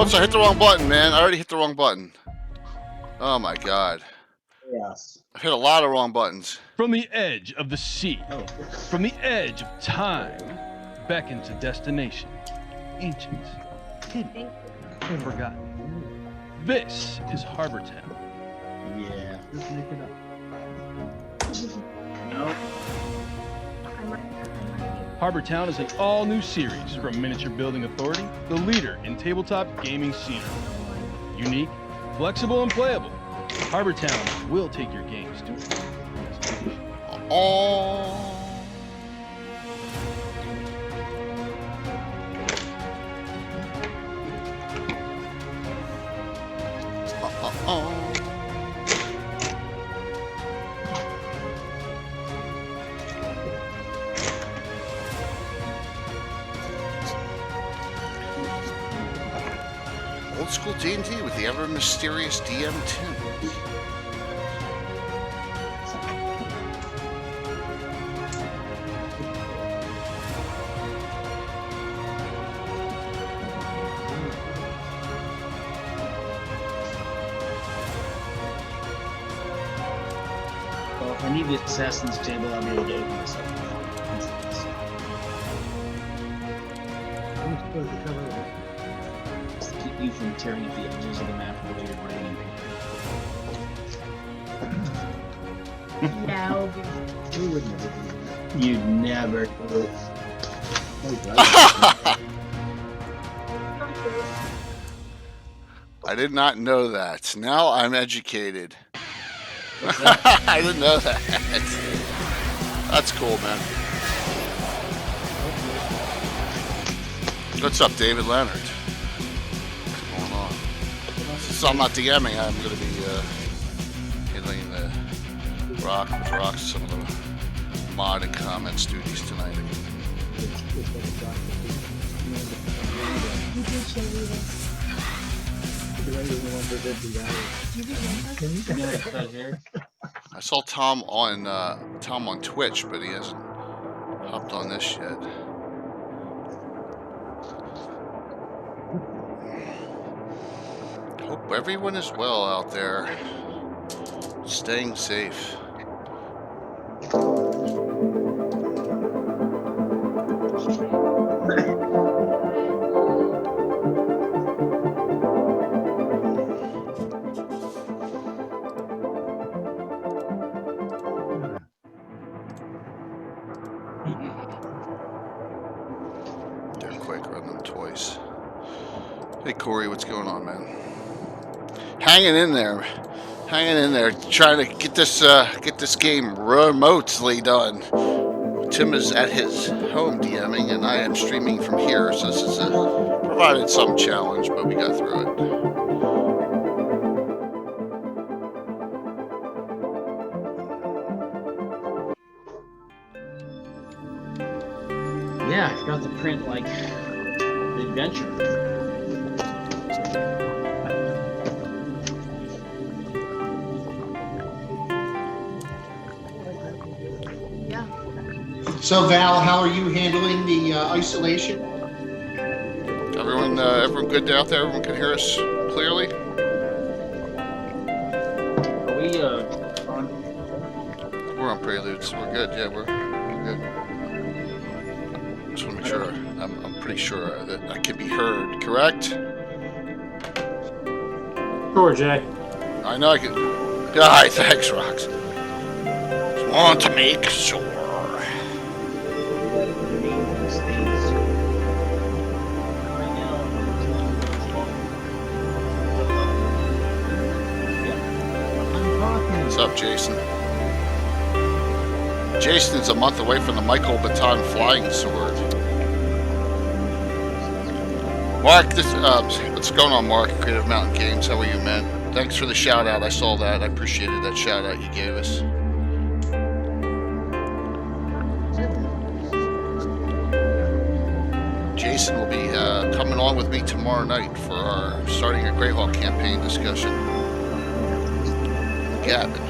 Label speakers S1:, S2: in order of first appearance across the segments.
S1: Oops, I hit the wrong button, man. I already hit the wrong button. Oh my god.
S2: Yes.
S1: I've hit a lot of wrong buttons.
S3: From the edge of the sea, from the edge of time, beckon to destination. Ancient, hidden, forgotten. This is Harbor Town.
S2: Yeah.
S4: Just make it up.
S2: No.
S3: Harbor Town is an all-new series from Miniature Building Authority, the leader in tabletop gaming scenery. Unique, flexible, and playable, Harbor Town will take your games to a new destination.
S1: Oh. Old school D&D with the ever mysterious DM Tim.
S2: Well, if I need the assassin's table, I'll be able to open this up.
S4: I'm supposed to cover it.
S2: Just to keep you from tearing at the edges of the map while you're writing.
S5: No.
S4: We would never do that.
S2: You'd never.
S1: I did not know that. Now I'm educated. I didn't know that. That's cool, man. What's up, David Leonard? What's going on? Since I'm not DMing, I'm going to be handling the rocks, some of the mod and comments duties tonight.
S5: You did show me this.
S1: I saw Tom on Twitch, but he hasn't hopped on this yet. Hope everyone is well out there, staying safe. They're quick, run them twice. Hey Corey, what's going on, man? Hanging in there, trying to get this game remotely done. Tim is at his home DMing, and I am streaming from here, so this is provided some challenge, but we got through it.
S2: Yeah, I forgot to print, like, the adventure.
S5: Yeah.
S6: So Val, how are you handling the isolation?
S1: Everyone good out there? Everyone can hear us clearly?
S2: Are we, on?
S1: We're on Preludes. We're good. Yeah, we're good. Just want to make sure. I'm pretty sure that I can be heard. Correct?
S2: Sure, Jay.
S1: I know I can. Hi, thanks, Rox. Just want to make sure. What's up, Jason? Jason's a month away from the Michael Baton flying sword. Mark, what's going on, Mark? Creative Mountain Games, how are you, man? Thanks for the shout out. I saw that. I appreciated that shout out you gave us. Jason will be coming on with me tomorrow night for our starting a Greyhawk campaign discussion. Gavin.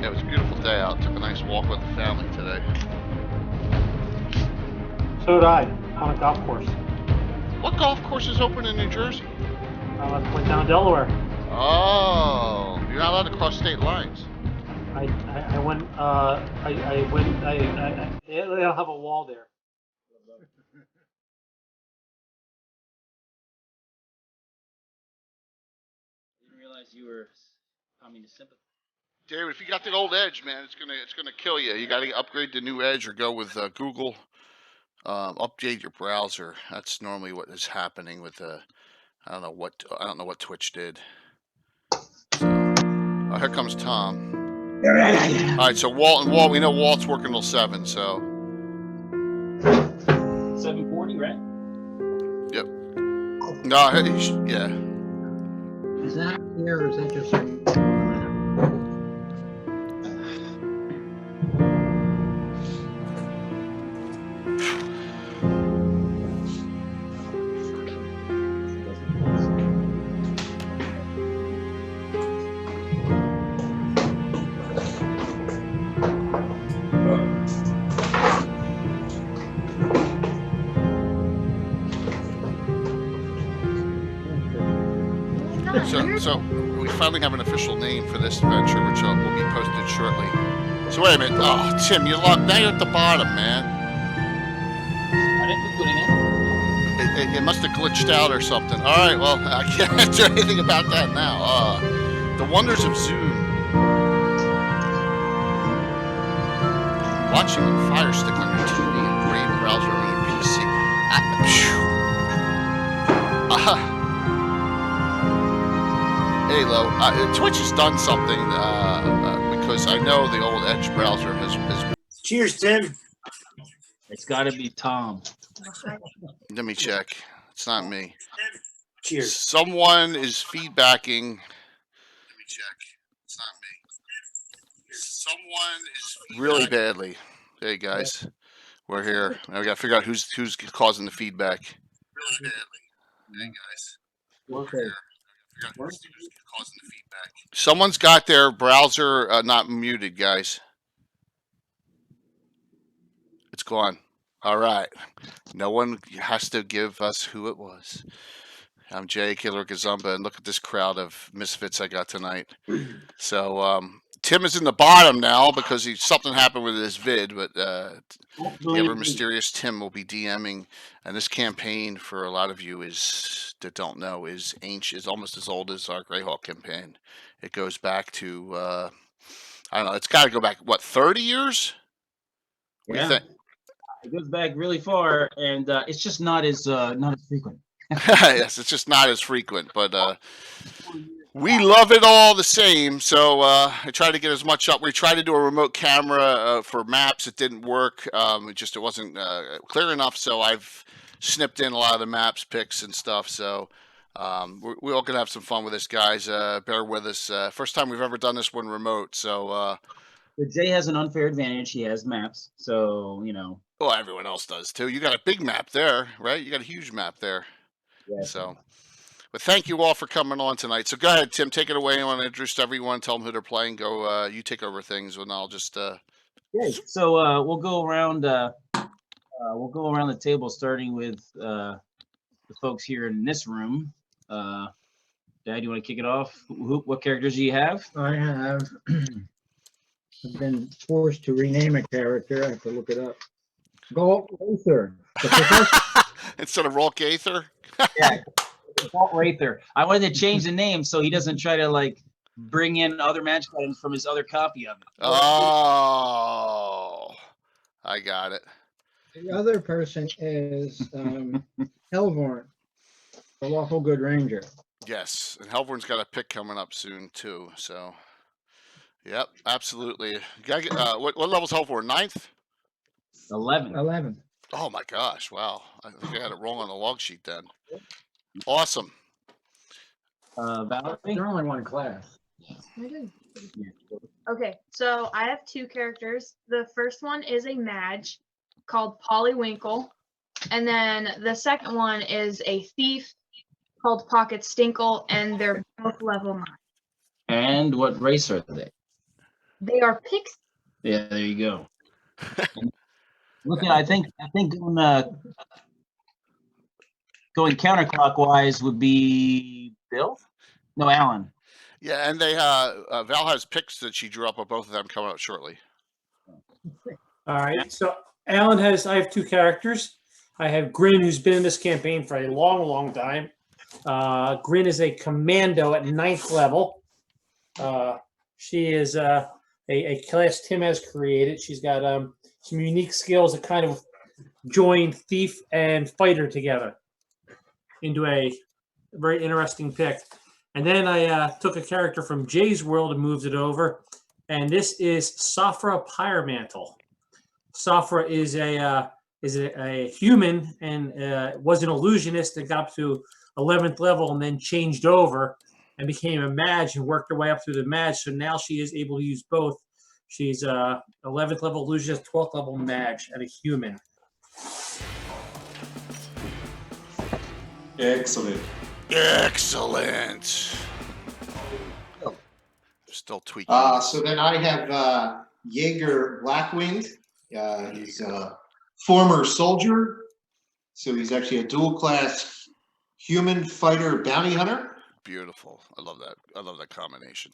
S1: Yeah, it was a beautiful day out. Took a nice walk with the family today.
S7: So did I, on a golf course.
S1: What golf course is open in New Jersey?
S7: Let's went down to Delaware.
S1: Oh, you're not allowed to cross state lines.
S7: I went, they'll have a wall there.
S2: Didn't realize you were communist sympathy.
S1: David, if you got the old Edge, man, it's gonna kill you. You got to upgrade to new Edge or go with Google. Update your browser. That's normally what is happening with I don't know what Twitch did. So, here comes Tom. All right, so Walt, we know Walt's working till 7, so
S2: 7:40, right?
S1: yep. No, yeah.
S4: Is that here or is that just?
S1: So we finally have an official name for this adventure, which will be posted shortly. So wait a minute. Oh, Tim, now you're at the bottom, man.
S2: I didn't put it in.
S1: It must have glitched out or something. All right, well, I can't do anything about that now. The wonders of Zoom. Watching on Fire Stick on your TV and Brave browser on your PC. Hey, Lo, Twitch has done something because I know the old Edge browser has.
S8: Cheers, Tim.
S2: It's got to be Tom.
S1: Let me check. It's not me.
S8: Cheers.
S1: Someone is feedbacking. Let me check. It's not me. Someone is really badly. Hey guys, we're here. Now we got to figure out who's causing the feedback. Really badly. Hey guys, we're here. Who's causing the feedback. Someone's got their browser not muted, guys. It's gone. All right. No one has to give us who it was. I'm Jay Killer Gazumba, and look at this crowd of misfits I got tonight. So Tim is in the bottom now because something happened with his vid, but the ever mysterious Tim will be DMing, and this campaign for a lot of you that don't know is ancient, is almost as old as our Greyhawk campaign. It goes back to I don't know. It's got to go back 30 years. What do you think?
S2: It goes back really far, and it's just not as frequent.
S1: Yes, it's just not as frequent, but we love it all the same. So I tried to get as much up. We tried to do a remote camera for maps. It didn't work. It wasn't clear enough. So I've snipped in a lot of the maps, pics, and stuff. So we're all gonna have some fun with this, guys. Bear with us. First time we've ever done this one remote. So.
S2: But Jay has an unfair advantage. He has maps, so you know.
S1: Well, everyone else does too. You got a big map there, right? You got a huge map there.
S2: Yeah.
S1: So, but thank you all for coming on tonight. So go ahead, Tim, take it away. I want to introduce everyone, tell them who they're playing. Go, you take over things, and I'll just.
S2: Okay, so we'll go around. We'll go around the table, starting with the folks here in this room. Dad, you want to kick it off? What characters do you have?
S4: I have. I've been forced to rename a character. I have to look it up. Galt Rather.
S1: Instead of Rolk Gaither?
S2: Yeah, Galt Rather. I wanted to change the name so he doesn't try to bring in other magic items from his other copy of it.
S1: Oh, I got it.
S4: The other person is Helvorn, the Lawful Good Ranger.
S1: Yes, and Helvorn's got a pick coming up soon too. So, yep, absolutely. You gotta get, what level's Helvorn? 9th?
S2: 11.
S1: Oh my gosh! Wow, I think I had it wrong on the log sheet then. Awesome.
S2: Valerie?
S4: They're only one class.
S5: I did. Okay, so I have 2 characters. The first one is a mage called Pollywinkle, and then the second one is a thief called Pocket Stinkle, and they're both level 9.
S2: And what race are they?
S5: They are pixies.
S2: Yeah, there you go. Look at, I think going counterclockwise would be Bill. No, Alan.
S1: Yeah, and they Val has picks that she drew up of both of them coming up shortly.
S7: All right. So Alan I have two characters. I have Grin, who's been in this campaign for a long, long time. Grin is a commando at 9th level. She is a class Tim has created. She's got some unique skills that kind of join thief and fighter together into a very interesting pick. And then I took a character from Jay's world and moved it over. And this is Safra Pyromantle. Safra is a human and was an illusionist that got up to 11th level and then changed over and became a mage and worked her way up through the mage. So now she is able to use both. She's 11th level illusionist, 12th level mage, and a human.
S9: Excellent.
S1: Excellent. Still tweaking.
S6: So then I have Jaeger Blackwinged. He's a former soldier, so he's actually a dual class human fighter bounty hunter.
S1: Beautiful. I love that. I love that combination.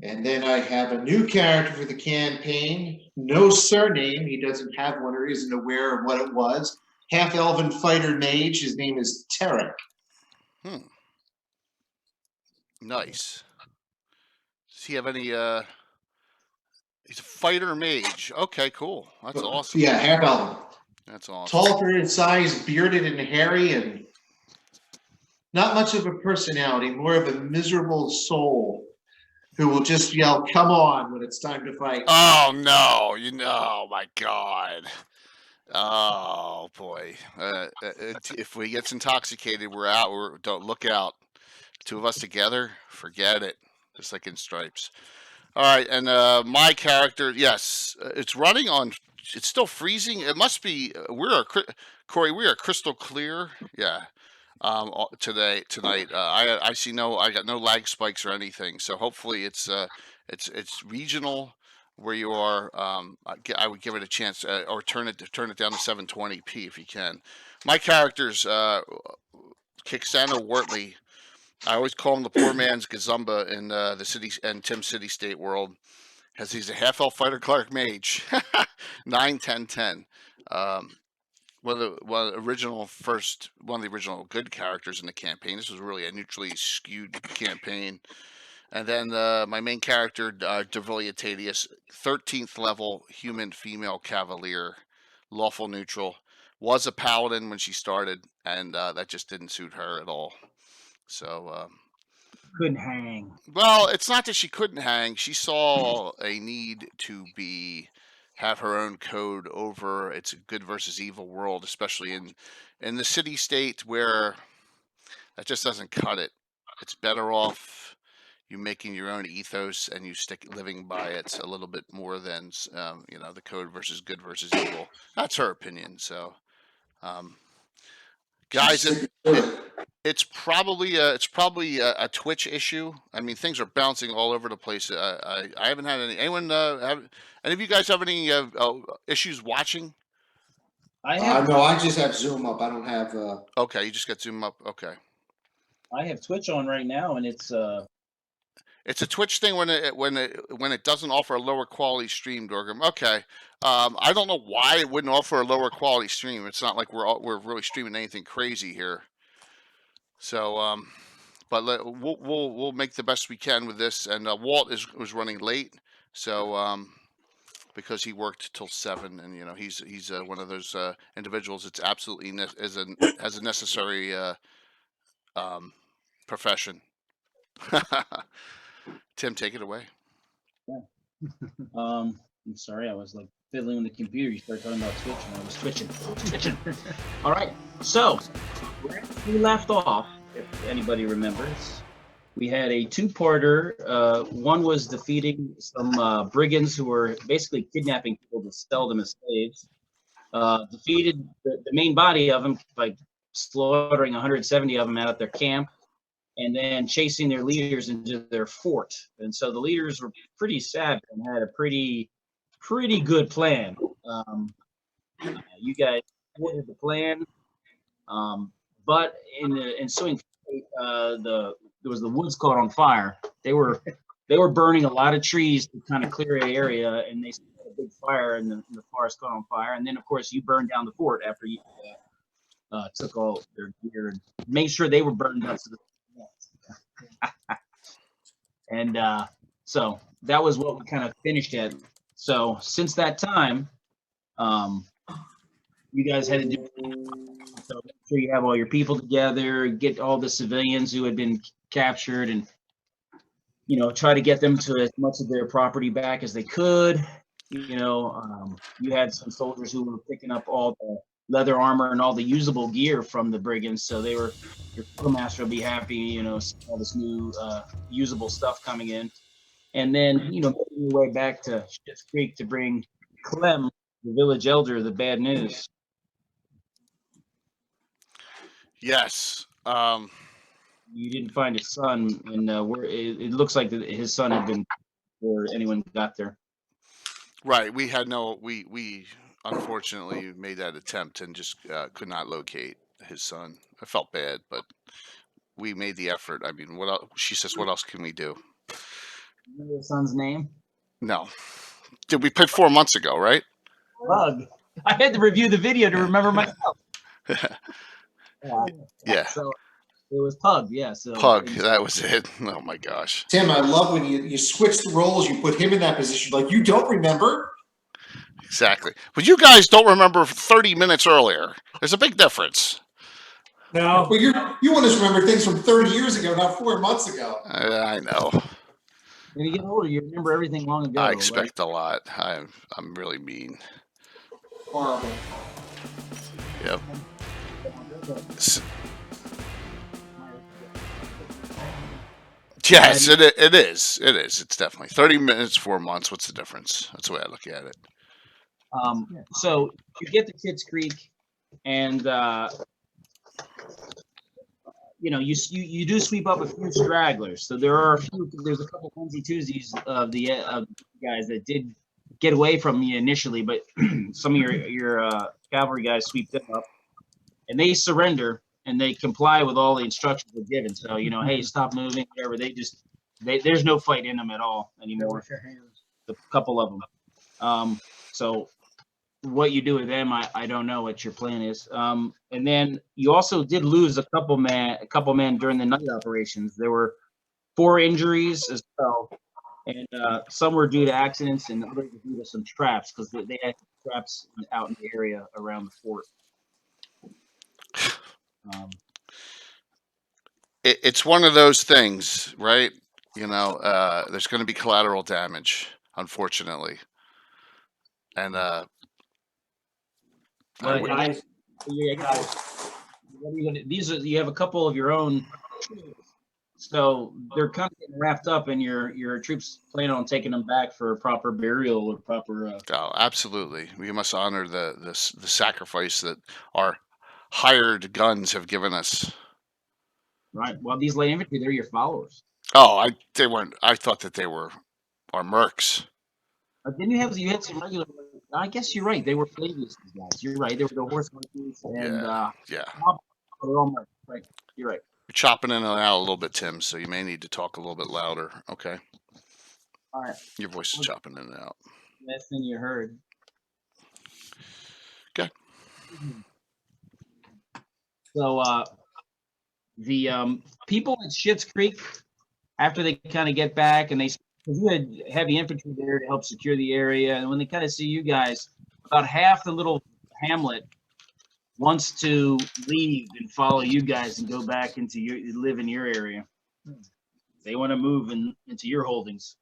S6: And then I have a new character for the campaign. No surname. He doesn't have one or isn't aware of what it was. Half-elven fighter mage. His name is Tarek.
S1: Nice. Does he have any he's a fighter mage. Okay, cool. That's awesome.
S6: Yeah, half-elven.
S1: That's awesome.
S6: Tall for his size, bearded and hairy, and not much of a personality, more of a miserable soul who will just yell, "Come on," when it's time to fight.
S1: Oh no! Oh my God! Oh boy! If we gets intoxicated, we're out. Don't look out. Two of us together, forget it. Just like in Stripes. All right, and my character, yes, it's running on. It's still freezing. It must be. Corey. We are crystal clear. Yeah. Tonight. I see I got no lag spikes or anything. So hopefully it's regional where you are. I would give it a chance or turn it down to 720p if you can. My character's Kicksano Wortley. I always call him the poor man's Gazumba in the city and Tim City State world, as he's a half elf fighter cleric mage. 9, 10, 10. One of the original good characters in the campaign. This was really a neutrally skewed campaign. And then my main character, Devilia Tadius, 13th level human female cavalier, lawful neutral, was a paladin when she started, and that just didn't suit her at all. So
S2: couldn't hang.
S1: Well, it's not that she couldn't hang. She saw a need to have her own code over. It's a good versus evil world, especially in the city state where that just doesn't cut it. It's better off you making your own ethos and you living by it a little bit more than the code versus good versus evil. That's her opinion. So, guys, it's probably a Twitch issue. I mean, things are bouncing all over the place. I haven't had anyone have any of you guys have any issues watching?
S6: No, I just have Zoom up. I don't have.
S1: Okay, you just got Zoom up. Okay.
S2: I have Twitch on right now, and it's a
S1: Twitch thing when it doesn't offer a lower quality stream, Dorgam. Okay. I don't know why it wouldn't offer a lower quality stream. It's not like we're really streaming anything crazy here. So, but we'll make the best we can with this. And Walt was running late, so because he worked till 7, and he's one of those individuals that's absolutely has a necessary profession. Tim, take it away.
S2: Yeah. I'm sorry, I was like fiddling with the computer. You started talking about Twitch, and I was twitching. All right, so where we left off, if anybody remembers, we had a two-parter. One was defeating some brigands who were basically kidnapping people to sell them as slaves. Defeated the main body of them by slaughtering 170 of them out at their camp. and then chasing their leaders into their fort. And so the leaders were pretty savvy and had a pretty good plan. You guys supported the plan, but in the ensuing fight, there was the woods caught on fire. They were burning a lot of trees to kind of clear an area, and they started a big fire, and the forest caught on fire. And then, of course, you burned down the fort after you took all their gear and made sure they were burned up. And so that was what we kind of finished at. So since that time, you guys had to do. So make sure you have all your people together, get all the civilians who had been captured, and try to get them to as much of their property back as they could. You had some soldiers who were picking up all the leather armor and all the usable gear from the brigands, so your quartermaster will be happy, all this new usable stuff coming in. And then, making your way back to Schitt's Creek to bring Clem, the village elder, the bad news.
S1: Yes.
S2: You didn't find his son, and it looks like his son had been before anyone got there.
S1: Right. We had we unfortunately made that attempt and just could not locate his son. I felt bad, but we made the effort. I mean, what else? She says, what else can we do?
S2: Remember his son's name?
S1: No. Did we put 4 months ago, right?
S2: Pug. I had to review the video to remember myself.
S1: Yeah.
S2: So it was Pug, yeah. So
S1: Pug, that was it. Oh my gosh.
S6: Tim, I love when you switch the roles, you put him in that position. Like, you don't remember?
S1: Exactly. But you guys don't remember 30 minutes earlier. There's a big difference.
S7: No.
S6: But you want us to remember things from 30 years ago, not 4 months ago.
S1: I know.
S2: When you get older, you remember everything long ago.
S1: I expect
S2: right?
S1: a lot. I'm really mean.
S6: Horrible.
S1: Yep. Yes, it is. It is. It's definitely 30 minutes, 4 months. What's the difference? That's the way I look at it.
S2: So you get to Schitt's Creek, and you do sweep up a few stragglers. So there's a couple onesie twosies of the guys that did get away from you initially, but some of your cavalry guys sweep them up, and they surrender and they comply with all the instructions they're given. So hey, stop moving, whatever. There's no fight in them at all anymore. A couple of them. So what you do with them, I don't know what your plan is. And then you also did lose a couple men during the night operations. There were 4 injuries as well, and some were due to accidents, and others were due to some traps because they had traps out in the area around the fort.
S1: It's one of those things, right? There's going to be collateral damage, unfortunately, and
S2: you have a couple of your own troops, so they're kind of getting wrapped up, and your troops plan on taking them back for proper burial or proper.
S1: Oh, absolutely. We must honor the sacrifice that our hired guns have given us.
S2: Right. Well, these light infantry, they're your followers.
S1: Oh, they weren't. I thought that they were our mercs.
S2: Then you had some regular. I guess you're right. They were Flavius, these guys. You're right. They were the horse monkeys, and
S1: yeah.
S2: they're all mercs. Right. You're right.
S1: You're chopping in and out a little bit, Tim. So you may need to talk a little bit louder. Okay.
S2: All right.
S1: Your voice is chopping in and out.
S2: Last thing you heard.
S1: Okay.
S2: So the people at Schitt's Creek, after they kind of get back, and because you had heavy infantry there to help secure the area, and when they kind of see you guys, about half the little hamlet wants to leave and follow you guys and go back live in your area. They want to move into your holdings.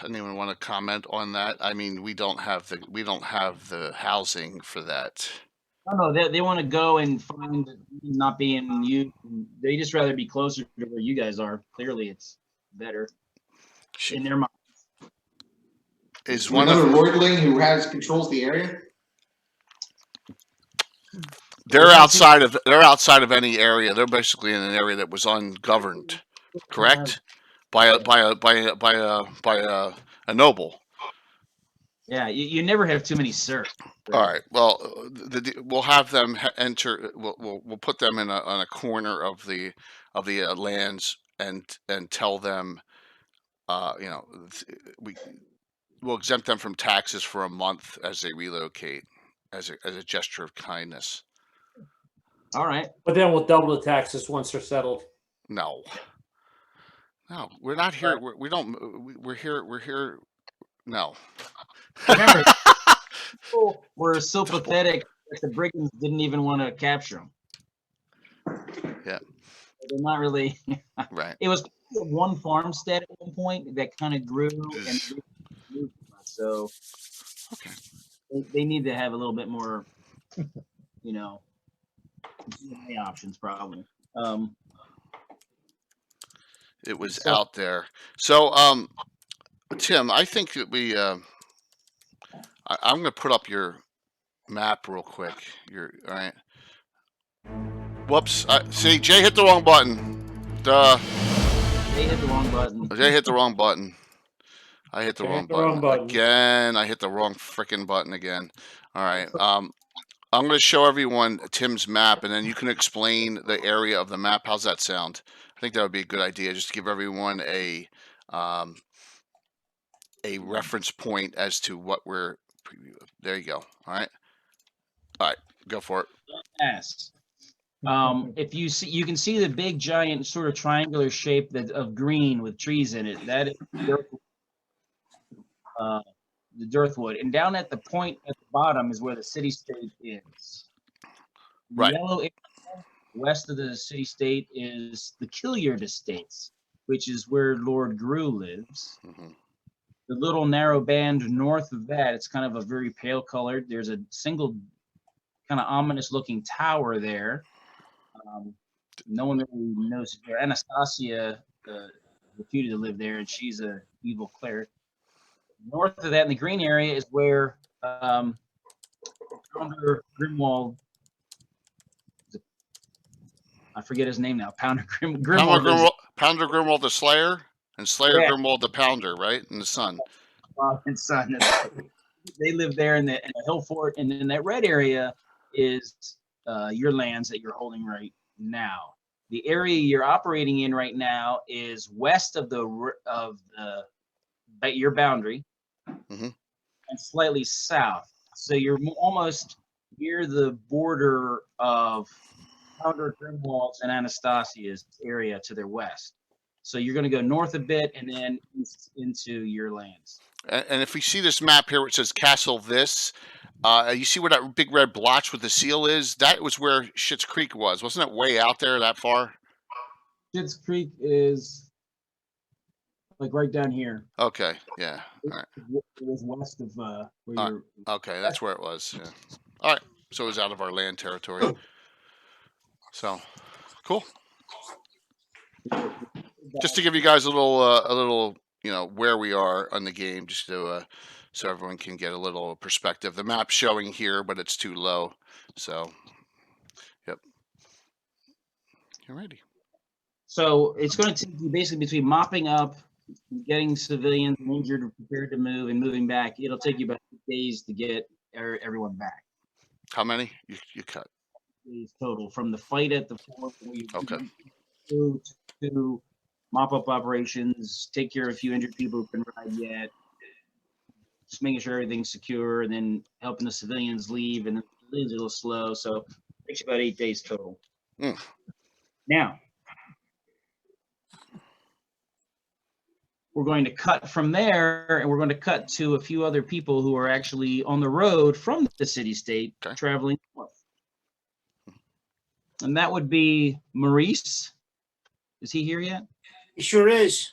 S1: Anyone want to comment on that? I mean, we don't have the housing for that.
S2: No, they want to go and find not being used. They just rather be closer to where you guys are. Clearly, it's better in their mind.
S1: Is
S6: one other lordling who controls the area?
S1: They're
S2: They don't seem-
S1: outside of any area. They're basically in an area that was ungoverned, correct? By a noble.
S2: Yeah, you never have too many serfs.
S1: All right. Well, we'll have them enter. We'll put them in on a corner of the lands and tell them, we'll exempt them from taxes for a month as they relocate, as a gesture of kindness.
S2: All right.
S7: But then we'll double the taxes once they're settled.
S1: No, we're not here. We don't. We're here. We're here. No.
S2: Remember, people were so pathetic that the brigands didn't even want to capture them.
S1: Yeah.
S2: They're not really.
S1: Right.
S2: It was one farmstead at one point that kind of grew and grew, so
S1: Okay.
S2: they need to have a little bit more, options probably.
S1: It was
S2: So-
S1: out there. So, Tim, I think that we. I'm going to put up your map real quick. All right. Whoops. See, Jay hit the wrong button. Duh.
S2: They hit the wrong button.
S1: Jay hit the wrong button. I hit the wrong button again. I hit the wrong freaking button again. All right. I'm going to show everyone Tim's map, and then you can explain the area of the map. How's that sound? I think that would be a good idea, just to give everyone a reference point as to what we're. There you go. All right. Go for it.
S2: Yes. If you see, you can see the big giant sort of triangular shape of green with trees in it. That is the Dirtwood, and down at the point at the bottom is where the city-state is. The
S1: Right.
S2: yellow area west of the city-state is the Killiard Estates, which is where Lord Gru lives.
S1: Mm-hmm.
S2: The little narrow band north of that, it's kind of a very pale colored. There's a single kind of ominous looking tower there. No one really knows. Anastasia reputed to live there, and she's a evil cleric. North of that, in the green area, is where Pounder Grimwald. I forget his name now. Pounder Grimwald.
S1: Pounder Grimwald the Slayer, and Slayer Grimwald the Pounder, right? And the son.
S2: Father and son. They live there in the hill fort, and then that red area is your lands that you're holding right now. The area you're operating in right now is west of your boundary, and slightly south. So you're almost near the border of Pounder Grimwald's and Anastasia's area to their west. So you're going to go north a bit and then east into your lands.
S1: And if we see this map here, which says Castle this, you see where that big red blotch with the seal is? That was where Schitt's Creek was. Wasn't it way out there that far?
S2: Schitt's Creek is like right down here.
S1: Okay, yeah. All right.
S2: It was west of where you're.
S1: Okay, that's where it was. Yeah. All right. So it was out of our land territory. So, cool. Just to give you guys a little, where we are on the game, just to so everyone can get a little perspective. The map's showing here, but it's too low. So, yep. You're ready.
S2: So it's going to take you basically between mopping up, getting civilians injured or prepared to move, and moving back. It'll take you about 8 days to get everyone back.
S1: How many you cut?
S2: Days total from the fight at the fort where you to mop up operations, take care of a few injured people who can ride yet, just making sure everything's secure, and then helping the civilians leave. And the civilians are a little slow, so it takes about 8 days total. Now, we're going to cut from there, and we're going to cut to a few other people who are actually on the road from the city-state, traveling north. And that would be Maurice. Is he here yet?
S8: He sure is.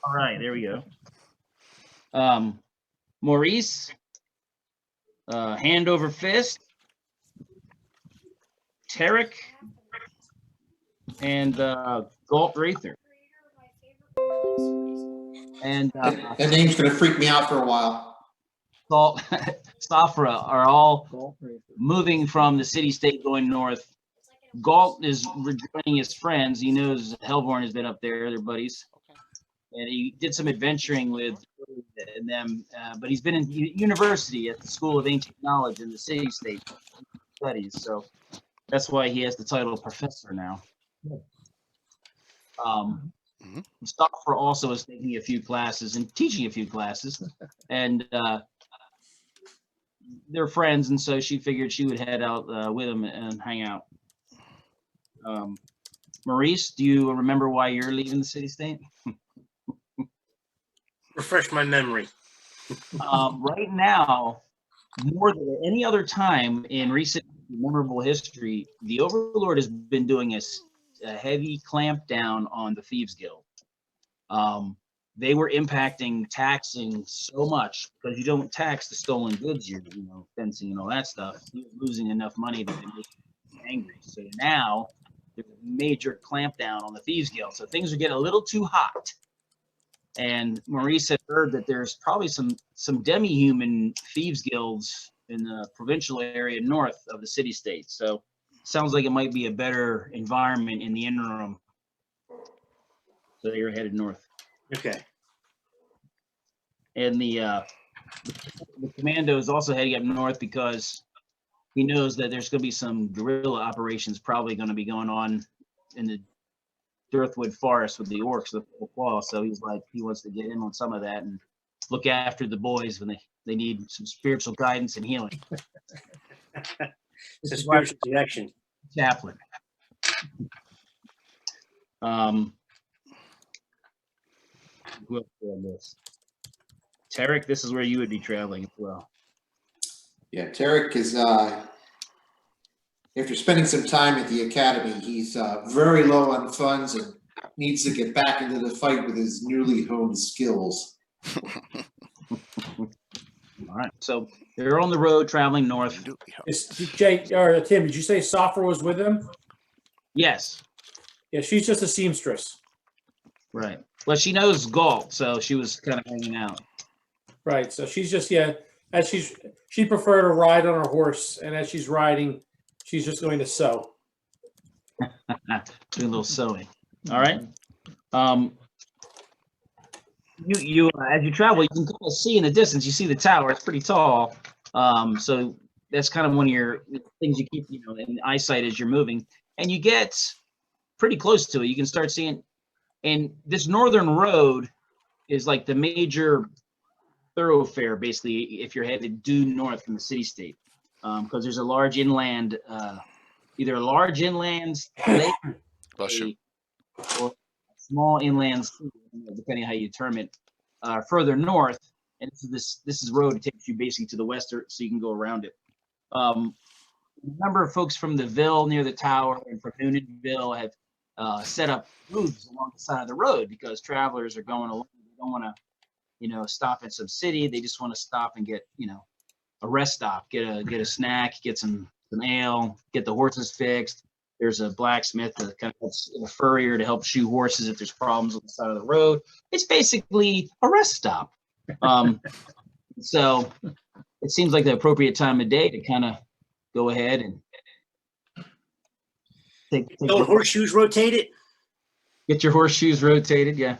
S2: All right, there we go. Maurice, Hand Over Fist, Tarek, and Galt Wraither. And
S6: that name's gonna freak me out for a while.
S2: Safra are all
S4: Golf racer.
S2: moving from the city-state going north. Galt is rejoining his friends. He knows Hellborn has been up there, they're buddies. And he did some adventuring with them, but he's been in university at the School of Ancient Knowledge in the city-state studies, so that's why he has the title of professor now. Stoffer also is taking a few classes and teaching a few classes, and they're friends, and so she figured she would head out with him and hang out. Maurice, do you remember why you're leaving the city-state?
S8: Refresh my memory.
S2: Right now, more than any other time in recent memorable history, the Overlord has been doing a heavy clamp down on the Thieves Guild. They were taxing so much because you don't tax the stolen goods, fencing and all that stuff. He was losing enough money to make him angry. So now there's a major clamp down on the Thieves Guild. So things are getting a little too hot. And Maurice had heard that there's probably some demi-human thieves guilds in the provincial area north of the city-state. So sounds like it might be a better environment in the interim. So you're headed north.
S8: Okay.
S2: And the commando is also heading up north because he knows that there's going to be some guerrilla operations probably going to be going on in the Dirthwood Forest with the orcs, the claw. So he wants to get in on some of that and look after the boys when they need some spiritual guidance and healing.
S8: It's a spiritual connection.
S2: Chaplain. Who else on this? Tarek, this is where you would be traveling as well.
S6: Yeah, Tarek is, after spending some time at the academy, he's very low on funds and needs to get back into the fight with his newly honed skills.
S2: All right, so they're on the road traveling north.
S7: Jay or Tim, did you say Safra was with him?
S2: Yes.
S7: Yeah, she's just a seamstress.
S2: Right. Well, she knows Galt, so she was kind of hanging out.
S7: Right. So she's just she preferred to ride on her horse, and as she's riding, she's just going to sew.
S2: Do a little sewing. All right. You as you travel, you can kind of see in the distance. You see the tower; it's pretty tall. So that's kind of one of your things you keep, in eyesight as you're moving, and you get pretty close to it. You can start seeing, and this northern road is like the major thoroughfare, basically, if you're headed due north from the city-state, because there's a large inland, either a large inland lake or a small inland sea, depending on how you term it, further north. And this is road that takes you basically to the west, so you can go around it. A number of folks from the Ville near the tower and from Noonanville have set up booths along the side of the road because travelers are going along. They don't want to, stop in some city. They just want to stop and get, a rest stop, get a snack, get some ale, get the horses fixed. There's a blacksmith, a furrier to help shoe horses if there's problems on the side of the road. It's basically a rest stop. So it seems like the appropriate time of day to kind of go ahead and take
S8: Old horseshoes rotated.
S2: Get your horseshoes rotated, yeah.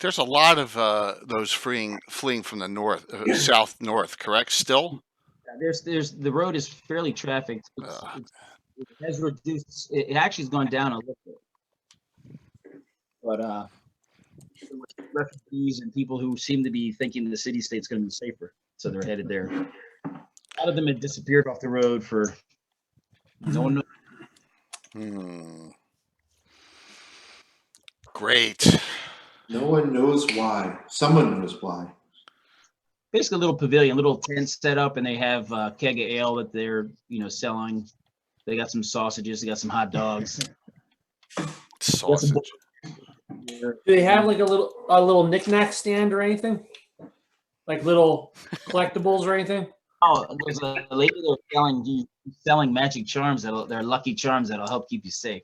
S1: There's a lot of those fleeing from the north, south north. Correct? Still,
S2: there's the road is fairly trafficked. It has reduced. It actually has gone down a little bit, but refugees and people who seem to be thinking the city-state's going to be safer, so they're headed there. A lot of them had disappeared off the road for no one knows.
S1: Great.
S6: No one knows why. Someone knows why.
S2: Basically, a little pavilion, little tent set up, and they have a keg of ale that they're selling. They got some sausages. They got some hot dogs.
S1: Sausage.
S7: Do they have like a little knick-knack stand or anything? Like little collectibles or anything?
S2: Oh, there's a lady that's selling magic charms they're lucky charms that'll help keep you safe.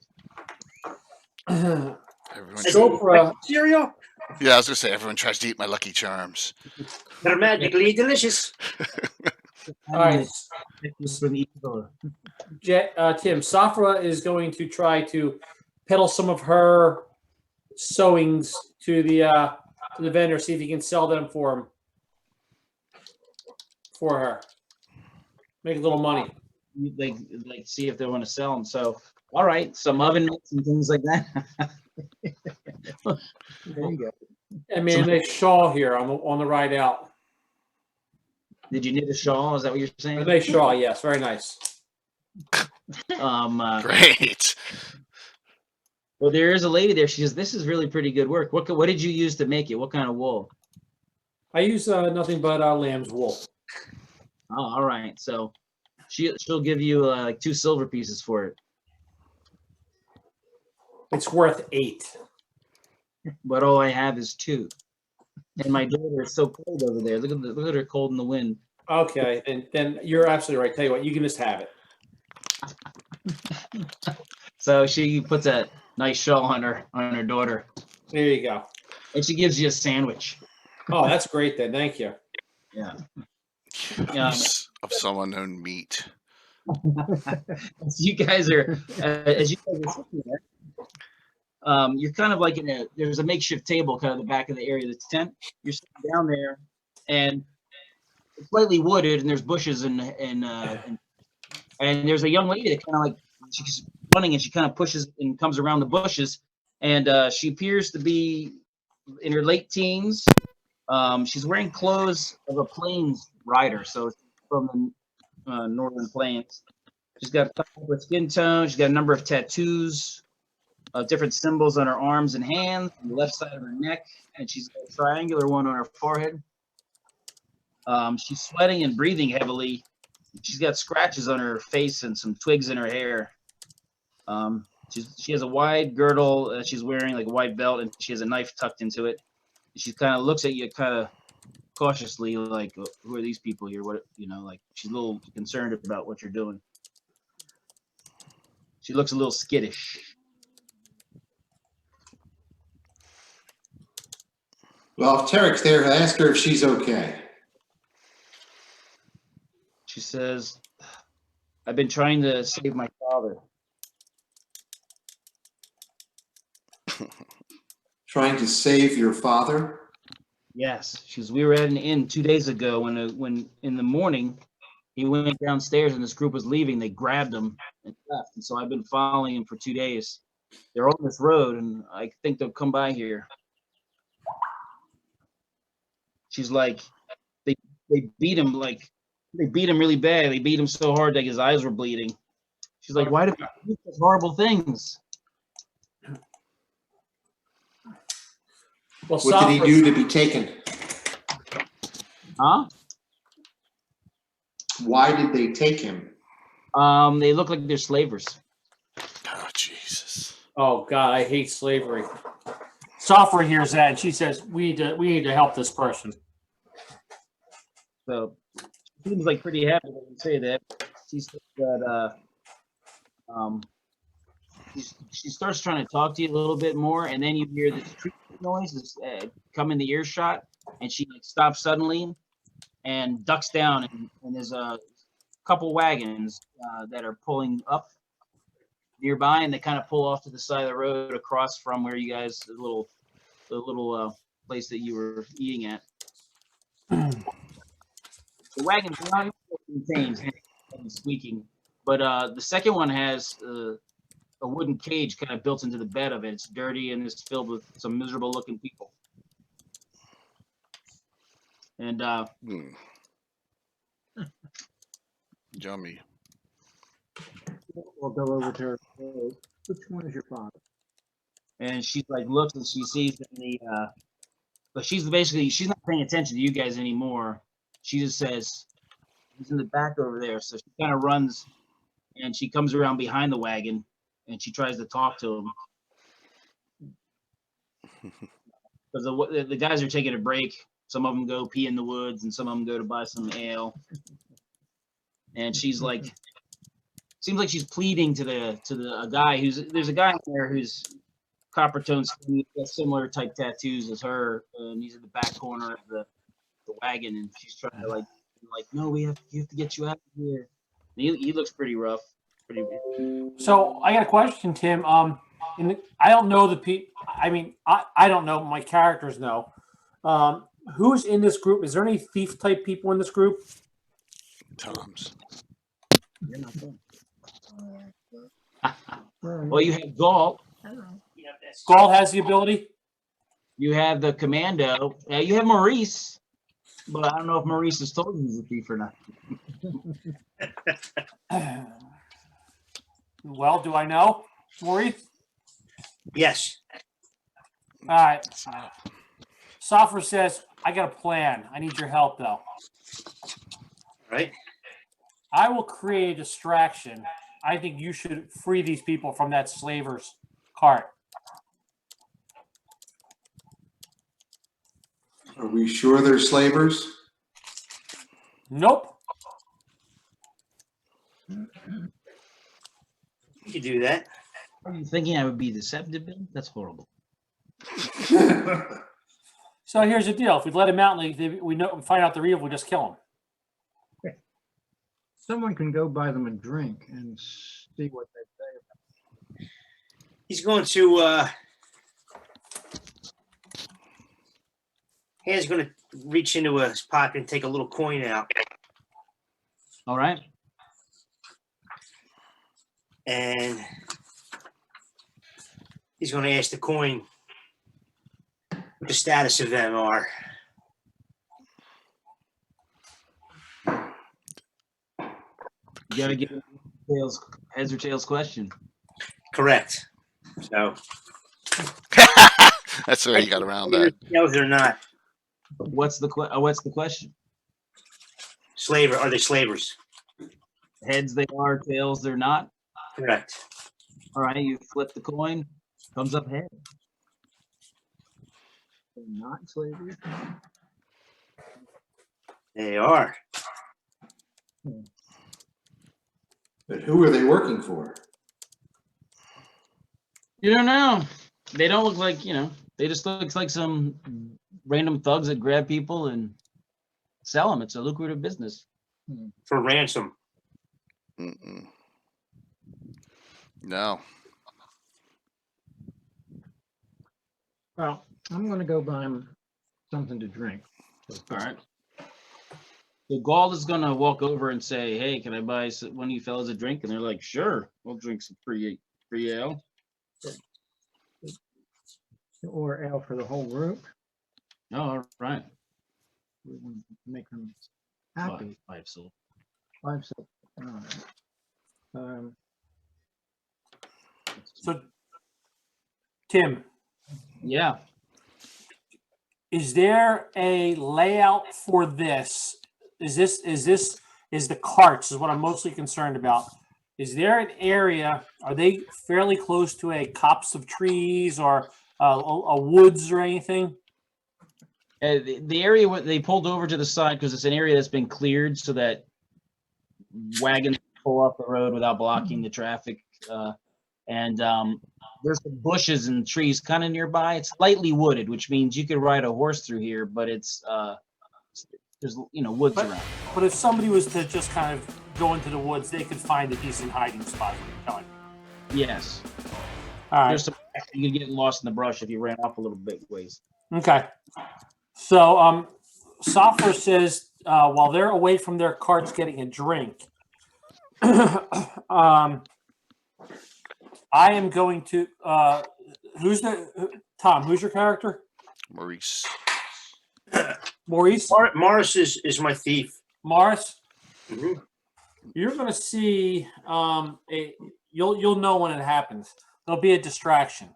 S7: Cereal?
S1: Yeah, I was gonna say everyone tries to eat my Lucky Charms.
S8: They're magically delicious.
S7: All right,
S2: From the evil.
S7: Tim, Safra is going to try to peddle some of her sewings to the vendor, see if he can sell them for her. Make a little money.
S2: Like see if they want to sell them. So, all right, some oven mitts and things like that. There you go.
S7: I mean, a nice shawl here on the ride out.
S2: Did you knit a shawl? Is that what you're saying?
S7: A nice shawl, yes, very nice.
S1: Great.
S2: Well, there is a lady there. She says, "This is really pretty good work. What did you use to make it? What kind of wool?"
S7: I use nothing but lamb's wool.
S2: Oh, all right. So she'll give you like 2 silver pieces for it.
S7: It's worth 8.
S2: But all I have is 2. And my daughter is so cold over there. Look at her cold in the wind.
S7: Okay, and then you're absolutely right. Tell you what, you can just have it.
S2: So she puts a nice shawl on her daughter,
S7: There you go.
S2: and she gives you a sandwich.
S7: Oh, that's great then. Thank you.
S2: Yeah.
S1: Of some unknown meat.
S2: As you guys are sitting there, you're kind of like there's a makeshift table kind of the back of the area of the tent. You're sitting down there, and it's slightly wooded, and there's bushes and there's a young lady that kind of like she's running, and she kind of pushes and comes around the bushes, and she appears to be in her late teens. She's wearing clothes of a plains rider, so it's from the northern plains. She's got a couple of skin tone. She's got a number of tattoos, different symbols on her arms and hands, on the left side of her neck, and she's got a triangular one on her forehead. She's sweating and breathing heavily. She's got scratches on her face and some twigs in her hair. She has a wide girdle that she's wearing, like a wide belt, and she has a knife tucked into it. She kind of looks at you kind of cautiously, like, who are these people here? What, like she's a little concerned about what you're doing. She looks a little skittish.
S6: Well, if Tarek's there, ask her if she's okay.
S2: She says, "I've been trying to save my father."
S6: Trying to save your father?
S2: Yes, we were at an inn 2 days ago when in the morning he went downstairs and this group was leaving. They grabbed him and left, and so I've been following him for 2 days. They're on this road, and I think they'll come by here. She's like, they beat him really bad. They beat him so hard that his eyes were bleeding. She's like, "Why do they do such horrible things?"
S7: Well,
S6: What did he do to be taken?
S2: Huh?
S6: Why did they take him?
S2: They look like they're slavers.
S1: Oh, Jesus.
S7: Oh God, I hate slavery. Safra hears that, and she says, "We need to help this person."
S2: So she seems like pretty happy when you say that. She says that she starts trying to talk to you a little bit more, and then you hear this creaking noise come in the earshot, and she stops suddenly and ducks down, and there's a couple wagons that are pulling up nearby, and they kind of pull off to the side of the road across from where you guys the little place that you were eating at. The wagons are not contained and squeaking, but the second one has a wooden cage kind of built into the bed of it. It's dirty and it's filled with some miserable looking people. And
S1: Yummy.
S4: We'll go over to her. Which one is your father?
S2: and she's like looks and she sees the but she's not paying attention to you guys anymore. She just says he's in the back over there. So she kind of runs and she comes around behind the wagon and she tries to talk to him. Because the guys are taking a break. Some of them go pee in the woods and some of them go to buy some ale. And she's like, seems like she's pleading to a guy there's a guy in there who's copper tone skin, similar type tattoos as her, and he's in the back corner of the wagon, and she's trying to like, no, we have to get you out of here. And he looks pretty rough.
S7: So I got a question, Tim. I don't know the people. I mean, I don't know. My characters know. Who's in this group? Is there any thief type people in this group?
S1: Tom's.
S4: You're not there.
S2: Well, you have Galt.
S7: Gall has the ability.
S2: You have the commando. You have Maurice, but I don't know if Maurice has told you he's a thief or not.
S7: Well, do I know, Maurice?
S8: Yes.
S7: All right. Soffer says, I got a plan. I need your help, though.
S8: Right.
S7: I will create a distraction. I think you should free these people from that slaver's cart.
S6: Are we sure they're slavers?
S7: Nope.
S8: You could do that.
S2: Are you thinking I would be deceptive, Bill? That's horrible.
S7: So here's the deal. If we let him out and we find out they're evil, we just kill him.
S4: Someone can go buy them a drink and see what they say.
S8: He's going to. He's going to reach into his pocket and take a little coin out.
S2: All right.
S8: And he's going to ask the coin what the status of them are.
S2: You got to give heads or tails question.
S8: Correct. So.
S1: That's the way you got around that.
S8: No, they're not.
S2: What's the question?
S8: Slaver? Are they slavers?
S2: Heads they are, tails they're not.
S8: Correct.
S2: All right, you flip the coin, comes up head.
S4: They're not slavery.
S8: They are.
S6: But who are they working for?
S2: You don't know. They don't look like, they just look like some random thugs that grab people and sell them. It's a lucrative business.
S8: For ransom.
S1: Mm-mm. No.
S4: Well, I'm going to go buy him something to drink.
S2: All right. So Gall is going to walk over and say, hey, can I buy one of you fellas a drink? And they're like, sure, we'll drink some free ale.
S4: Or ale for the whole group.
S2: Oh, all right.
S4: We want to make them happy.
S2: Five silver.
S4: 5 cents. All right.
S7: So, Tim,
S2: Yeah.
S7: is there a layout for this? Is the carts is what I'm mostly concerned about. Is there an area? Are they fairly close to a copse of trees or a woods or anything?
S2: The area where they pulled over to the side because it's an area that's been cleared so that wagons pull off the road without blocking the traffic. And there's some bushes and trees kind of nearby. It's lightly wooded, which means you could ride a horse through here, but it's there's woods around.
S7: But if somebody was to just kind of go into the woods, they could find a decent hiding spot.
S2: Yes.
S7: All right.
S2: There's some you could get lost in the brush if you ran off a little bit ways.
S7: Okay. So, Software says while they're away from their carts getting a drink, I am going to. Tom? Who's your character?
S1: Maurice.
S7: Maurice.
S8: Morris is my thief.
S7: Morris.
S8: Mm-hmm.
S7: You're going to see. You'll know when it happens. There'll be a distraction.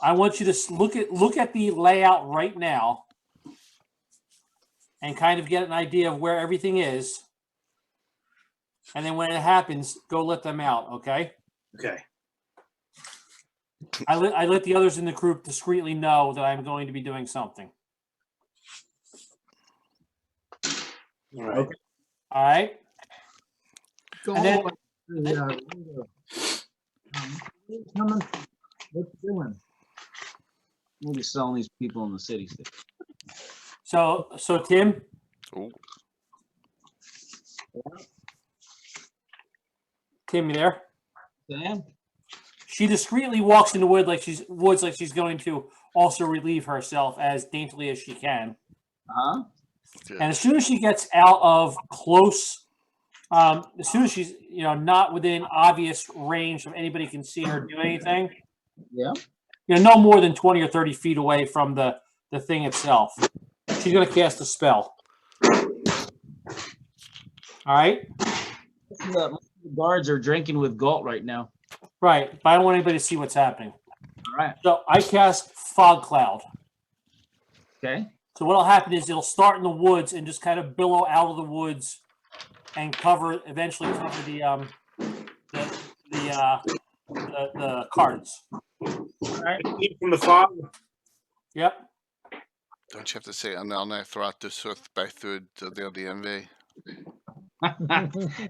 S7: I want you to look at the layout right now and kind of get an idea of where everything is. And then when it happens, go let them out, okay?
S8: Okay.
S7: I let the others in the group discreetly know that I'm going to be doing something.
S8: All right.
S2: Okay.
S7: All right?
S4: Go
S7: And then-
S4: on. What's doing?
S2: We'll be selling these people in the city.
S7: So Tim,
S1: Ooh.
S7: Tim, you there?
S2: Sam?
S7: She discreetly walks in the woods like she's going to also relieve herself as daintily as she can.
S2: Uh-huh.
S7: And as soon as she gets out of close, as soon as she's not within obvious range of anybody can see her do anything,
S2: Yeah.
S7: no more than 20 or 30 feet away from the thing itself, she's going to cast a spell. All right.
S2: Most of the guards are drinking with Galt right now.
S7: Right, but I don't want anybody to see what's happening.
S2: All right.
S7: So I cast Fog Cloud.
S2: Okay.
S7: So what'll happen is it'll start in the woods and just kind of billow out of the woods and eventually cover the cards.
S2: All right.
S8: From the fog.
S7: Yep.
S1: Don't you have to say Anelna Thratussuth by Thud the envy?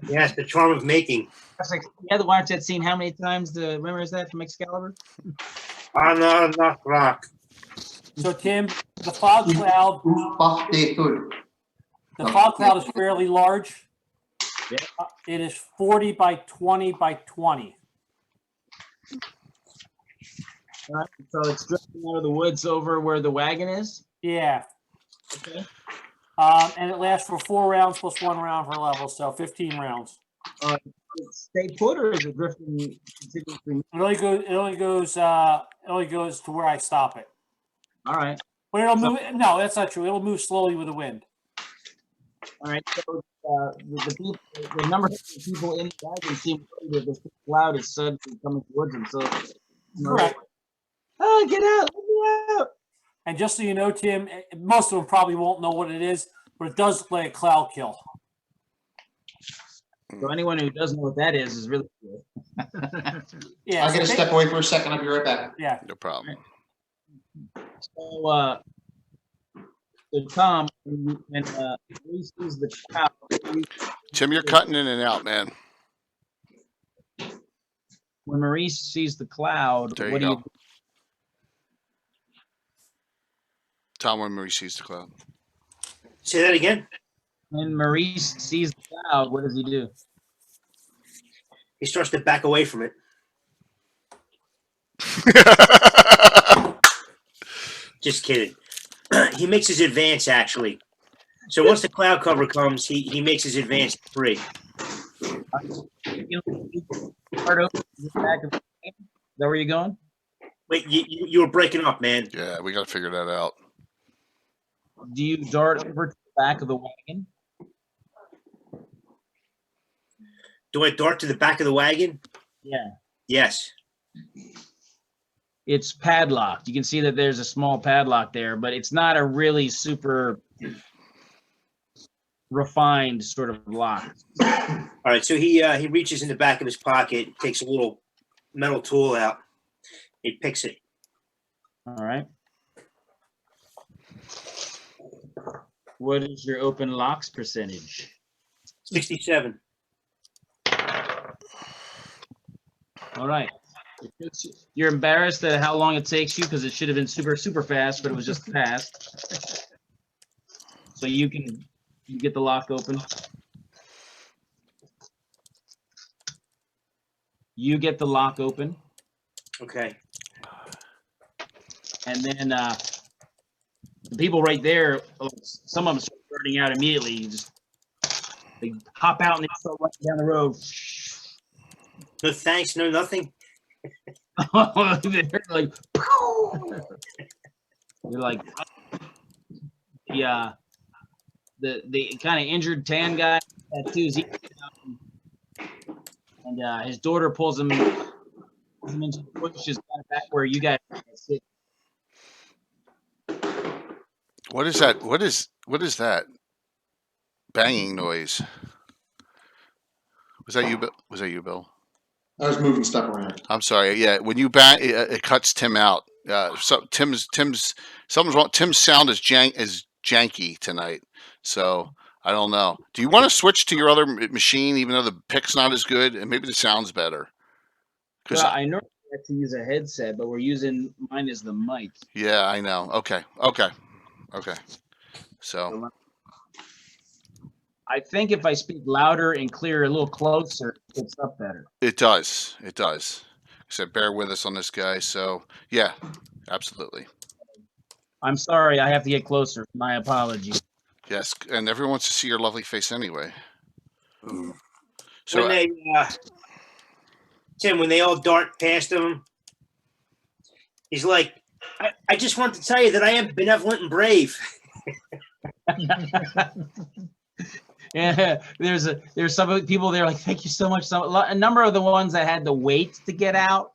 S8: Yes, the charm of making.
S2: You had to watch that scene how many times? Remember is that from Excalibur?
S8: Not rock.
S7: So Tim, the fog cloud. The fog cloud is fairly large.
S2: Yeah.
S7: It is 40 by 20 by 20.
S2: All right. So it's drifting out of the woods over where the wagon is.
S7: Yeah.
S2: Okay.
S7: And it lasts for 4 rounds plus 1 round per level, so 15 rounds.
S2: Stay put, or is it drifting continuously?
S7: It only goes to where I stop it.
S2: All right.
S7: But it'll move. No, that's not true. It'll move slowly with the wind.
S2: All right. So the number of people in the wagon seem that this cloud is suddenly coming towards them. So
S7: Correct.
S2: Oh, get out! Get out!
S7: And just so you know, Tim, most of them probably won't know what it is, but it does look like a cloud kill.
S2: So anyone who doesn't know what that is really cool.
S7: Yeah.
S6: I'm gonna step away for a second. I'll be right back.
S7: Yeah.
S1: No problem.
S2: So, Tom, when he sees the cloud,
S1: Tim, you're cutting in and out, man.
S2: when Maurice sees the cloud,
S1: There you
S2: what do
S1: go.
S2: you do?
S1: Tom, when Marie sees the cloud.
S8: Say that again.
S2: When Maurice sees the cloud, what does he do?
S8: He starts to back away from it. Just kidding. He makes his advance, actually. So once the cloud cover comes, he makes his advance free.
S2: Start open to the back of the game? Is that where you're going?
S8: Wait, you were breaking up, man.
S1: Yeah, we got to figure that out.
S2: Do you dart over to the back of the wagon?
S8: Do I dart to the back of the wagon?
S2: Yeah.
S8: Yes.
S2: It's padlocked. You can see that there's a small padlock there, but it's not a really super refined sort of lock.
S8: All right, so he reaches in the back of his pocket, takes a little metal tool out. He picks it.
S2: All right. What is your open locks percentage?
S8: 67.
S2: All right. You're embarrassed at how long it takes you because it should have been super, super fast, but it was just fast. So you get the lock open. You get the lock open.
S8: Okay.
S2: And then the people right there, some of them start burning out immediately. They hop out and they start running down the road.
S8: No thanks, no nothing.
S2: They're like, you're like, yeah. The kind of injured tan guy, tattoos, and his daughter pulls him into the bushes kind of back where you guys sit.
S1: What is that? What is that? Banging noise. Was that you, Bill? Was that you, Bill?
S6: I was moving stuff around.
S1: I'm sorry. Yeah, when you bang, it cuts Tim out. So something's wrong. Tim's sound is janky tonight. So I don't know. Do you want to switch to your other machine, even though the pick's not as good, and maybe the sound's better?
S2: Well, I normally like to use a headset, but we're using mine as the mic.
S1: Yeah, I know. Okay. So
S2: I think if I speak louder and clearer, a little closer, it picks up better.
S1: it does. It does. So bear with us on this, guy. So yeah, absolutely.
S2: I'm sorry, I have to get closer. My apologies.
S1: Yes, and everyone wants to see your lovely face anyway.
S8: When
S1: So
S8: they Tim, when they all dart past him, he's like, I just want to tell you that I am benevolent and brave.
S2: Yeah, there's some people there like, thank you so much. A number of the ones that had to wait to get out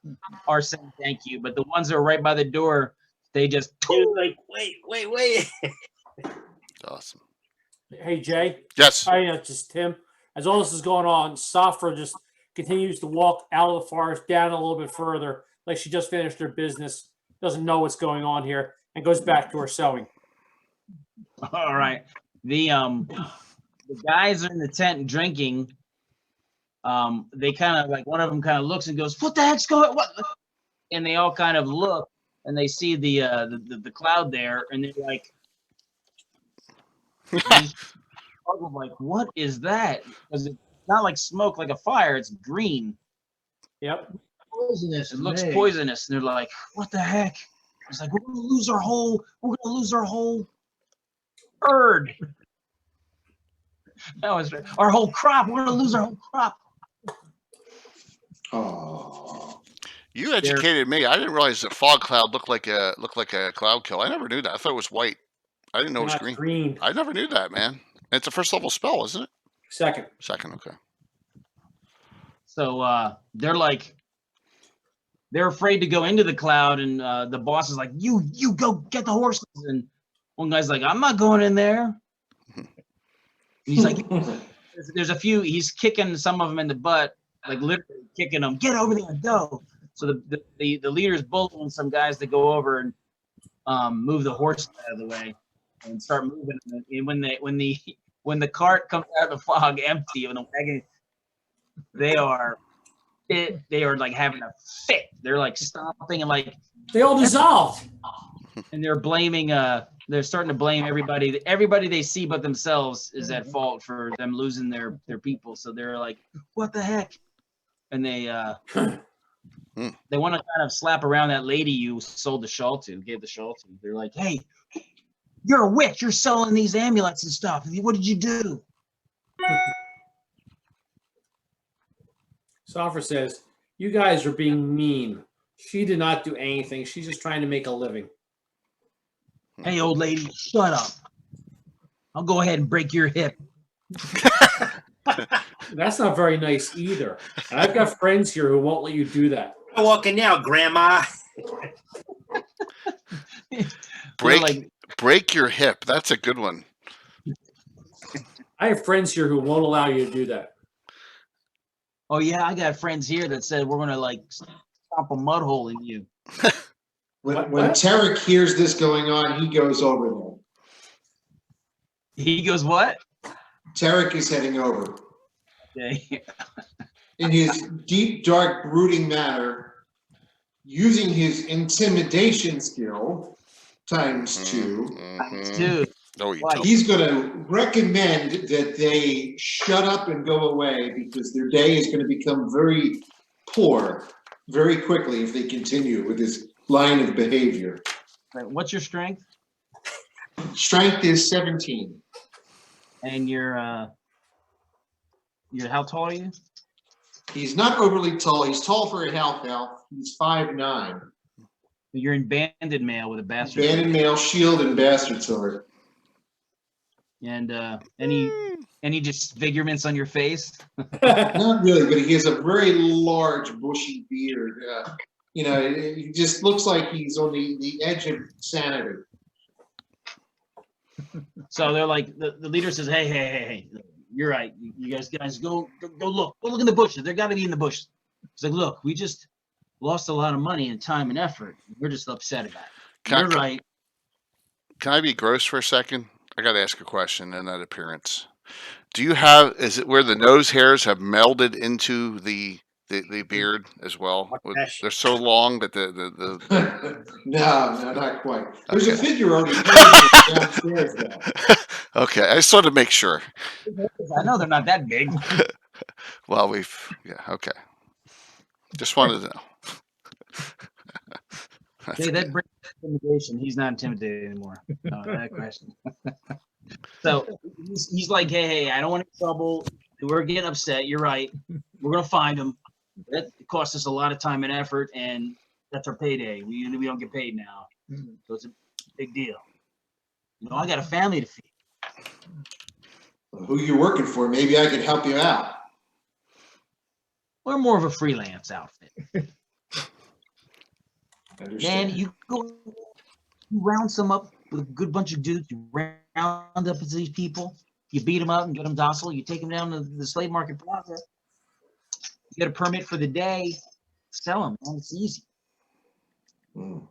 S2: are saying thank you, but the ones that are right by the door, they just
S8: They're like, wait.
S1: awesome.
S7: Hey, Jay.
S1: Yes.
S7: Hi, just Tim. As all this is going on, Safra just continues to walk out of the forest down a little bit further, like she just finished her business, doesn't know what's going on here, and goes back to her sewing.
S2: all right. The guys are in the tent drinking. They kind of like one of them kind of looks and goes, "What the heck's going? What?" And they all kind of look and they see the cloud there, and they're like, like, what is that? Because it's not like smoke, like a fire. It's green.
S7: Yep.
S4: Poisonous.
S2: It looks
S4: May.
S2: poisonous, and they're like, "What the heck?" It's like we're gonna lose our whole herd. That was our whole crop. We're gonna lose our whole crop.
S6: Oh.
S1: You educated me. I didn't realize that fog cloud looked like a cloud kill. I never knew that. I thought it was white. I didn't know it was
S7: Not
S1: green.
S7: green.
S1: I never knew that, man. And it's a first level spell, isn't it?
S7: Second.
S1: Second, okay.
S2: So they're afraid to go into the cloud, and the boss is like, "You go get the horses." And one guy's like, "I'm not going in there." And he's like, "There's a few." He's kicking some of them in the butt, like literally kicking them. Get over there, go. So the leader's bullying some guys to go over and move the horse out of the way and start moving. And when the cart comes out of the fog empty, when the wagon, they are like having a fit. They're like stomping and like
S7: They all dissolved.
S2: and they're blaming they're starting to blame everybody. Everybody they see but themselves is at fault for them losing their people. So they're like, what the heck? And they want to kind of slap around that lady you sold the shawl to, gave the shawl to. They're like, hey, you're a witch. You're selling these amulets and stuff. What did you do?
S7: Safra says, you guys are being mean. She did not do anything. She's just trying to make a living.
S2: Hey, old lady, shut up. I'll go ahead and break your hip.
S7: That's not very nice either. And I've got friends here who won't let you do that.
S8: I'm walking now, Grandma.
S1: Break your hip. That's a good one.
S7: I have friends here who won't allow you to do that.
S2: Oh yeah, I got friends here that said we're gonna like stomp a mud hole in you.
S6: When Tarek hears this going on, he goes over there.
S2: He goes, what?
S6: Tarek is heading over.
S2: Okay.
S6: In his deep, dark, brooding manner, using his intimidation skill ×2.
S2: Dude.
S1: Oh, you
S2: Why?
S6: He's going to recommend that they shut up and go away because their day is going to become very poor very quickly if they continue with this line of behavior.
S2: Right, what's your strength?
S6: Strength is 17.
S2: And you're how tall are you?
S6: He's not overly tall. He's tall for a half elf. He's 5'9".
S2: You're in banded mail with a bastard.
S6: Banded mail, shield, and bastard sword.
S2: And any disfigurements on your face?
S6: Not really, but he has a very large, bushy beard. He just looks like he's on the edge of sanity.
S2: So they're like, the leader says, hey, you're right. You guys go look. Go look in the bushes. They're got to be in the bushes. It's like, look, we just lost a lot of money and time and effort. We're just upset about it. You're right.
S1: Can I be gross for a second? I got to ask a question in that appearance. Is it where the nose hairs have melded into the the beard as well?
S8: Mustache.
S1: They're so long that the
S6: No, not quite. There's a
S1: Okay.
S6: figure already posing downstairs though.
S1: Okay, I just wanted to make sure.
S2: I know they're not that big.
S1: Well, yeah, okay. Just wanted to know. That's
S2: Hey,
S1: good.
S2: that brings intimidation. He's not intimidated anymore. That question. So he's like, hey, I don't want any trouble. We're getting upset. You're right. We're gonna find him. That costs us a lot of time and effort, and that's our payday. We don't get paid now, so it's a big deal. You know, I got a family to feed.
S6: Who you working for? Maybe I can help you out.
S2: We're more of a freelance outfit. Man,
S6: Understand.
S2: you round some up with a good bunch of dudes. You round up these people. You beat them up and get them docile. You take them down to the slave market plaza. You get a permit for the day. Sell them, man. It's easy.
S6: Mm.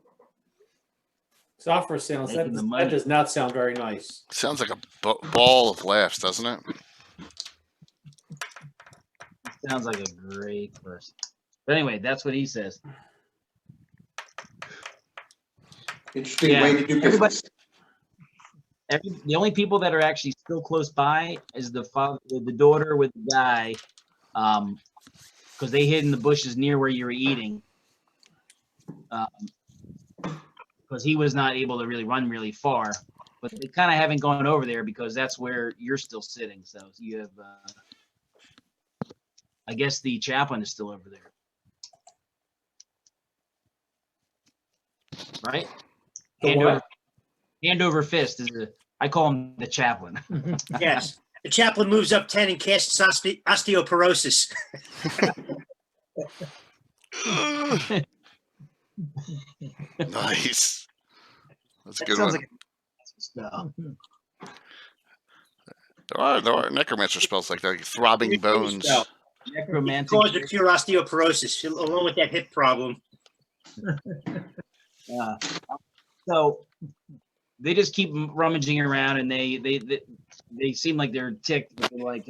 S7: Software sales.
S2: Making the
S7: That
S2: money.
S7: does not sound very nice.
S1: Sounds like a ball of laughs, doesn't it?
S2: Sounds like a great person. But anyway, that's what he says.
S6: Interesting
S2: Yeah,
S6: way to do
S2: everybody-
S6: business.
S2: The only people that are actually still close by is the father, the daughter with the guy, because they hid in the bushes near where you were eating. Because he was not able to really run really far, but they kind of haven't gone over there because that's where you're still sitting. So you have, I guess the chaplain is still over there, right?
S7: The what?
S2: Hand over fist is I call him the chaplain.
S8: Yes. The chaplain moves up 10 and casts osteoporosis.
S1: Nice. That's a
S2: That
S1: good
S2: sounds
S1: one.
S2: like a spell.
S1: There are necromancer spells like that, like throbbing bones.
S8: Spell.
S2: Necromantic.
S8: Cause of pure osteoporosis, along with that hip problem.
S2: So they just keep rummaging around, and they seem like they're ticked. But they're like,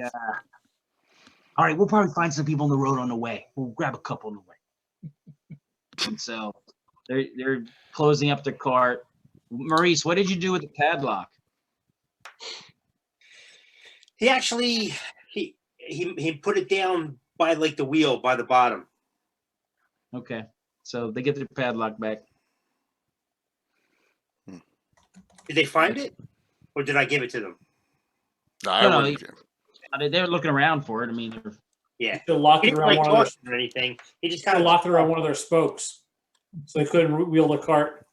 S2: all right, we'll probably find some people on the road on the way. We'll grab a couple on the way. And so they're closing up their cart. Maurice, what did you do with the padlock?
S8: He actually he put it down by like the wheel by the bottom.
S2: Okay, so they get their padlock back.
S8: Did they find it, or did I give it to them?
S1: No, I
S2: No,
S1: wouldn't.
S2: they're looking around for it. I mean,
S8: Yeah.
S7: They locked
S8: He
S7: it
S8: didn't
S7: around
S8: like
S7: one of their,
S8: toss it or anything. He just
S7: they
S8: kind of
S7: locked it around one of their spokes, so they couldn't wheel the cart.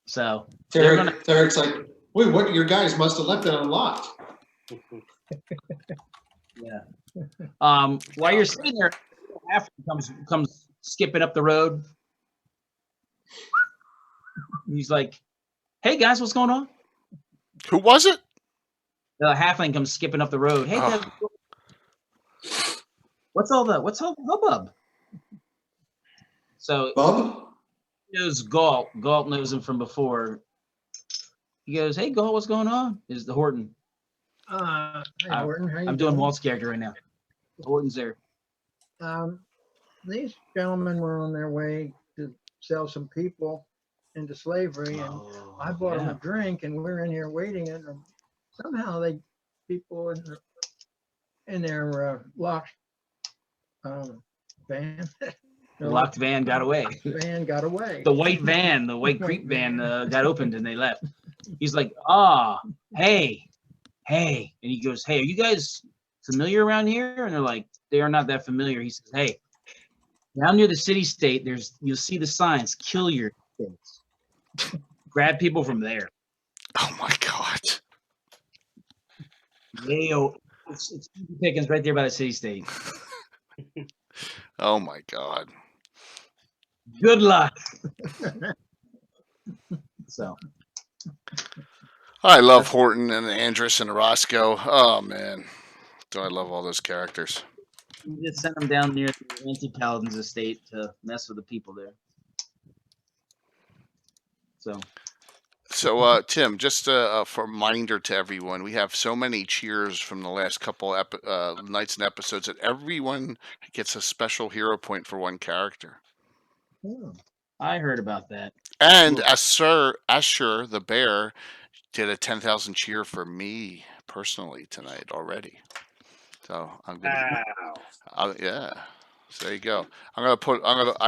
S2: so they're gonna.
S6: Derek's like, wait, what? Your guys must have left it unlocked.
S2: Yeah. While you're sitting there, after comes skipping up the road. He's like, "Hey guys, what's going on?"
S1: Who was it?
S2: The halfling comes skipping up the road. Hey guys, what's all the hubbub? So
S6: Bub?
S2: he knows Galt. Galt knows him from before. He goes, "Hey Galt, what's going on?" Is the Horton?
S4: Hi, Horton. How you
S2: I'm doing Walt's character right now. Horton's there.
S4: These gentlemen were on their way to sell some people into slavery, and I bought them a drink, and we're in here waiting, and somehow people in their locked van.
S2: The locked van got away.
S4: Van got away.
S2: The white van, the white creep van got opened and they left. He's like, hey. And he goes, hey, are you guys familiar around here? And they're like, they are not that familiar. He says, hey, down near the city state, you'll see the signs, kill your states. Grab people from there.
S1: Oh my God.
S2: It's Pickens right there by the city state.
S1: Oh my God.
S2: Good luck. So
S1: I love Horton and Andrus and Roscoe. Oh man. Do I love all those characters.
S2: you just sent them down near the anti-paladin's estate to mess with the people there. So
S1: So, Tim, just a reminder to everyone, we have so many cheers from the last couple nights and episodes that everyone gets a special hero point for one character.
S2: I heard about that.
S1: And
S2: Cool.
S1: Asher the bear did a 10,000 cheer for me personally tonight already. So I'm gonna, yeah. So there you go. I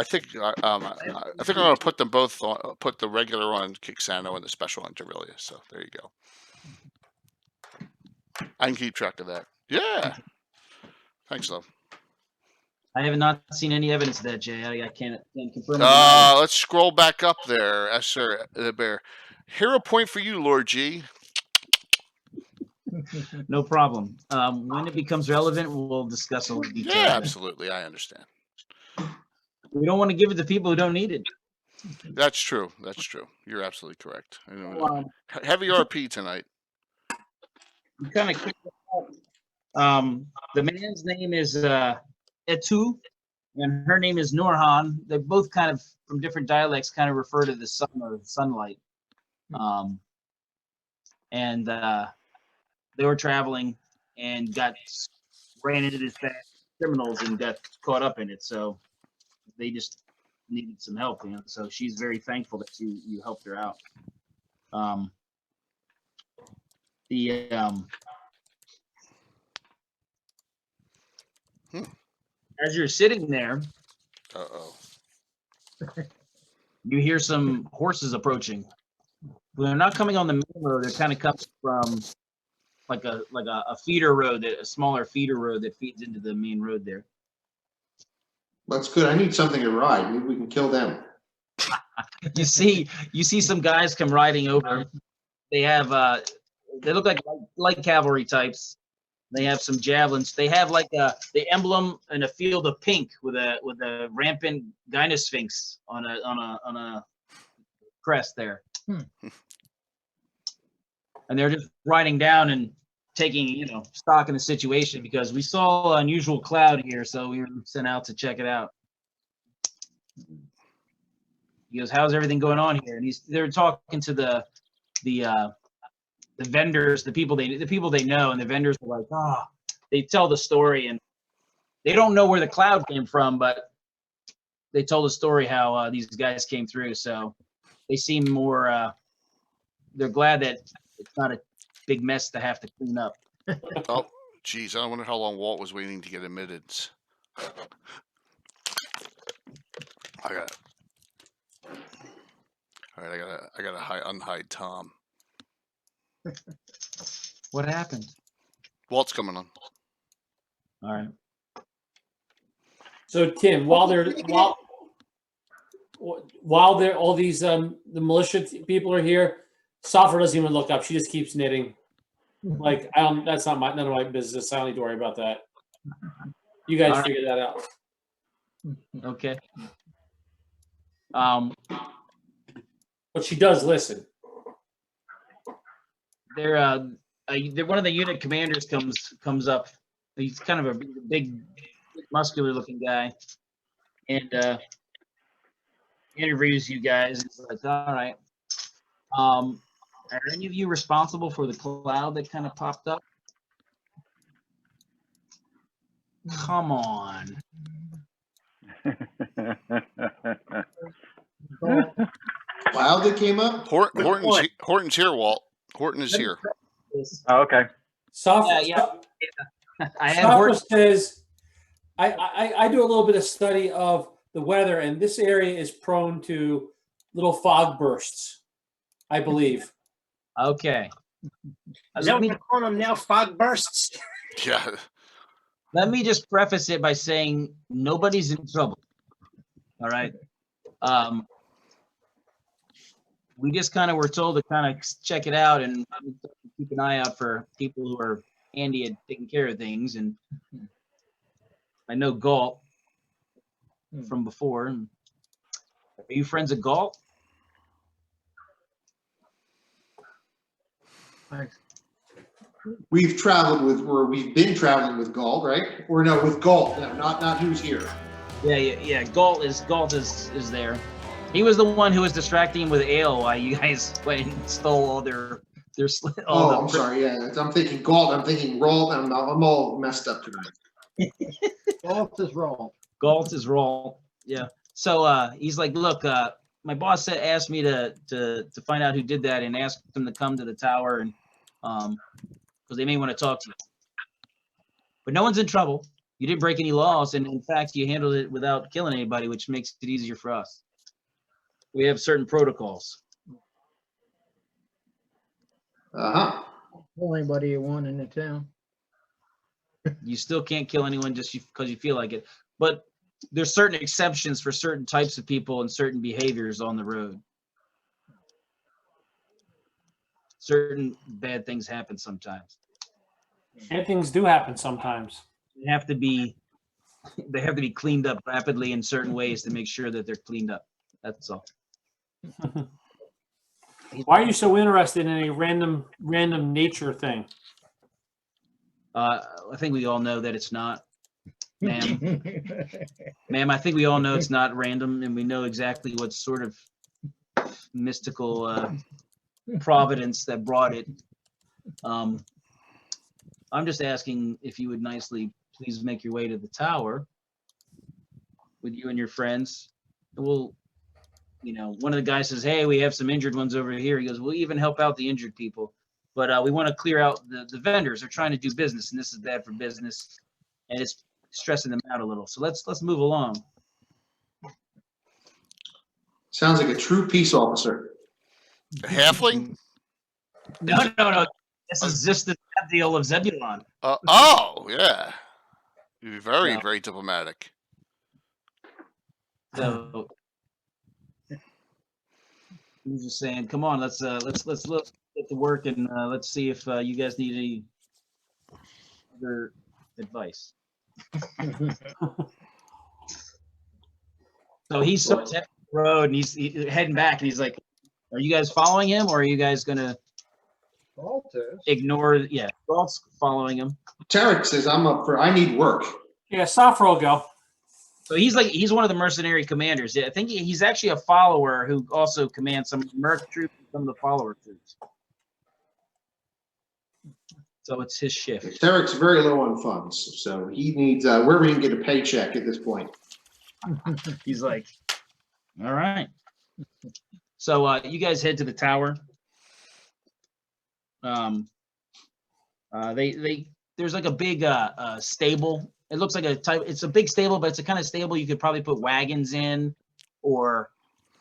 S1: think I'm gonna put them both on, put the regular on Kixano and the special on Durelia. So there you go. I can keep track of that. Yeah. Thanks, love.
S2: I have not seen any evidence of that, Jay. I can't confirm. or deny
S1: Let's scroll back up there, Asher the bear. Hero point for you, Lord G.
S2: it. No problem. When it becomes relevant, we'll discuss all the details.
S1: Yeah, absolutely. I understand.
S2: We don't want to give it to people who don't need it.
S1: That's true. That's true. You're absolutely correct. Heavy RP tonight.
S2: You kind of quick. The man's name is Etu, and her name is Norhan. They both kind of, from different dialects, kind of refer to the sun or sunlight. And they were traveling and ran into these bad criminals and got caught up in it. So they just needed some help, you know. So she's very thankful that you helped her out. As you're sitting there, you hear some horses approaching. They're not coming on the main road. They're kind of coming from like a feeder road, a smaller feeder road that feeds into the main road there.
S6: That's good. I need something to ride. Maybe we can kill them.
S2: You see some guys come riding over. They have they look like light cavalry types. They have some javelins. They have like the emblem in a field of pink with a rampant gynosphinx on a crest there. And they're just riding down and taking, stock in the situation because we saw an unusual cloud here, so we were sent out to check it out. He goes, "How's everything going on here?" And they're talking to the vendors, the people they know, and the vendors are like, they tell the story, and they don't know where the cloud came from, but they told the story how these guys came through. So they seem more. They're glad that it's not a big mess to have to clean up.
S1: Oh, geez, I wonder how long Walt was waiting to get admitted. All right, I gotta unhide Tom.
S2: What happened?
S1: Walt's coming on.
S2: All right.
S7: So Tim, while all these the militia people are here, Soffer doesn't even look up. She just keeps knitting. Like that's none of my business. I don't need to worry about that. You guys figure that out.
S2: Okay.
S7: But she does listen.
S2: They're one of the unit commanders comes up. He's kind of a big, muscular looking guy, and interviews you guys. He's like, "All right, are any of you responsible for the cloud that kind of popped up?" Come on.
S6: Cloud that came up?
S1: Horton's here, Walt. Horton is here.
S9: Oh, okay.
S7: Soffer,
S2: Yeah. I have
S7: Soffer
S2: Horton.
S7: says, I do a little bit of study of the weather, and this area is prone to little fog bursts, I believe.
S2: Okay.
S8: Is that what they're calling them now? Fog bursts?
S1: Yeah.
S2: Let me just preface it by saying nobody's in trouble. All right. We just kind of were told to kind of check it out and keep an eye out for people who are handy at taking care of things. And I know Galt from before. Are you friends of Galt?
S6: We've been traveling with Galt, right? Or no, with Galt, no, not who's here.
S2: Yeah. Galt is there. He was the one who was distracting him with ale while you guys went and stole all their all
S6: Oh, I'm sorry. Yeah, I'm thinking Galt. I'm thinking Roll. I'm all messed up tonight.
S4: Galt is roll.
S2: Galt is roll. Yeah. So he's like, look, my boss asked me to find out who did that and asked them to come to the tower and because they may want to talk to you. But no one's in trouble. You didn't break any laws, and in fact, you handled it without killing anybody, which makes it easier for us. We have certain protocols.
S6: Uh-huh.
S4: Kill anybody you want in the town.
S2: You still can't kill anyone just because you feel like it. But there's certain exceptions for certain types of people and certain behaviors on the road. Certain bad things happen sometimes.
S7: And things do happen sometimes.
S2: They have to be cleaned up rapidly in certain ways to make sure that they're cleaned up. That's all.
S7: Why are you so interested in a random nature thing?
S2: I think we all know that it's not, ma'am. Ma'am, I think we all know it's not random, and we know exactly what sort of mystical providence that brought it. I'm just asking if you would nicely please make your way to the tower with you and your friends. We'll, one of the guys says, hey, we have some injured ones over here. He goes, we'll even help out the injured people. But we want to clear out the vendors. They're trying to do business, and this is bad for business, and it's stressing them out a little. So let's move along.
S6: Sounds like a true peace officer.
S1: A halfling?
S2: No. This is just the deal of Zebulon.
S1: Oh, yeah. Very,
S2: Yeah.
S1: very diplomatic.
S2: So he's just saying, come on, let's look at the work and let's see if you guys need any other advice. So he starts heading up the road and he's heading back and he's like, are you guys following him or are you guys gonna ignore? Yeah, Galt's following him.
S6: Tarek says, I need work.
S7: Yeah, Safra will go.
S2: So he's one of the mercenary commanders. I think he's actually a follower who also commands some of the merc troops and some of the follower troops. So it's his shift.
S6: Tarek's very low on funds, so he needs wherever he can get a paycheck at this point.
S2: He's like, all right. So you guys head to the tower. There's like a big stable. It looks like it's a big stable, but it's a kind of stable you could probably put wagons in or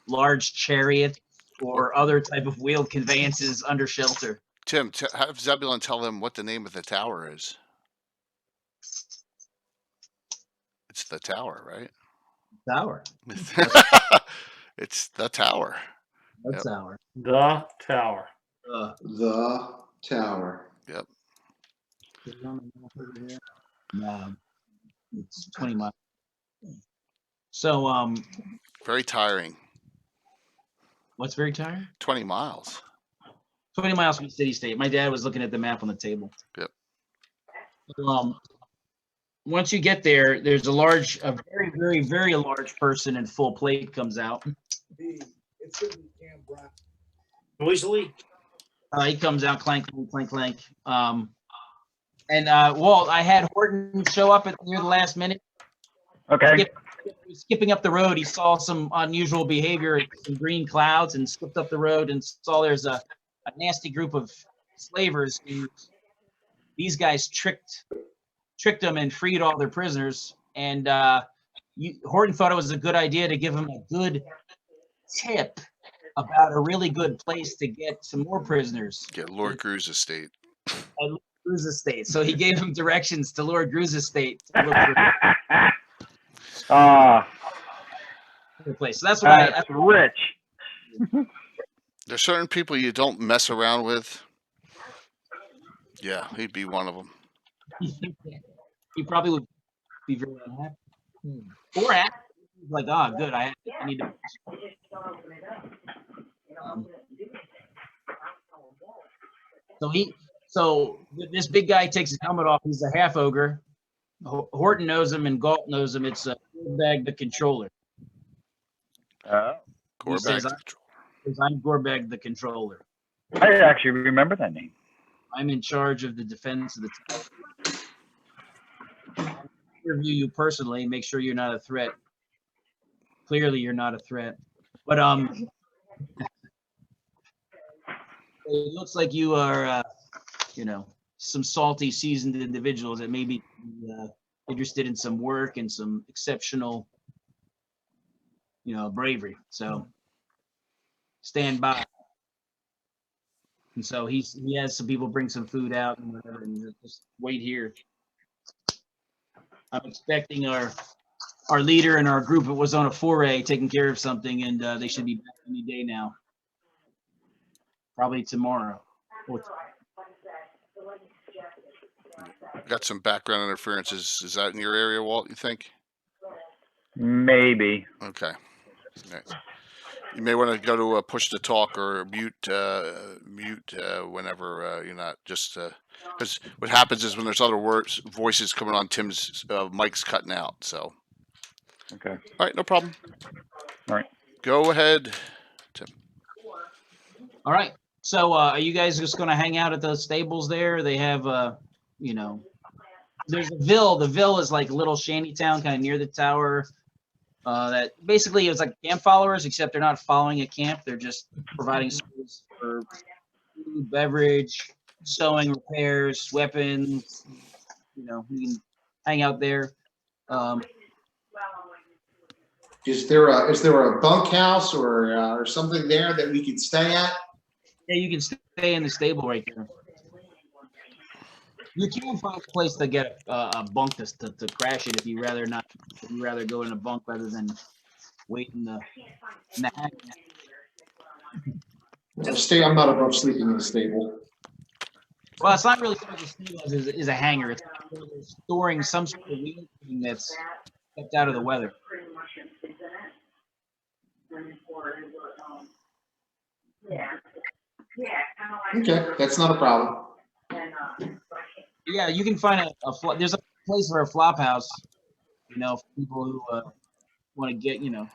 S2: large chariots or other type of wheeled conveyances under shelter.
S1: Tim, have Zebulon tell them what the name of the tower is. It's the tower, right?
S2: Tower.
S1: It's the tower.
S2: That tower.
S7: The tower.
S6: The tower.
S1: Yep.
S2: It's 20 miles. So,
S1: Very tiring.
S2: what's very tiring?
S1: 20 miles.
S2: 20 miles from the city state. My dad was looking at the map on the table.
S1: Yep.
S2: Once you get there, there's a very, very, very large person in full plate comes out.
S8: Noisily?
S2: He comes out, clank, clank, clank. Walt, I had Horton show up near the last minute.
S9: Okay.
S2: Skipping up the road, he saw some unusual behavior, some green clouds, and skipped up the road and saw there's a nasty group of slavers. These guys tricked them and freed all their prisoners. And Horton thought it was a good idea to give him a good tip about a really good place to get some more prisoners.
S1: Get Lord Gru's estate.
S2: Lord Gru's estate. So he gave him directions to Lord Gru's estate to look for the place. So that's what
S9: that's rich.
S1: There's certain people you don't mess around with. Yeah, he'd be one of them.
S2: He probably would be very unhappy. Or happy. Like, good. I need to. So this big guy takes his helmet off. He's a half ogre. Horton knows him and Galt knows him. It's Bag the controller.
S1: Gorbag
S2: says,
S1: the controller.
S2: I'm Gorbag the controller.
S9: I actually remember that name.
S2: I'm in charge of the defense of the tower. Interview you personally, make sure you're not a threat. Clearly, you're not a threat. But it looks like you are, some salty, seasoned individuals that may be interested in some work and some exceptional, bravery. So stand by. And so he has some people bring some food out and whatever, and just wait here. I'm expecting our leader and our group was on a foray taking care of something, and they should be back any day now. Probably tomorrow.
S1: Got some background interference. Is that in your area, Walt, you think?
S9: Maybe.
S1: Okay. Nice. You may want to go to push to talk or mute whenever you're not, just because what happens is when there's other voices coming on, Tim's mic's cutting out. So,
S9: Okay.
S1: all right, no problem.
S9: All right.
S1: Go ahead, Tim.
S2: All right. So are you guys just going to hang out at those stables there? They have, there's a Ville. The Ville is like a little shanty town kind of near the tower. That basically is like camp followers, except they're not following a camp. They're just providing service for food, beverage, sewing, repairs, weapons. You can hang out there.
S6: Is there a bunkhouse or something there that we could stay at?
S2: Yeah, you can stay in the stable right there. You can find a place to get a bunk to crash it if you rather not. If you rather go in a bunk rather than wait in the hang.
S6: I'm not above sleeping in the stable.
S2: Well, it's not really something the stable is a hangar. It's storing some sort of wheel thing that's kept out of the weather.
S6: Okay, that's not a problem.
S2: Yeah, you can find there's a place for a flop house, for people who want to get,
S6: No,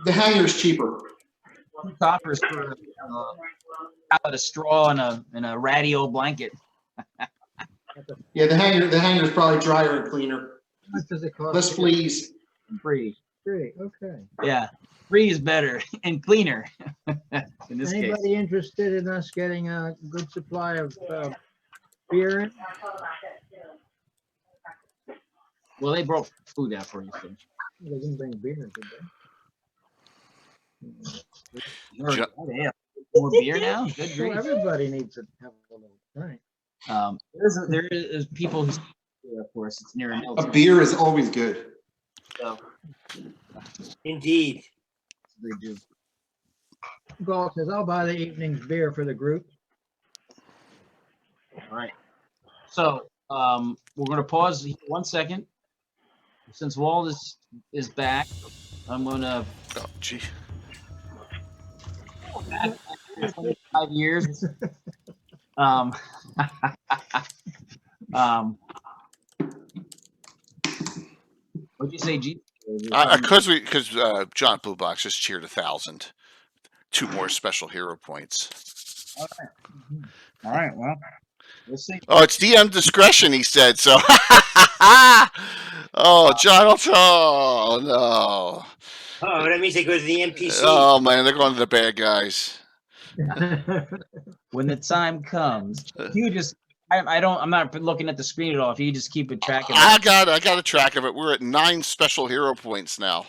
S6: the hangar's cheaper.
S2: $2 for a pallet of straw and a ratty old blanket.
S6: Yeah, the hangar's probably drier and cleaner.
S4: How much does it cost?
S6: Less fleas.
S2: Free.
S4: Free, okay.
S2: Yeah, free is better and cleaner in this case.
S4: Anybody interested in us getting a good supply of beer in?
S2: Well, they brought food out for you. So.
S4: They didn't bring beer, did they?
S2: More beer now? Good
S4: Well,
S2: grief.
S4: everybody needs to have a little drink.
S2: There is people who, of course, it's near a mill.
S6: A beer is always good.
S2: So,
S8: Indeed.
S2: they do.
S4: Galt says, I'll buy the evening's beer for the group.
S2: All right. So we're going to pause 1 second. Since Walt is back, I'm going to.
S1: Oh, gee.
S2: 25 years. What'd you say, G?
S1: Because John Blue Box just cheered 1,000. 2 more special hero points.
S2: All right. Well, we'll see.
S1: Oh, it's DM discretion, he said. So, oh, John, oh no.
S8: Oh, that means they go to the NPC.
S1: Oh man, they're going to the bad guys.
S2: When the time comes, you just. I'm not looking at the screen at all. If you just keep a track of it.
S1: I got a track of it. We're at 9 special hero points now.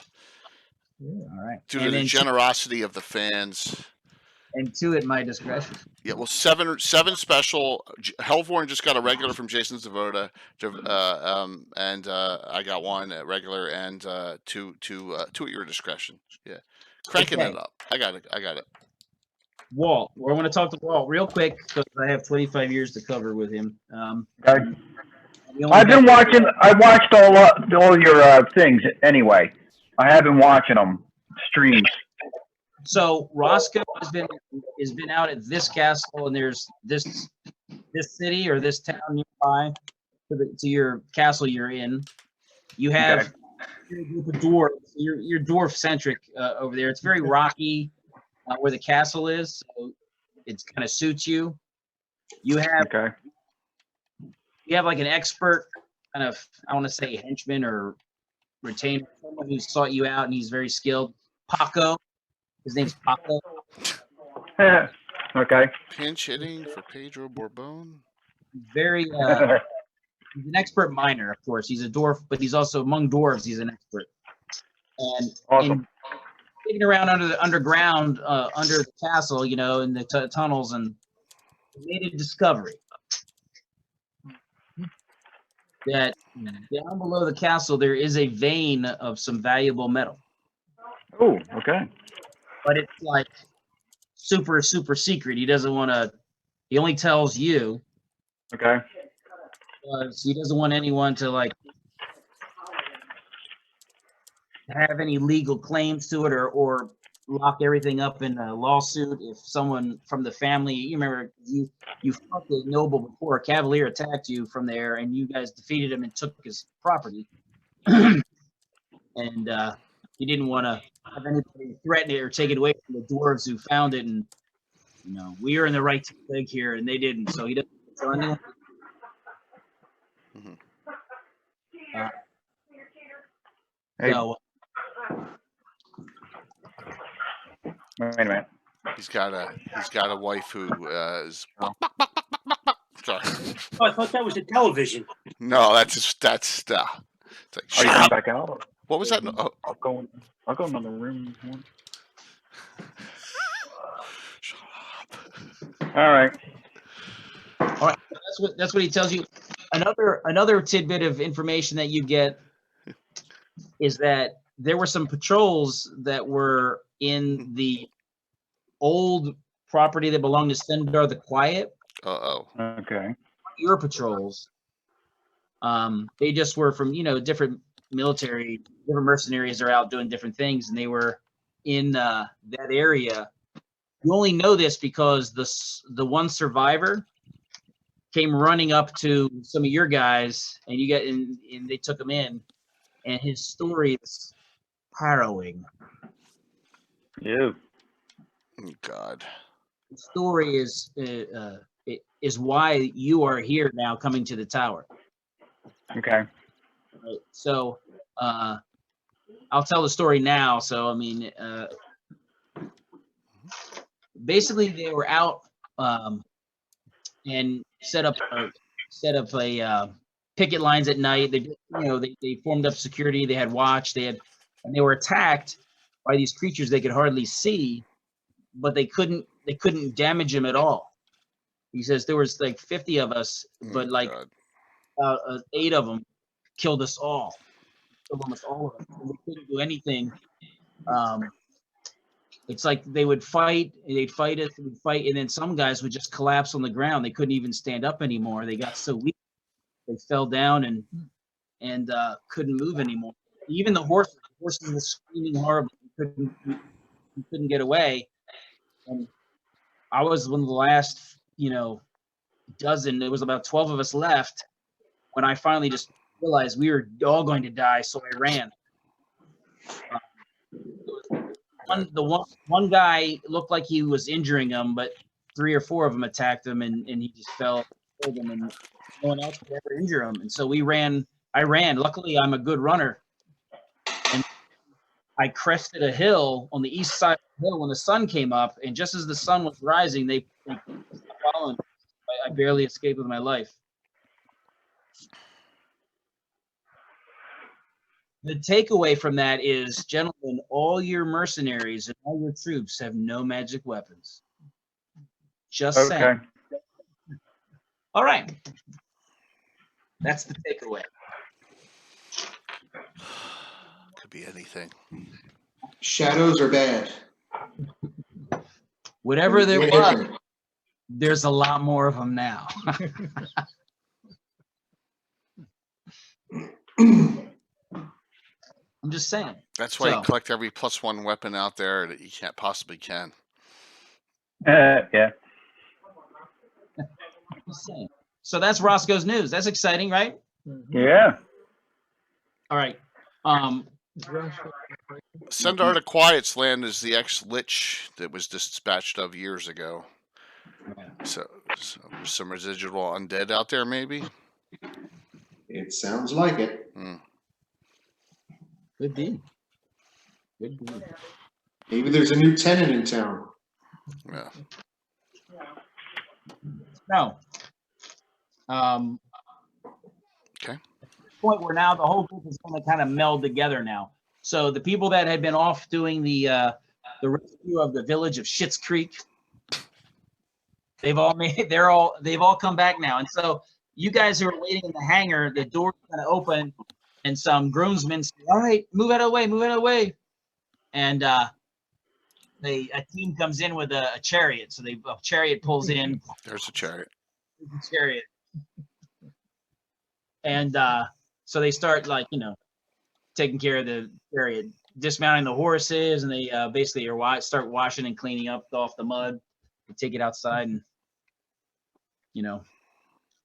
S2: All right.
S1: Due to the generosity of the fans.
S2: And 2 at my discretion.
S1: Yeah, well, 7 special. Hellborn just got a regular from Jason Zavoda, and I got 1 at regular and 2 at your discretion. Yeah, cranking it up. I got it.
S2: Walt, I want to talk to Walt real quick because I have 25 years to cover with him.
S9: I've been watching. I watched all your things anyway. I have been watching them streams.
S2: So Roscoe has been out at this castle, and there's this city or this town nearby to your castle you're in. You have you're a group of dwarves. You're dwarf centric over there. It's very rocky where the castle is, so it kind of suits you. You have
S9: Okay.
S2: like an expert kind of, I want to say henchman or retainer, someone who sought you out and he's very skilled. Paco, his name's Paco.
S9: Okay.
S1: Pinch hitting for Pedro Bourbon.
S2: Very he's an expert miner, of course. He's a dwarf, but he's also among dwarves. He's an expert. And
S9: Awesome.
S2: digging around under the underground, under the castle, you know, in the tunnels, and made a discovery that down below the castle there is a vein of some valuable metal.
S9: Oh, okay.
S2: But it's like super secret. He doesn't want to. He only tells you.
S9: Okay.
S2: Because he doesn't want anyone to like have any legal claims to it or lock everything up in a lawsuit. If someone from the family, you remember you fought the noble before a cavalier attacked you from there, and you guys defeated him and took his property, and he didn't want to have anybody threaten it or take it away from the dwarves who found it. And you know, we are in the right to dig here, and they didn't, so he doesn't tell anyone.
S9: Hey,
S2: So
S9: wait a minute.
S1: He's got a wife who is. Sorry.
S8: Oh, I thought that was a television.
S1: No, that's it's like,
S9: Are you
S1: shut
S9: coming
S1: up.
S9: back out? Or
S1: What was that? Oh,
S9: I'll go in another room.
S1: shut up.
S9: All right.
S2: all right, that's what he tells you. Another tidbit of information that you get is that there were some patrols that were in the old property that belonged to Sendar the Quiet.
S1: Uh-oh.
S9: Okay.
S2: Your patrols, they just were from, you know, different mercenaries are out doing different things, and they were in that area. You only know this because the one survivor came running up to some of your guys, and you got and they took him in, and his story is harrowing.
S9: You.
S1: Oh, God.
S2: The story is why you are here now, coming to the tower.
S9: Okay.
S2: Right. So I'll tell the story now. So I mean, basically they were out and set up a picket lines at night. They formed up security. They had watch. And they were attacked by these creatures they could hardly see, but they couldn't damage him at all. He says there was like 50 of us, but like about 8 of them killed us all. Killed almost all of us. And they couldn't do anything. It's like they would fight, they'd fight us, we'd fight, and then some guys would just collapse on the ground. They couldn't even stand up anymore. They got so weak, they fell down and couldn't move anymore. Even the horses were screaming horribly. We couldn't get away. And I was one of the last, dozen. There was about 12 of us left when I finally just realized we were all going to die. So I ran. One guy looked like he was injuring him, but 3 or 4 of them attacked him, and he just fell, killed him, and no one else could ever injure him. And so we ran. I ran. Luckily, I'm a good runner, and I crested a hill on the east side of the hill when the sun came up. And just as the sun was rising, they followed. I barely escaped with my life. The takeaway from that is, gentlemen, all your mercenaries and all your troops have no magic weapons. Just saying. All right. That's the takeaway.
S1: Could be anything.
S6: Shadows are bad.
S2: Whatever there was, there's a lot more of them now. I'm just saying.
S1: That's why you collect every +1 weapon out there that you possibly can.
S9: Yeah.
S2: Just saying. So that's Roscoe's news. That's exciting, right?
S9: Yeah.
S2: All right.
S1: Sendar to Quiet's Land is the ex-lich that was dispatched of years ago. So some residual undead out there, maybe?
S6: It sounds like it.
S2: Could be. Could be.
S6: Maybe there's a new tenant in town.
S1: Yeah.
S2: No.
S1: Okay.
S2: Point where now the whole group is going to kind of meld together now. So the people that had been off doing the rescue of the village of Schitt's Creek, they've all come back now. And so you guys who are waiting in the hangar, the door's going to open, and some groomsmen say, "All right, move out of the way, move out of the way." And a team comes in with a chariot. So a chariot pulls in.
S1: There's a chariot.
S2: Chariot. And so they start taking care of the chariot, dismounting the horses, and they basically start washing and cleaning up off the mud. They take it outside, and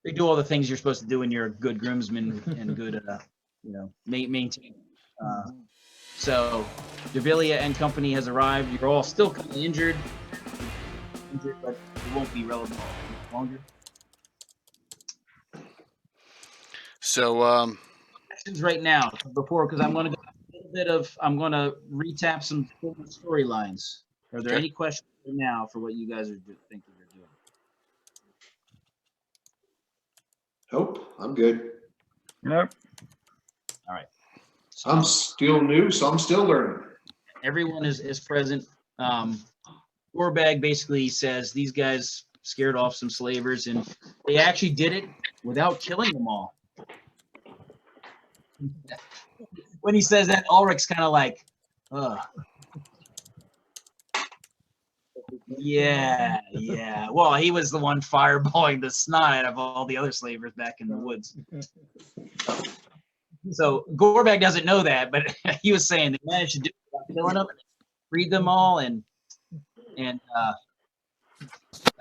S2: they do all the things you're supposed to do when you're a good groomsman and good maintain. So Devilia and company has arrived. You're all still kind of injured, but it won't be relevant longer.
S1: So
S2: Questions right now because I'm going to go a little bit of retap some storylines. Are there any questions right now for what you guys are thinking you're doing?
S6: Nope, I'm good.
S9: Nope.
S2: All right. So
S6: I'm still new, so I'm still learning.
S2: everyone is present. Gorbag basically says these guys scared off some slavers, and they actually did it without killing them all. When he says that, Ulrich's kind of like, ugh. Yeah. Well, he was the one fireballing the snot out of all the other slavers back in the woods. So Gorbag doesn't know that, but he was saying they managed to do it without killing them, freed them all, and the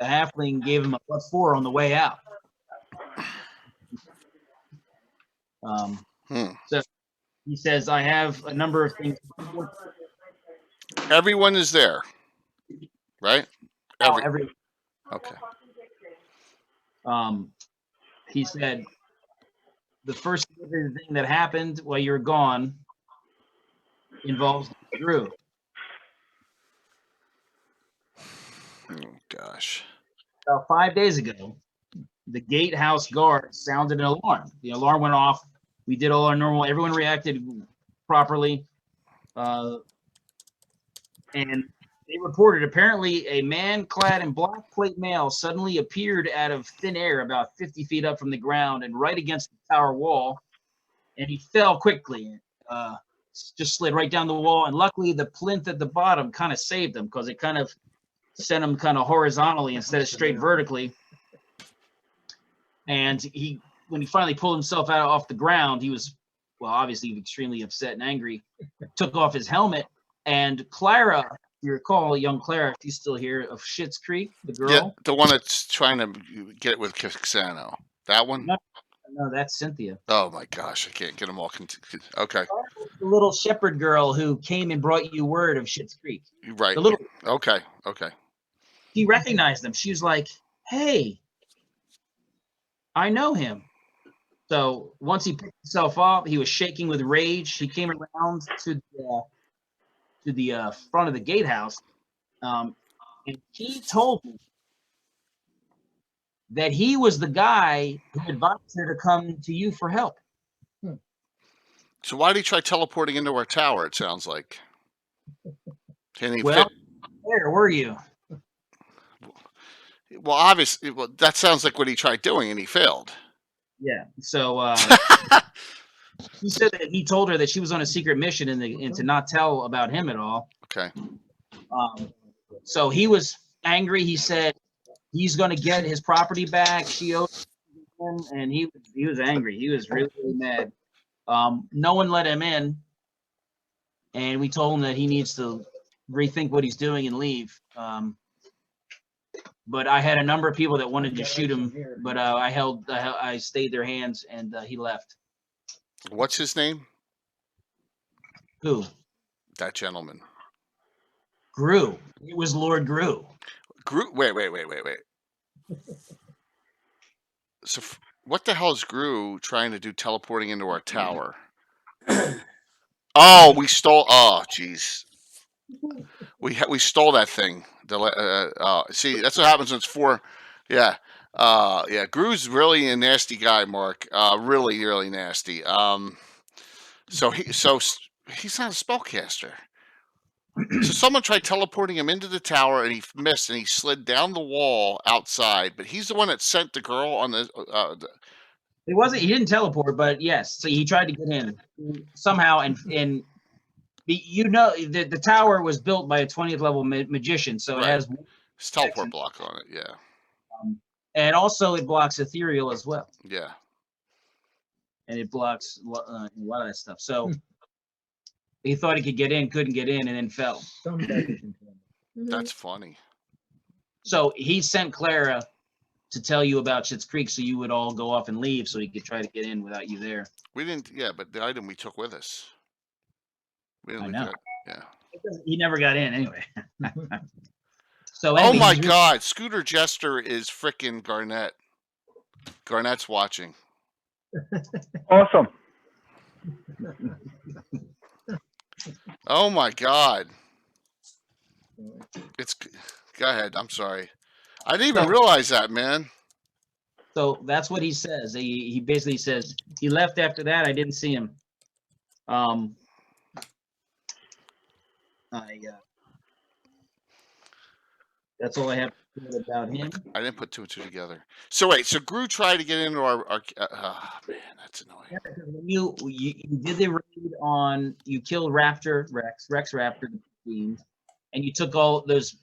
S2: halfling gave him a +4 on the way out. So he says, I have a number of things.
S1: everyone is there, right?
S2: Everyone.
S1: Okay.
S2: He said, the first thing that happened while you were gone involves Drew.
S1: Oh, gosh.
S2: About 5 days ago, the gatehouse guard sounded an alarm. The alarm went off. We did all our normal. Everyone reacted properly. And they reported apparently a man clad in black plate mail suddenly appeared out of thin air about 50 feet up from the ground and right against the tower wall. And he fell quickly, just slid right down the wall. And luckily, the plinth at the bottom kind of saved him because it kind of sent him kind of horizontally instead of straight vertically. And when he finally pulled himself off the ground, he was, well, obviously extremely upset and angry. Took off his helmet, and Clara, you recall, young Clara, she's still here, of Schitt's Creek, the girl.
S1: Yeah, the one that's trying to get with Caxano. That one?
S2: No, that's Cynthia.
S1: Oh my gosh, I can't get them all. Okay.
S2: The little shepherd girl who came and brought you word of Schitt's Creek.
S1: Right.
S2: The little.
S1: Okay.
S2: He recognized them. She was like, "Hey, I know him." So once he picked himself up, he was shaking with rage. He came around to the front of the gatehouse, and he told me that he was the guy who advised her to come to you for help.
S1: So why did he try teleporting into our tower? It sounds like. Can he
S2: Well,
S1: fit?
S2: where were you?
S1: Well, obviously, that sounds like what he tried doing, and he failed.
S2: Yeah. So he said that he told her that she was on a secret mission and to not tell about him at all.
S1: Okay.
S2: So he was angry. He said he's going to get his property back. She owed him, and he was angry. He was really, really mad. No one let him in, and we told him that he needs to rethink what he's doing and leave. But I had a number of people that wanted to shoot him, but I stayed their hands, and he left.
S1: What's his name?
S2: Who?
S1: That gentleman.
S2: Gru. It was Lord Gru.
S1: Gru. Wait. So what the hell is Gru trying to do teleporting into our tower? Oh, we stole. Oh, jeez. We stole that thing. See, that's what happens when it's 4. Yeah. Yeah. Gru's really a nasty guy, Mark. Really, really nasty. So he's not a spellcaster. So someone tried teleporting him into the tower, and he missed, and he slid down the wall outside. But he's the one that sent the girl on the.
S2: It wasn't. He didn't teleport, but yes. So he tried to get in somehow, and the tower was built by a 20th level magician, so
S1: Right.
S2: it has
S1: His teleport block on it. Yeah.
S2: and also it blocks ethereal as well.
S1: Yeah.
S2: And it blocks a lot of that stuff. So he thought he could get in, couldn't get in, and then fell.
S1: That's funny.
S2: So he sent Clara to tell you about Schitt's Creek, so you would all go off and leave, so he could try to get in without you there.
S1: We didn't. Yeah, but the item we took with us. We didn't
S2: I
S1: leave
S2: know.
S1: that. Yeah.
S2: He never got in anyway. So
S1: Oh
S2: anyway,
S1: my
S2: he's really-
S1: God, Scooter Jester is frickin' Garnett. Garnett's watching.
S9: Awesome.
S1: Oh my God. Go ahead. I'm sorry. I didn't even realize that, man.
S2: So that's what he says. He basically says he left after that. I didn't see him. That's all I have to say about him.
S1: I didn't put 2 and 2 together. So wait, so Gru tried to get into our man, that's annoying.
S2: Yeah, because when you did the raid on, you killed Rex Raptor, and you took all those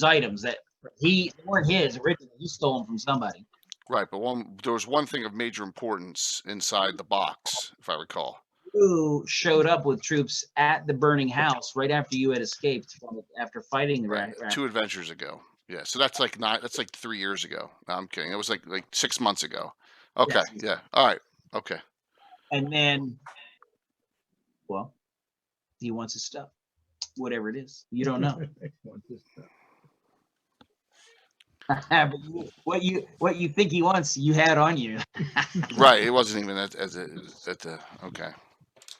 S2: items that they weren't his originally. You stole them from somebody.
S1: Right, but there was one thing of major importance inside the box, if I recall.
S2: You showed up with troops at the burning house right after you had escaped from it after fighting the
S1: Right,
S2: Raptor.
S1: 2 adventures ago. Yeah, so that's like 3 years ago. No, I'm kidding. It was like 6 months ago. Okay,
S2: Yes.
S1: yeah. All right. Okay.
S2: And then, well, he wants his stuff, whatever it is. You don't know. But what you think he wants, you had on you.
S1: Right, it wasn't even at the okay.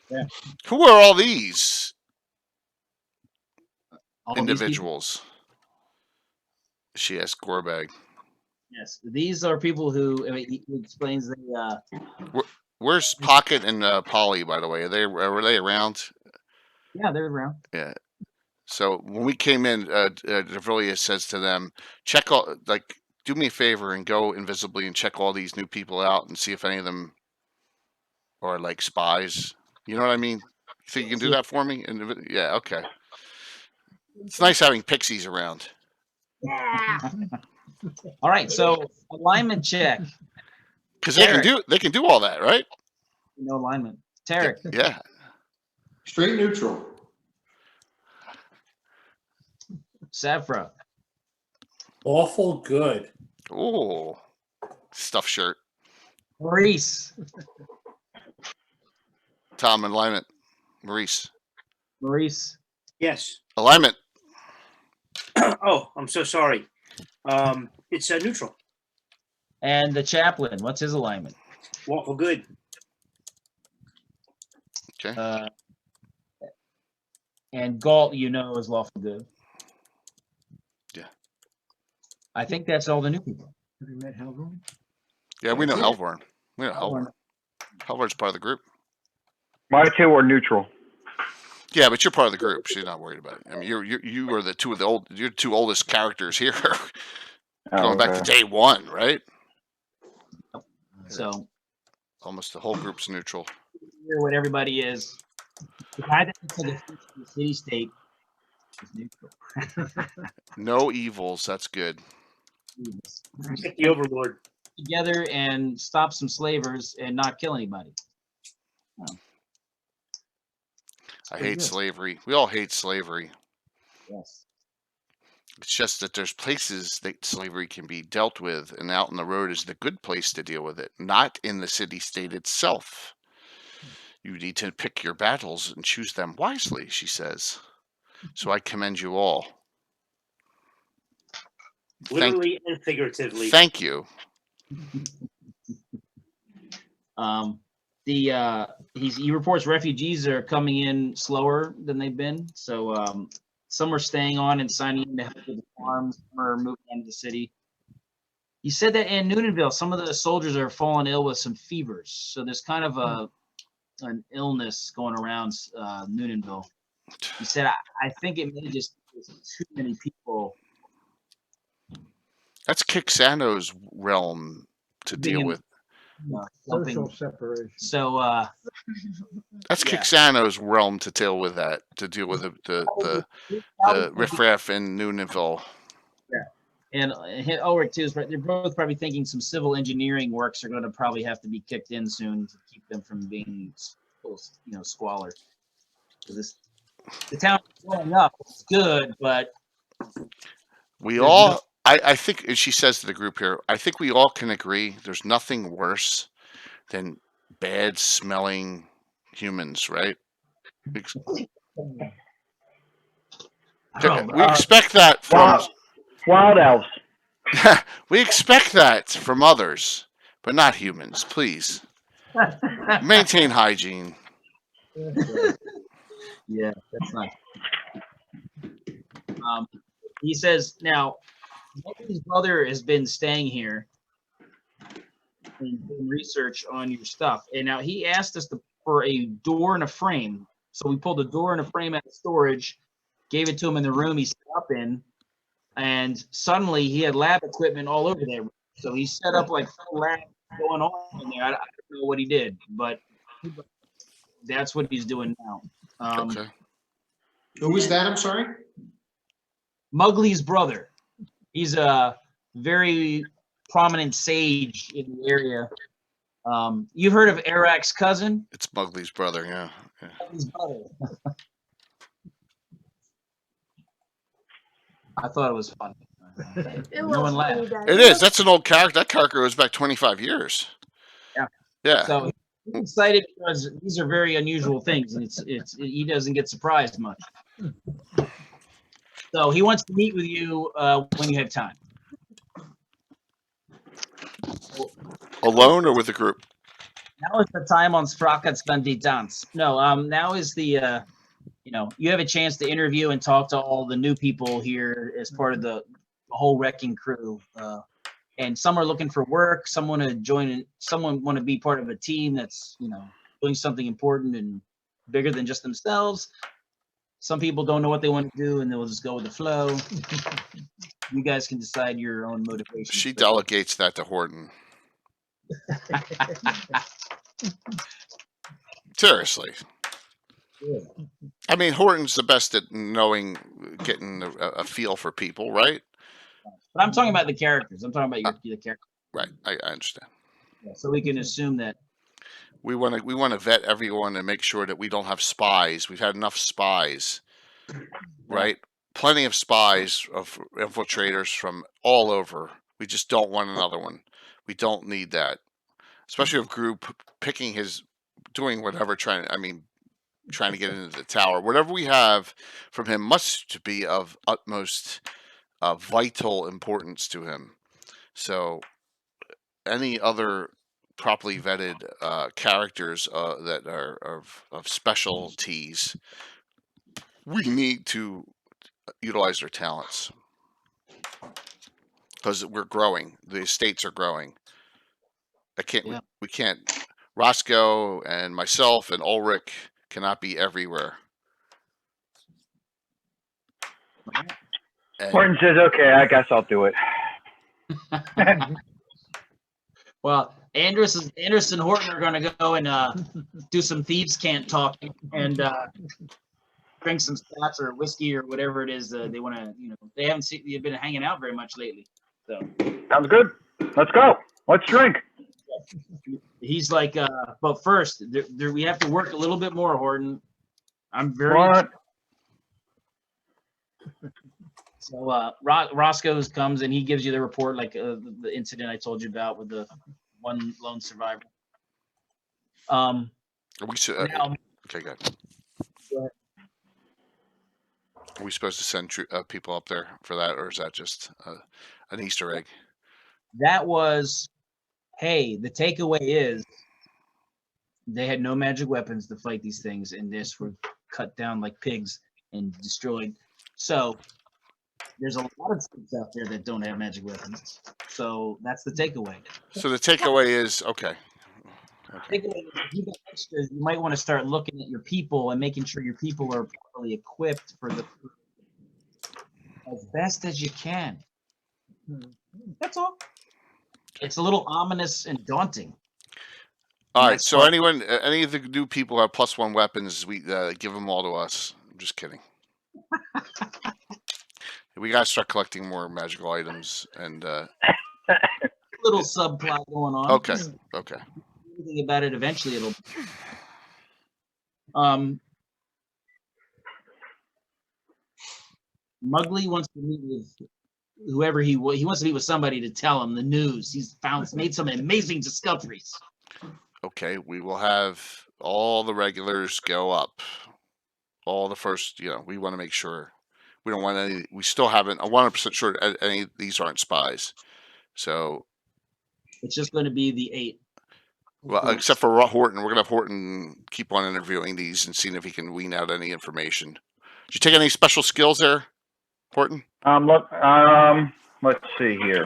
S2: Yeah.
S1: Who are all these
S2: All these people?
S1: individuals? She asked Gorbag.
S2: Yes, these are people who, I mean, he explains
S1: Where's Pocket and Polly, by the way? Were they around?
S2: Yeah, they're around.
S1: Yeah. So when we came in, Devilius says to them, check all, do me a favor and go invisibly and check all these new people out and see if any of them are like spies. You know what I mean? You think you can do that for me? Yeah, okay. It's nice having pixies around.
S5: Yeah.
S2: All right, so alignment check.
S1: Because they can do all that, right?
S2: No alignment. Tarek.
S1: Yeah.
S6: Straight neutral.
S2: Safra.
S7: Awful good.
S1: Oh, stuffed shirt.
S2: Maurice.
S1: Tom, alignment. Maurice.
S8: Yes.
S1: Alignment.
S8: Oh, I'm so sorry. It's neutral.
S2: And the chaplain. What's his alignment?
S8: Lawful good.
S1: Okay.
S2: And Galt, is lawful good.
S1: Yeah.
S2: I think that's all the new people.
S4: Have you met Hellborn?
S1: Yeah, we know Hellborn. We know Hellborn. Hellborn's part of the group.
S9: My 2 are neutral.
S1: Yeah, but you're part of the group, so you're not worried about it. I mean, you are the you're 2 oldest characters here, going back to day 1, right?
S2: So
S1: almost the whole group's neutral.
S2: Hear what everybody is. The guy that looks like a city state is neutral.
S1: No evils. That's good.
S8: Like the Overlord.
S2: Together and stop some slavers and not kill anybody.
S1: I hate slavery. We all hate slavery.
S2: Yes.
S1: It's just that there's places that slavery can be dealt with, and out on the road is the good place to deal with it, not in the city-state itself. You need to pick your battles and choose them wisely, she says. So I commend you all.
S8: Literally and figuratively.
S1: Thank you.
S2: He reports refugees are coming in slower than they've been. So some are staying on and signing in to help with the farms. Some are moving into the city. He said that in Noonanville, some of the soldiers are falling ill with some fevers. So there's kind of an illness going around Noonanville. He said, I think it may just be too many people.
S1: That's Kixano's realm to deal with.
S4: Social separation.
S2: So
S1: that's
S2: yeah.
S1: Kixano's realm to deal with that. To deal with the riffraff in Noonanville.
S2: Yeah. And Ulrich too is right. They're both probably thinking some civil engineering works are going to probably have to be kicked in soon to keep them from being, squalor. The town is going up. It's good, but
S1: we all. I think she says to the group here. I think we all can agree. There's nothing worse than bad smelling humans, right? We expect that from
S9: wild elves.
S1: We expect that from others, but not humans. Please maintain hygiene.
S2: Yeah, that's nice. He says now, his brother has been staying here and doing research on your stuff, and now he asked us for a door and a frame. So we pulled a door and a frame out of storage, gave it to him in the room he set up in, and suddenly he had lab equipment all over there. So he set up like full lab going on in there. I don't know what he did, but that's what he's doing now.
S1: Okay.
S6: Who was that? I'm sorry.
S2: Mowgli's brother. He's a very prominent sage in the area. You've heard of Arak's cousin?
S1: It's Mowgli's brother, yeah.
S2: Mowgli's brother. I thought it was funny. No one laughed.
S1: It is. That's an old character. That character goes back 25 years.
S2: Yeah.
S1: Yeah.
S2: So he's excited because these are very unusual things, and he doesn't get surprised much. So he wants to meet with you when you have time.
S1: Alone or with a group?
S2: Now is the time on Sprachetskandy dance. No, now is the you have a chance to interview and talk to all the new people here as part of the whole wrecking crew. And some are looking for work. Some want to join. Someone want to be part of a team that's doing something important and bigger than just themselves. Some people don't know what they want to do, and they'll just go with the flow. You guys can decide your own motivation.
S1: She delegates that to Horton. Seriously.
S2: Yeah.
S1: I mean, Horton's the best at getting a feel for people, right?
S2: But I'm talking about the characters. I'm talking about the characters.
S1: Right. I understand.
S2: Yeah, so we can assume that
S1: we want to vet everyone and make sure that we don't have spies. We've had enough spies, right? Plenty of spies of infiltrators from all over. We just don't want another one. We don't need that, especially a group doing whatever, trying to get into the tower. Whatever we have from him must be of utmost vital importance to him. So any other properly vetted characters that are of specialties, we need to utilize their talents because we're growing. The estates are growing. We can't. Roscoe and myself and Ulrich cannot be everywhere.
S9: Horton says, "Okay, I guess I'll do it."
S2: Well, Anderson and Horton are going to go and do some thieves' cant talking and drink some scotch or whiskey or whatever it is they want to. They've been hanging out very much lately. So
S9: sounds good. Let's go. Let's drink.
S2: He's like, but first, we have to work a little bit more, Horton. I'm very.
S9: What?
S2: So Roscoe comes and he gives you the report, like the incident I told you about with the one lone survivor.
S1: Are we
S2: Now,
S1: okay, good.
S2: Go ahead.
S1: Are we supposed to send people up there for that, or is that just an Easter egg?
S2: that was, hey, the takeaway is they had no magic weapons to fight these things, and this were cut down like pigs and destroyed. So there's a lot of troops out there that don't have magic weapons. So that's the takeaway.
S1: So the takeaway is okay.
S2: Takeaway is if you got extras, you might want to start looking at your people and making sure your people are properly equipped for the as best as you can. That's all. It's a little ominous and daunting.
S1: All
S2: And
S1: right.
S2: that's
S1: So
S2: why-
S1: any of the new people have +1 weapons. We give them all to us. I'm just kidding. We gotta start collecting more magical items and.
S2: little subplot going on.
S1: Okay. Okay.
S2: Thinking about it, eventually it'll. Mugly wants to meet with whoever he wants to meet with somebody to tell him the news. He's made some amazing discoveries.
S1: Okay. We will have all the regulars go up. All the first, we want to make sure we don't want any. We still haven't. I'm 100% sure any of these aren't spies. So.
S2: It's just going to be the 8.
S1: Well, except for Horton, we're gonna have Horton keep on interviewing these and seeing if he can wean out any information. Did you take any special skills there, Horton?
S9: Look, let's see here.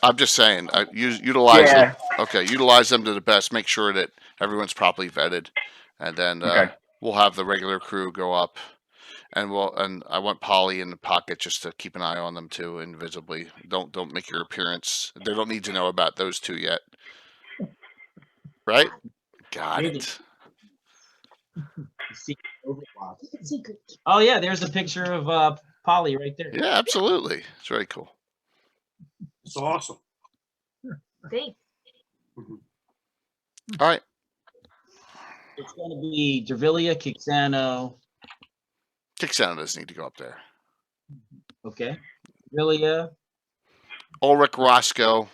S1: I'm just saying, utilize
S9: Yeah.
S1: them. Okay, utilize them to the best. Make sure that everyone's properly vetted, and then
S9: Okay.
S1: we'll have the regular crew go up, and I want Polly in the pocket just to keep an eye on them too, invisibly. Don't make your appearance. They don't need to know about those two yet, right? Got it.
S2: Oh yeah, there's a picture of Polly right there.
S1: Yeah, absolutely. It's very cool.
S8: It's awesome.
S5: Thanks.
S1: All right.
S2: It's going to be Dervilia, Kixano.
S1: Kixano doesn't need to go up there.
S2: Okay. Dervilia.
S1: Ulrich, Roscoe.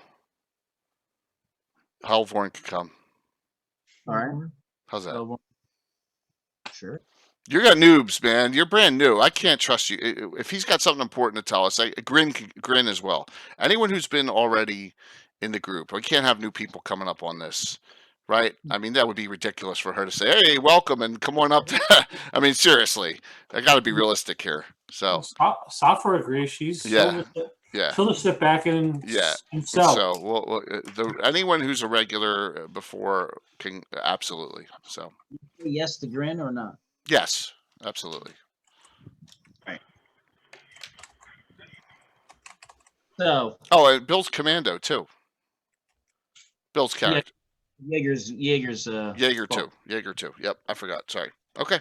S1: Helvorn could come.
S2: All right.
S1: How's that?
S2: Helvorn. Sure.
S1: You got noobs, man. You're brand new. I can't trust you. If he's got something important to tell us, Grin as well. Anyone who's been already in the group, we can't have new people coming up on this, right? I mean, that would be ridiculous for her to say, "Hey, welcome and come on up." I mean, seriously, I got to be realistic here. So,
S7: Software agrees. She's
S1: yeah.
S7: She'll just sit back and sell.
S1: So, anyone who's a regular before can absolutely. So,
S2: yes to Grin or not?
S1: Yes, absolutely.
S2: Right. So.
S1: Oh, and Bill's commando too. Bill's character.
S2: Jaeger's.
S1: Jaeger too. Jaeger too. Yep, I forgot. Sorry. Okay.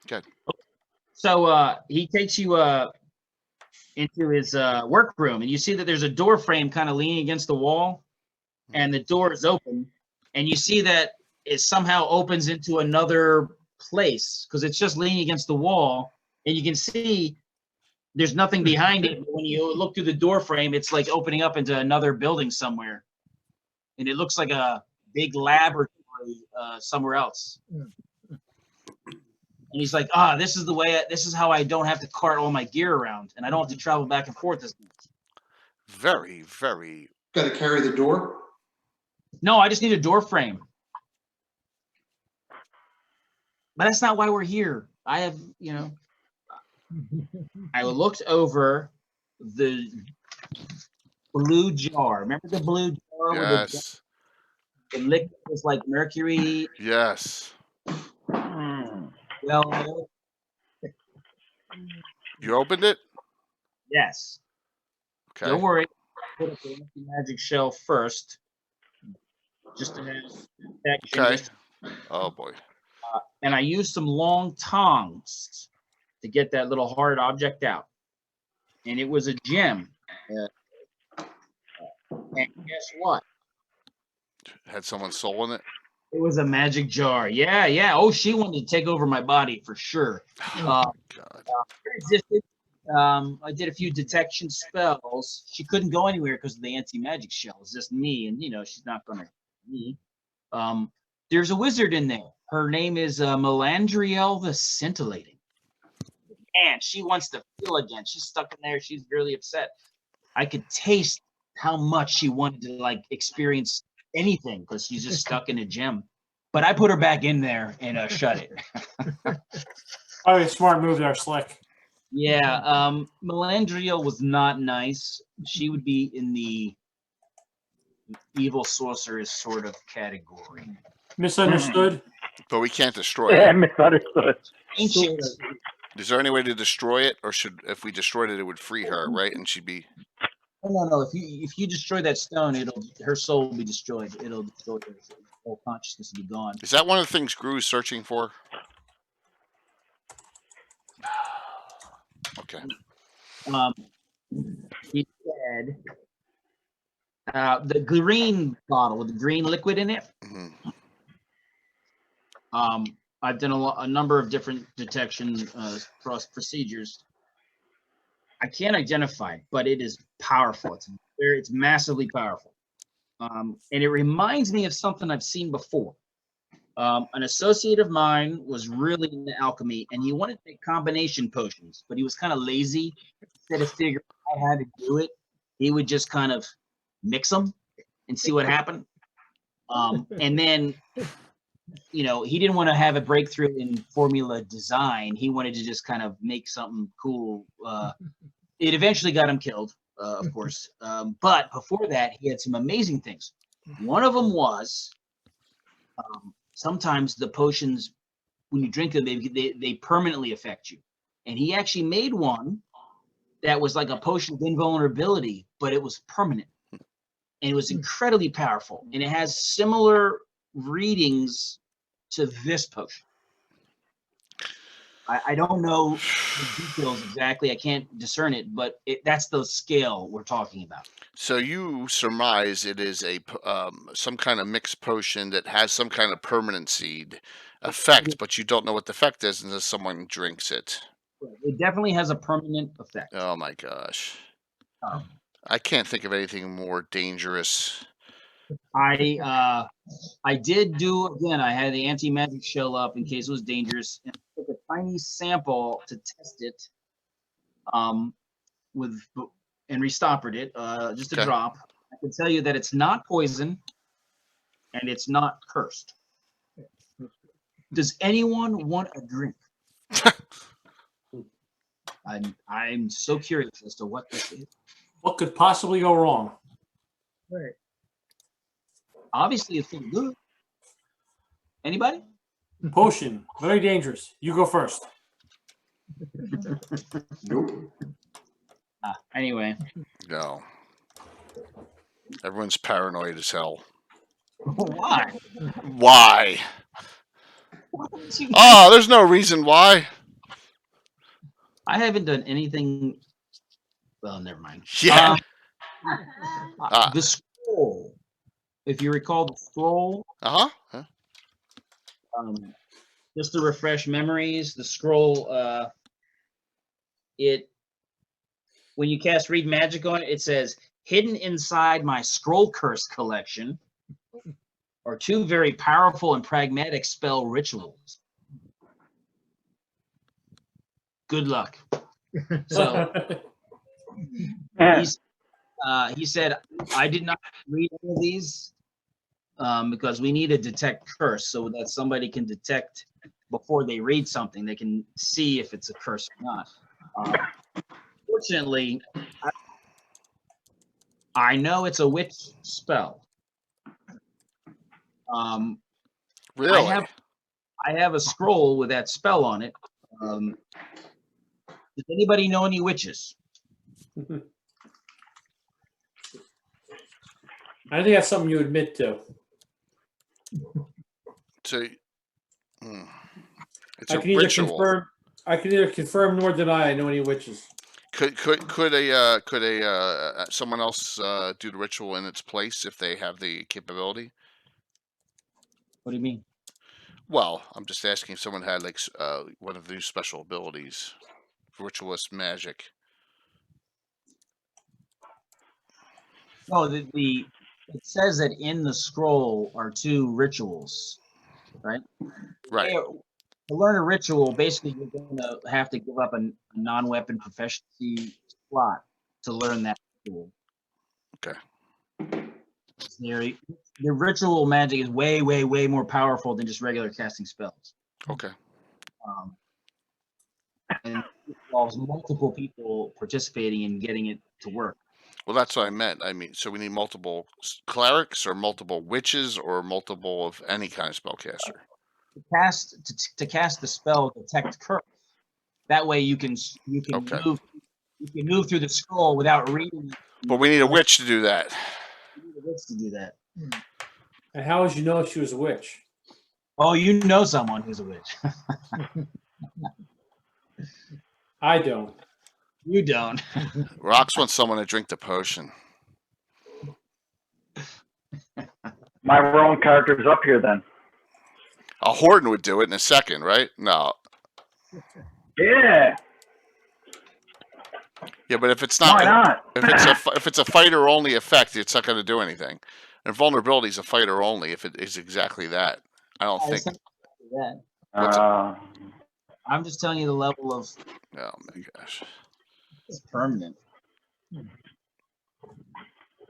S1: Good.
S2: So he takes you into his workroom, and you see that there's a door frame kind of leaning against the wall, and the door is open, and you see that it somehow opens into another place because it's just leaning against the wall, and you can see there's nothing behind it. But when you look through the door frame, it's like opening up into another building somewhere, and it looks like a big laboratory somewhere else. And he's like, this is the way. This is how I don't have to cart all my gear around, and I don't have to travel back and forth as much.
S1: Very, very.
S6: Got to carry the door?
S2: No, I just need a door frame. But that's not why we're here. I have, I looked over the blue jar. Remember the blue jar?
S1: Yes.
S2: The liquid was like mercury.
S1: Yes.
S2: Well,
S1: you opened it?
S2: Yes.
S1: Okay.
S2: Don't worry. Put up the empty magic shell first. Just to have protection.
S1: Okay. Oh boy.
S2: And I used some long tongs to get that little hard object out. And it was a gem. And guess what?
S1: Had someone's soul in it?
S2: It was a magic jar. Yeah. Oh, she wanted to take over my body for sure.
S1: God.
S2: Resisted. I did a few detection spells. She couldn't go anywhere because of the anti-magic shell. It's just me, and she's not gonna me. There's a wizard in there. Her name is Melandriel the Scintillating. And she wants to feel again. She's stuck in there. She's really upset. I could taste how much she wanted to like experience anything because she's just stuck in a gym. But I put her back in there and shut it.
S7: Probably a smart move there, Slick.
S2: Yeah, Melandriel was not nice. She would be in the evil sorceress sort of category.
S7: Misunderstood.
S1: But we can't destroy
S9: Yeah,
S1: it.
S9: misunderstood.
S2: Ancient.
S1: Is there any way to destroy it, or should if we destroyed it, it would free her, right? And she'd be.
S2: No. If you destroy that stone, her soul will be destroyed. It'll destroy her whole consciousness will be gone.
S1: Is that one of the things Gru's searching for? Okay.
S2: He said the green bottle with the green liquid in it.
S1: Mm-hmm.
S2: I've done a number of different detection procedures. I can't identify it, but it is powerful. It's massively powerful. And it reminds me of something I've seen before. An associate of mine was really into alchemy, and he wanted to make combination potions, but he was kind of lazy. Instead of figuring out how to do it, he would just kind of mix them and see what happened. And then, he didn't want to have a breakthrough in formula design. He wanted to just kind of make something cool. It eventually got him killed, of course. But before that, he had some amazing things. One of them was sometimes the potions, when you drink them, they permanently affect you. And he actually made one that was like a potion of invulnerability, but it was permanent. And it was incredibly powerful. And it has similar readings to this potion. I don't know the details exactly. I can't discern it, but that's the scale we're talking about.
S1: So you surmise it is some kind of mixed potion that has some kind of permanency effect, but you don't know what the effect is unless someone drinks it.
S2: It definitely has a permanent effect.
S1: Oh my gosh. I can't think of anything more dangerous.
S2: I did do, again, I had the anti-magic shell up in case it was dangerous, and I took a tiny sample to test it and restoppered it, just a drop. I can tell you that it's not poison and it's not cursed. Does anyone want a drink? I'm so curious as to what this is.
S7: What could possibly go wrong?
S4: Right.
S2: Obviously, it's pretty good. Anybody?
S7: Potion, very dangerous. You go first.
S6: Nope.
S2: Anyway.
S1: No. Everyone's paranoid as hell.
S2: Why?
S1: Why? Oh, there's no reason why.
S2: I haven't done anything. Well, never mind.
S1: Yeah.
S2: The scroll. If you recall the scroll.
S1: Uh-huh.
S2: Just to refresh memories, the scroll. When you cast Read Magic on it, it says hidden inside my scroll curse collection are 2 very powerful and pragmatic spell rituals. Good luck. So he said, I did not read any of these because we need to detect curse so that somebody can detect before they read something. They can see if it's a curse or not. Fortunately, I know it's a witch spell.
S1: Really?
S2: I have a scroll with that spell on it. Does anybody know any witches?
S7: I think that's something you admit to.
S1: So, it's
S7: I
S1: a
S7: can either
S1: ritual.
S7: confirm. I can either confirm nor deny I know any witches.
S1: Could someone else do the ritual in its place if they have the capability?
S2: What do you mean?
S1: Well, I'm just asking if someone had like one of these special abilities, ritualist magic.
S2: Oh, the it says that in the scroll are 2 rituals, right?
S1: Right.
S2: To learn a ritual, basically, you're going to have to give up a non-weapon proficiency slot to learn that ritual.
S1: Okay.
S2: The ritual magic is way, way, way more powerful than just regular casting spells.
S1: Okay.
S2: And it involves multiple people participating and getting it to work.
S1: Well, that's what I meant. I mean, so we need multiple clerics or multiple witches or multiple of any kind of spellcaster.
S2: To cast the spell Detect Curse. That way you can
S1: Okay.
S2: move through the scroll without reading it.
S1: But we need a witch to do that.
S2: You need a witch to do that.
S7: And how would you know she was a witch?
S2: Oh, you know someone who's a witch.
S7: I don't.
S2: You don't.
S1: Rox wants someone to drink the potion.
S9: My wrong character's up here then.
S1: A Horton would do it in a second, right? No.
S9: Yeah.
S1: Yeah, but if it's not,
S9: Why not?
S1: if it's a fighter only effect, it's not going to do anything. And vulnerability is a fighter only if it is exactly that. I don't think.
S2: That.
S1: I'm
S2: just telling you the level of.
S1: Oh my gosh.
S2: It's permanent.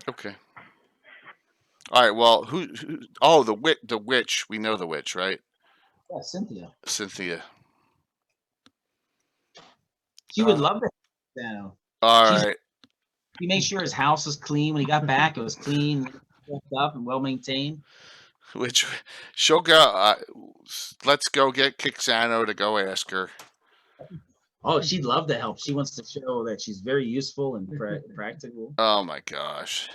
S1: Okay. All right. Well, who? Oh, the witch. We know the witch, right?
S2: Yeah, Cynthia.
S1: Cynthia.
S2: She would love it. Yeah.
S1: All right.
S2: He made sure his house was clean when he got back. It was clean, kept up, and well maintained.
S1: Which she'll go. Let's go get Kixano to go ask her.
S2: Oh, she'd love to help. She wants to show that she's very useful and practical.
S1: Oh my gosh.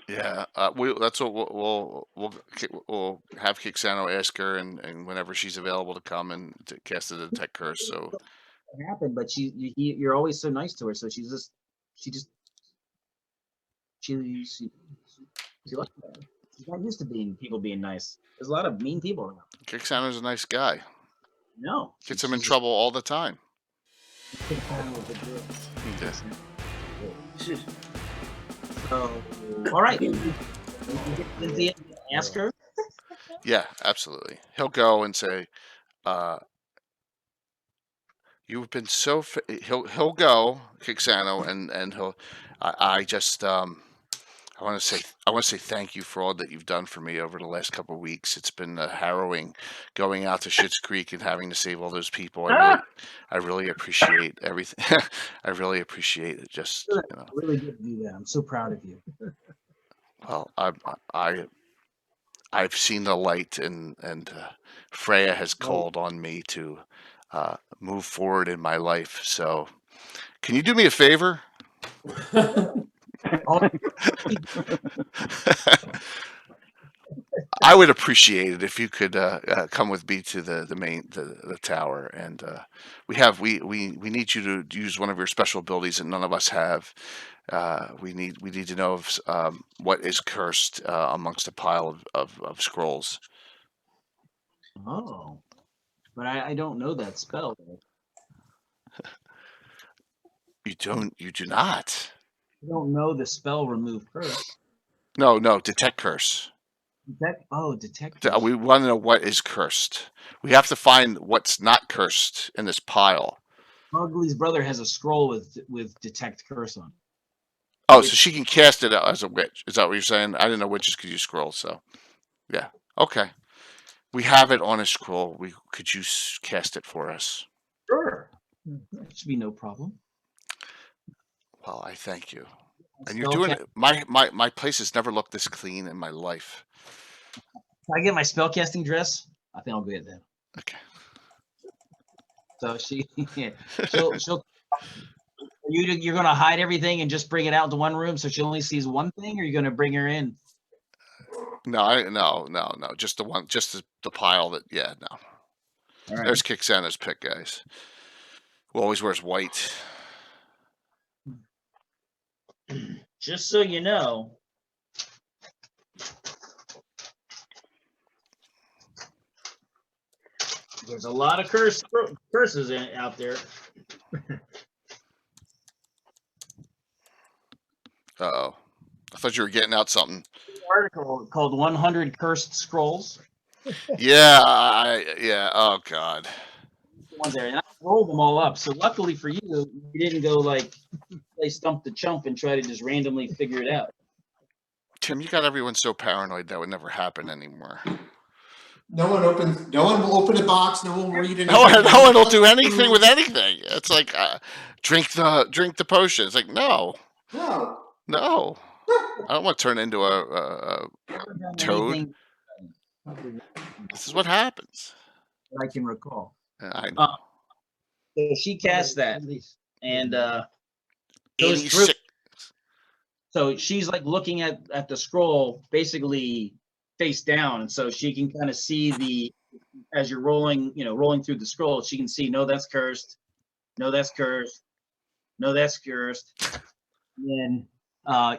S1: Yeah, that's what we'll have Kixano ask her, and whenever she's available to come and to cast the Detect Curse. So
S2: it happened, but you're always so nice to her, so she likes that. She's not used to people being nice. There's a lot of mean people around.
S1: Kixano's a nice guy.
S2: No,
S1: gets him in trouble all the time.
S2: Yeah. So, all right. Ask her.
S1: Yeah, absolutely. He'll go and say, "You've been so." He'll go, Kixano, and he'll. I want to say thank you for all that you've done for me over the last couple of weeks. It's been harrowing going out to Schitt's Creek and having to save all those people. I really appreciate everything. I really appreciate it. Just
S2: really good to do that. I'm so proud of you.
S1: Well, I've seen the light, and Freya has called on me to move forward in my life. So, can you do me a favor? I would appreciate it if you could come with me to the tower, and we need you to use one of your special abilities that none of us have. We need to know what is cursed amongst a pile of scrolls.
S2: Oh, but I don't know that spell.
S1: You do not.
S2: You don't know the spell remove curse.
S1: No, detect curse.
S2: Detect.
S1: We want to know what is cursed. We have to find what's not cursed in this pile.
S2: Ugly's brother has a scroll with detect curse on.
S1: Oh, so she can cast it out as a witch. Is that what you're saying? I didn't know witches could use scrolls, so yeah. Okay. We have it on a scroll. Could you cast it for us?
S2: Sure. That should be no problem.
S1: Well, I thank you. And you're doing it. My place has never looked this clean in my life.
S2: Can I get my spellcasting dress? I think I'll get that.
S1: Okay.
S2: So she'll you're gonna hide everything and just bring it out to one room so she only sees one thing, or you're gonna bring her in?
S1: No. Just the one, just the pile that. Yeah, no. All right. There's Kixana's pick, guys. Who always wears white.
S2: Just so you know, there's a lot of curses out there.
S1: Uh-oh. I thought you were getting out something.
S2: Article called 100 Cursed Scrolls.
S1: Yeah, yeah. Oh God.
S2: The ones there, and I rolled them all up. So luckily for you, you didn't go like play Stump the Chump and try to just randomly figure it out.
S1: Tim, you got everyone so paranoid that would never happen anymore.
S6: No one will open a box. No one will read anything.
S1: No one will do anything with anything. It's like drink the potion. It's like no. I don't want to turn into a toad.
S2: Anything
S1: This is what happens.
S2: that I can recall.
S1: I know.
S2: So she cast that, and goes through.
S1: 86.
S2: So she's like looking at the scroll, basically face down, and so she can kind of see as you're rolling through the scroll, she can see, no, that's cursed, no, that's cursed, no, that's cursed. And then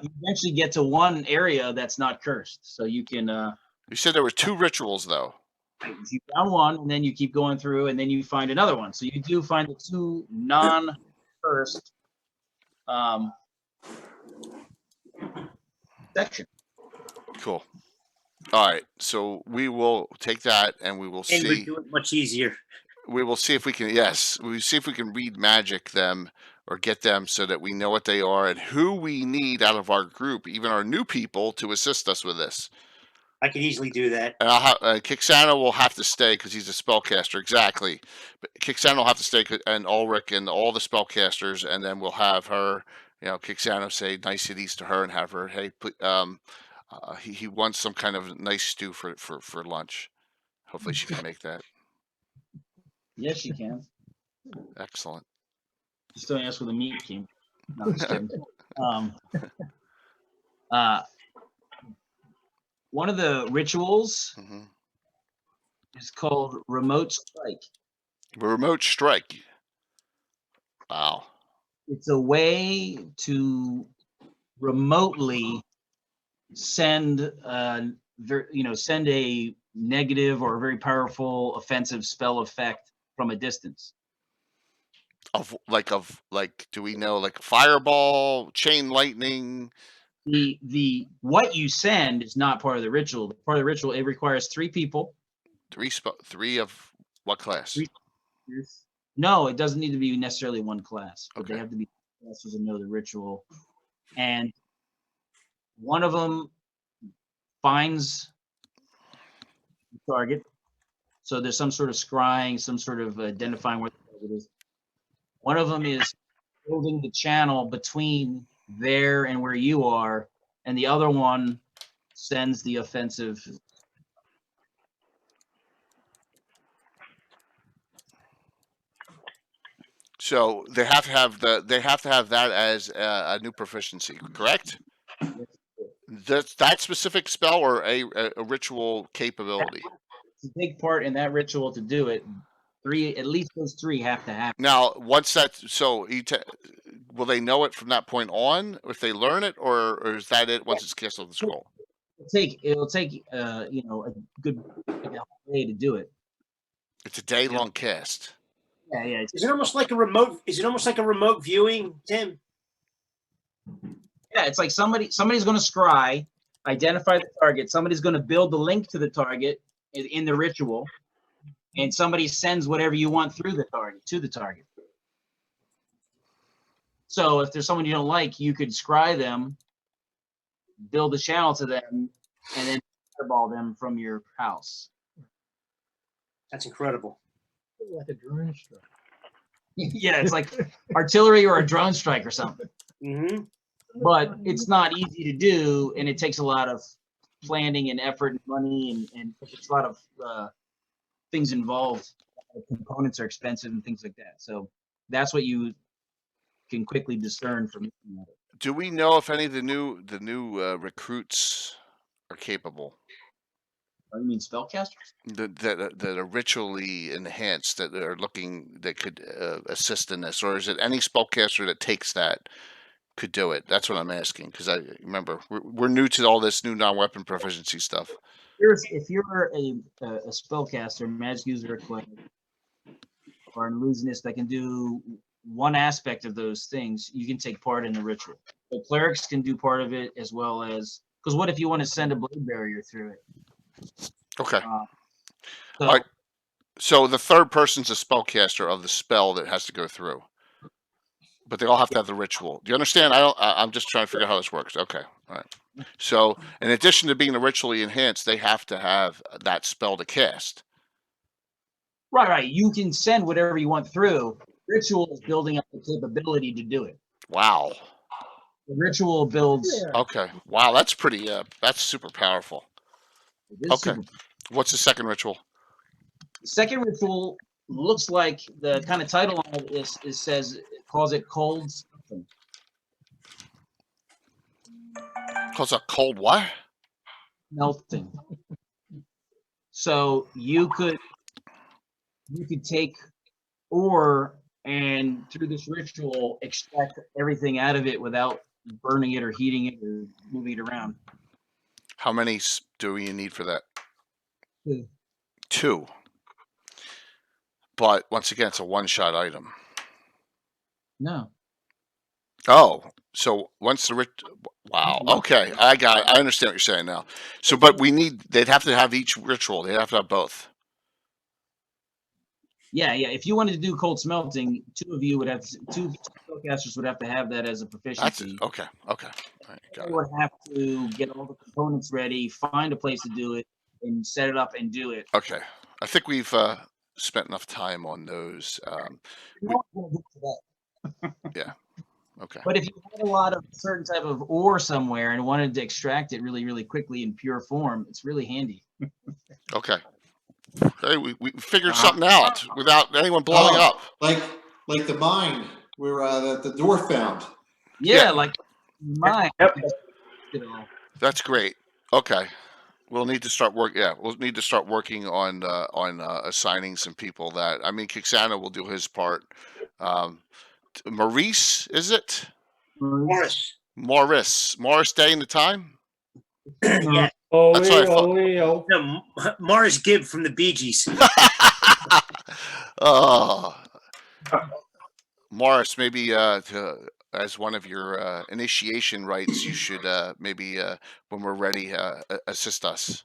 S2: you eventually get to one area that's not cursed, so you can.
S1: You said there were 2 rituals though.
S2: You found one, and then you keep going through, and then you find another one. So you do find the 2 non-cursed section.
S1: Cool. All right, so we will take that, and we will
S8: And we
S1: see.
S8: do it much easier.
S1: We will see if we can. Yes, we see if we can read magic them or get them so that we know what they are and who we need out of our group, even our new people, to assist us with this.
S8: I could easily do that.
S1: And Kixana will have to stay because he's a spellcaster. Exactly. But Kixana will have to stay, and Ulrich and all the spellcasters, and then we'll have her. Kixana say niceties to her and have her. Hey, he wants some kind of nice stew for lunch. Hopefully, she can make that.
S2: Yes, she can.
S1: Excellent.
S2: Just don't ask where the meat came. No, just kidding. One of the rituals is called Remote Strike.
S1: Remote strike. Wow.
S2: It's a way to remotely send send a negative or a very powerful offensive spell effect from a distance.
S1: Of do we know like fireball, chain lightning?
S2: The what you send is not part of the ritual. Part of the ritual, it requires 3 people.
S1: 3 of what class?
S2: No, it doesn't need to be necessarily one class, but
S1: Okay.
S2: they have to be classes and know the ritual. And one of them finds the target. So there's some sort of scrying, some sort of identifying where the target is. One of them is building the channel between there and where you are, and the other one sends the offensive.
S1: So they have to have that as a new proficiency, correct? That specific spell or a ritual capability.
S2: To take part in that ritual to do it, at least those 3 have to happen.
S1: Now, once that, will they know it from that point on if they learn it, or is that it once it's cast on the scroll?
S2: It'll take a good day to do it.
S1: It's a day-long cast.
S2: Yeah.
S8: Is it almost like a remote? Is it almost like a remote viewing, Tim?
S2: Yeah, it's like somebody's going to scry, identify the target. Somebody's going to build the link to the target in the ritual, and somebody sends whatever you want through the target to the target. So if there's someone you don't like, you could scry them, build a channel to them, and then fireball them from your house.
S8: That's incredible.
S4: Like a drone strike.
S2: Yeah, it's like artillery or a drone strike or something.
S8: Mm-hmm.
S2: But it's not easy to do, and it takes a lot of planning and effort and money, and it's a lot of things involved. Components are expensive and things like that. So that's what you can quickly discern from looking at it.
S1: Do we know if any of the new recruits are capable?
S2: Oh, you mean spellcasters?
S1: That are ritually enhanced, that could assist in this, or is it any spellcaster that takes that could do it? That's what I'm asking, because I remember we're new to all this new non-weapon proficiency stuff.
S2: If you're a spellcaster, magic user, or an illusionist that can do one aspect of those things, you can take part in the ritual. The clerics can do part of it as well as because what if you want to send a blade barrier through it?
S1: Okay.
S2: So,
S1: All right. So the third person's a spellcaster of the spell that has to go through, but they all have to have the ritual. Do you understand? I'm just trying to figure out how this works. Okay. All right. So in addition to being ritually enhanced, they have to have that spell to cast.
S2: right. You can send whatever you want through. Ritual is building up the capability to do it.
S1: Wow.
S2: The ritual builds.
S4: Yeah.
S1: Okay. Wow. That's pretty. That's super powerful.
S2: It is
S1: Okay.
S2: super.
S1: What's the second ritual?
S2: The second ritual looks like the kind of title on it calls it cold something.
S1: Calls a cold what?
S2: Melting. So you could take ore and through this ritual extract everything out of it without burning it or heating it or moving it around.
S1: How many do you need for that?
S2: 2.
S1: 2. But once again, it's a one-shot item.
S2: No.
S1: Oh, so once the wow. Okay, I understand what you're saying now. So, but they'd have to have each ritual. They'd have to have both.
S2: Yeah. If you wanted to do cold smelting, two spellcasters would have to have that as a proficiency.
S1: Okay. All right, got
S2: They
S1: it.
S2: would have to get all the components ready, find a place to do it, and set it up and do it.
S1: Okay, I think we've spent enough time on those.
S2: No one's gonna do it today.
S1: Yeah. Okay.
S2: But if you had a lot of certain type of ore somewhere and wanted to extract it really, really quickly in pure form, it's really handy.
S1: Okay. Hey, we figured something out without anyone blowing up.
S6: Like the mine where that the dwarf found.
S2: Yeah, like mine.
S9: Yep.
S1: That's great. Okay. We'll need to start working on assigning some people that. I mean, Kixana will do his part. Maurice, is it?
S8: Morris.
S1: Morris staying the time?
S8: Yeah.
S1: That's what I thought.
S8: No, Morris Gibb from the Bee Gees.
S1: Oh, Morris, maybe as one of your initiation rites, you should maybe when we're ready assist us.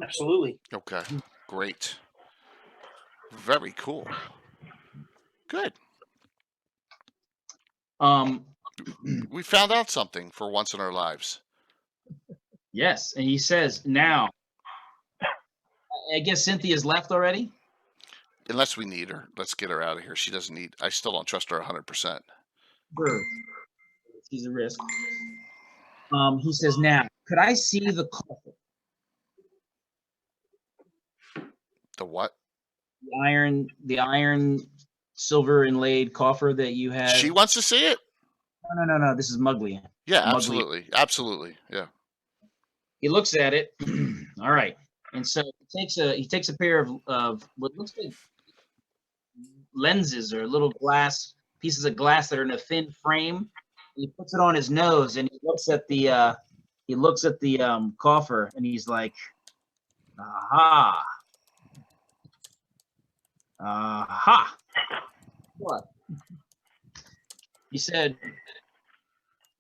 S8: Absolutely.
S1: Okay, great, very cool, good. We found out something for once in our lives.
S2: Yes, and he says now. I guess Cynthia's left already.
S1: Unless we need her, let's get her out of here. She doesn't need. I still don't trust her 100%.
S2: Sure. She's a risk. He says now. Could I see the coffer?
S1: The what?
S2: The iron, silver inlaid coffer that you have.
S1: She wants to see it.
S2: No. This is Mugly.
S1: Yeah,
S2: Mugly.
S1: absolutely. Yeah.
S2: He looks at it. All right, and so he takes a pair of what looks like lenses or little pieces of glass that are in a thin frame. And he puts it on his nose and he looks at the coffer and he's like, aha. What? He said,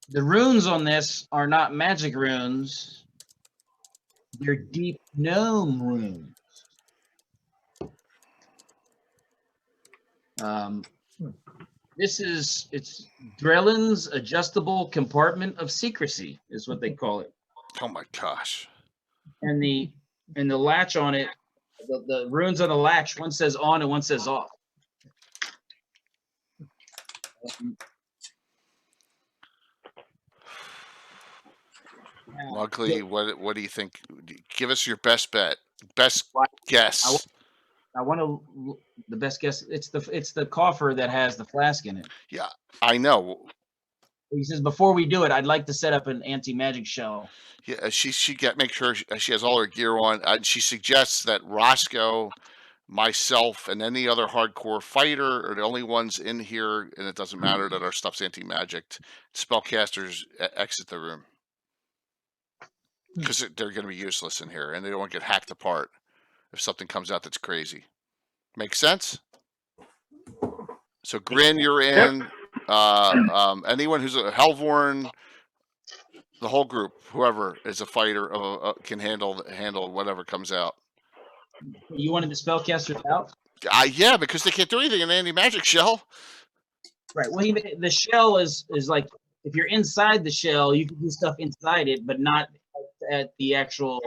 S2: the runes on this are not magic runes. They're deep gnome runes. It's Drellin's adjustable compartment of secrecy is what they call it.
S1: Oh my gosh.
S2: And the latch on it, the runes on the latch, one says on and one says off.
S1: Mugly, what do you think? Give us your best bet. Best guess.
S2: I want to the best guess. It's the coffer that has the flask in it.
S1: Yeah, I know.
S2: He says before we do it, I'd like to set up an anti-magic shell.
S1: Yeah, make sure she has all her gear on. She suggests that Roscoe, myself, and any other hardcore fighter are the only ones in here, and it doesn't matter that our stuff's anti-magic. Spellcasters exit the room because they're going to be useless in here, and they don't want to get hacked apart if something comes out that's crazy. Make sense? So Grin, you're in. Anyone who's a Hellborn, the whole group, whoever is a fighter, can handle whatever comes out.
S2: You wanted the spellcasters out?
S1: Yeah, because they can't do anything in the anti-magic shell.
S2: Right. Well, the shell is like, if you're inside the shell, you can do stuff inside it, but not at the actual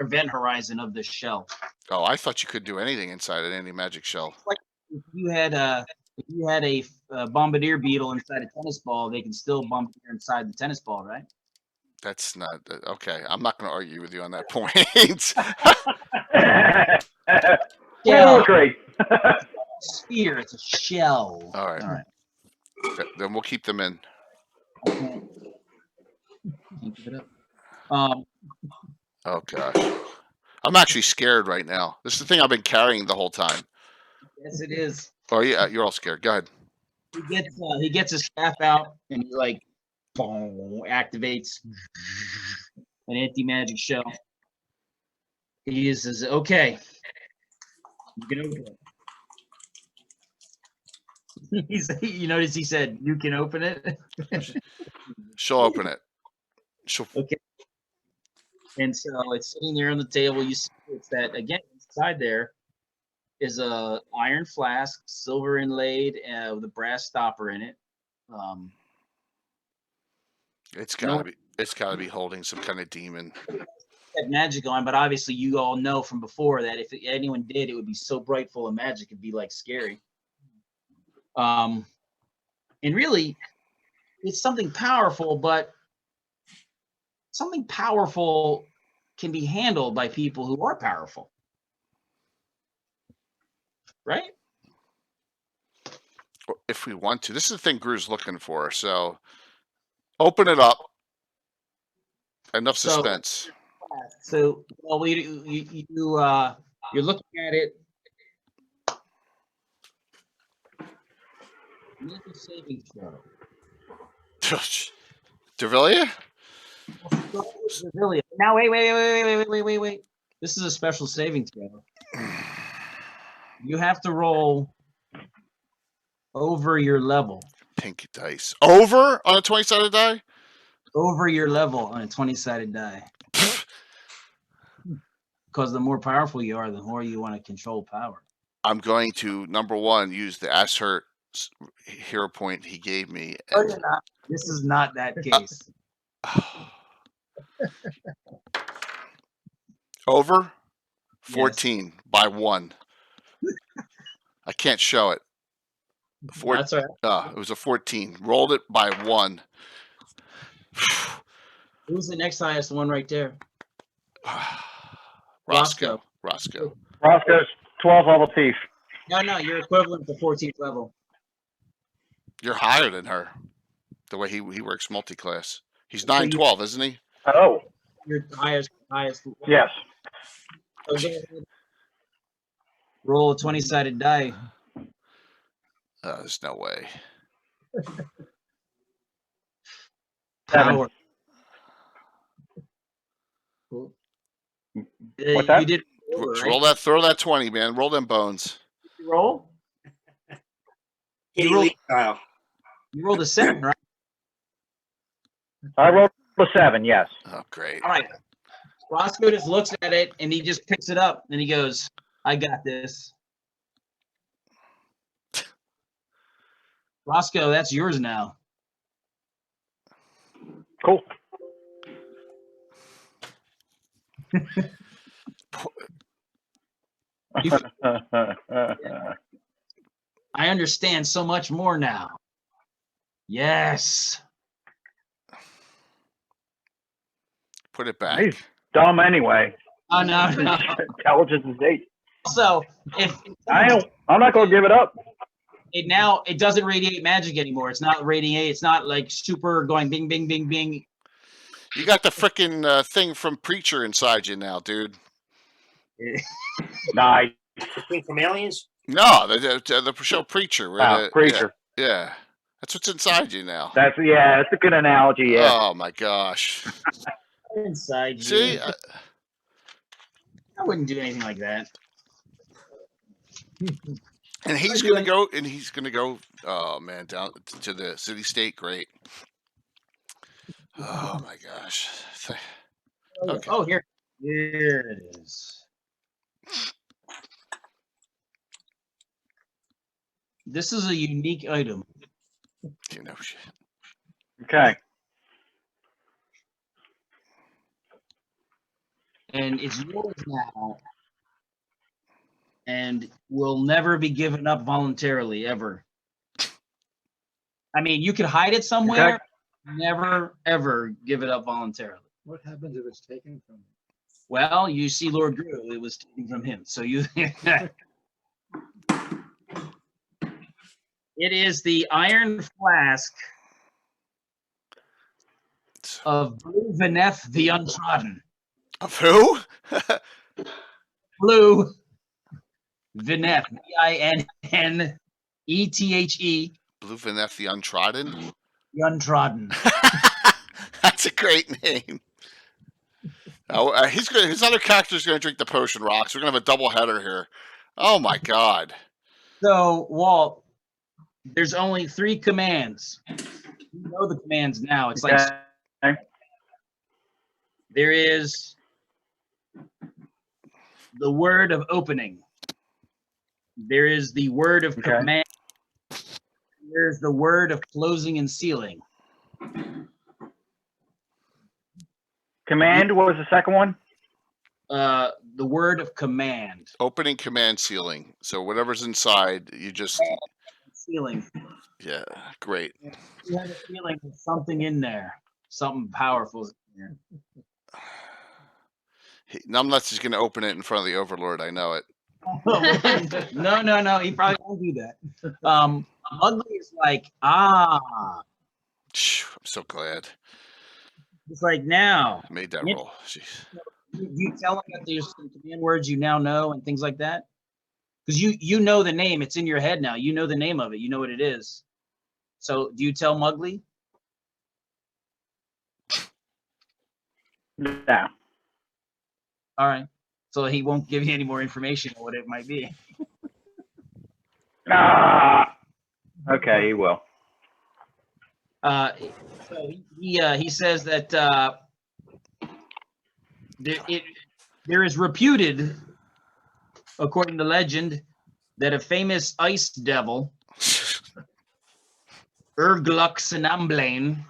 S2: event horizon of the shell.
S1: Oh, I thought you could do anything inside an anti-magic shell.
S2: Like if you had a bombardier beetle inside a tennis ball, they can still bombardier inside the tennis ball, right?
S1: That's not okay. I'm not going to argue with you on that point.
S9: Yeah, great.
S2: Sphere, it's a shell.
S1: All right.
S2: All right.
S1: Then we'll keep them in.
S2: Can't give it up.
S1: Oh gosh, I'm actually scared right now. This is the thing I've been carrying the whole time.
S2: Yes, it is.
S1: Oh yeah, you're all scared. Go ahead.
S2: He gets his staff out and he like boom, activates an anti-magic shell. He says, "Okay, you can open it." You notice he said, "You can open it."
S1: She'll open it.
S2: Okay. And so it's sitting there on the table. You see it's that again inside there is a iron flask, silver inlaid, with a brass stopper in it.
S1: It's gotta be holding some kind of demon.
S2: Had magic on, but obviously you all know from before that if anyone did, it would be so bright full of magic, it'd be like scary. And really, it's something powerful, but something powerful can be handled by people who are powerful, right?
S1: If we want to. This is the thing Gru's looking for. So open it up. Enough suspense.
S2: So well, you're looking at it. Make a saving throw.
S1: Dervillia?
S2: Now wait. This is a special saving throw. You have to roll over your level.
S1: Pink dice. Over on a 20-sided die?
S2: Over your level on a 20-sided die. Because the more powerful you are, the more you want to control power.
S1: I'm going to, number one, use the Ashert hero point he gave me.
S2: No, you're not. This is not that case.
S1: Over 14 by 1. I can't show it.
S2: That's all right.
S1: It was a 14. Rolled it by 1.
S2: Who's the next highest one right there?
S1: Roscoe.
S9: Roscoe's 12th level thief.
S2: No, you're equivalent to 14th level.
S1: You're higher than her. The way he works multi-class. He's 912, isn't he?
S9: Oh.
S2: You're highest.
S9: Yes.
S2: Okay. Roll a 20-sided die.
S1: There's no way.
S9: 7.
S2: Cool.
S9: What's that?
S2: You did roll, right?
S1: Throw that 20, man. Roll them bones.
S2: You roll?
S8: You
S2: rolled a 7, right?
S9: I rolled a 7, yes.
S1: Oh, great.
S2: All right. Roscoe just looks at it and he just picks it up and he goes, "I got this." Roscoe, that's yours now.
S9: Cool.
S2: I understand so much more now. Yes.
S1: Put it back.
S9: He's dumb anyway.
S2: Oh no.
S9: Intelligence is 8.
S2: So
S9: I'm not going to give it up.
S2: It doesn't radiate magic anymore. It's not radiate. It's not like super going bing, bing, bing, bing.
S1: You got the frickin' thing from Preacher inside you now, dude.
S9: Nice.
S8: The thing from Aliens?
S1: No, the show Preacher.
S9: Preacher.
S1: Yeah. That's what's inside you now.
S9: That's a good analogy. Yeah.
S1: Oh my gosh.
S2: Inside you.
S1: See,
S2: I wouldn't do anything like that.
S1: And he's gonna go. And he's gonna go. Oh man, down to the city state. Great. Oh my gosh. Okay.
S2: Oh, here it is. This is a unique item.
S1: You know shit.
S9: Okay.
S2: And it's yours now. And will never be given up voluntarily, ever. I mean, you could hide it somewhere.
S9: Okay.
S2: Never, ever give it up voluntarily.
S4: What happens if it's taken from you?
S2: Well, you see Lord Gru, it was taken from him. So you... It is the iron flask of Blue Vineth the Untrodden.
S1: Of who?
S2: Blue Vineth, Vinnethe.
S1: Blue Vineth the Untrodden.
S2: The Untrodden.
S1: That's a great name. Oh, his other character's gonna drink the potion rocks. We're gonna have a double header here. Oh my god.
S2: So, Walt, there's only 3 commands. You know the commands now. It's like
S9: Okay.
S2: there is the word of opening. There is the word of
S9: Okay.
S2: command. There's the word of closing and sealing.
S9: Command, what was the second one?
S2: The word of command.
S1: Opening, command, sealing. So whatever's inside, you just
S2: Sealing.
S1: yeah, great.
S2: You have a feeling there's something in there. Something powerful is in
S1: Numbnuts is gonna open it in front of the Overlord. I know it.
S2: there. No. He probably won't do that. Ugly is like,
S1: I'm so glad
S2: It's like now.
S1: I made that
S2: Yeah.
S1: roll. Jeez.
S2: You tell them that there's some command words you now know and things like that? Because you know the name. It's in your head now. You know the name of it. You know what it is. So do you tell Mugly?
S9: No.
S2: All right. So he won't give you any more information on what it might be.
S9: Ah. Okay, he will.
S2: So he says that there is reputed, according to legend, that a famous ice devil, Urgluk Sinamblain,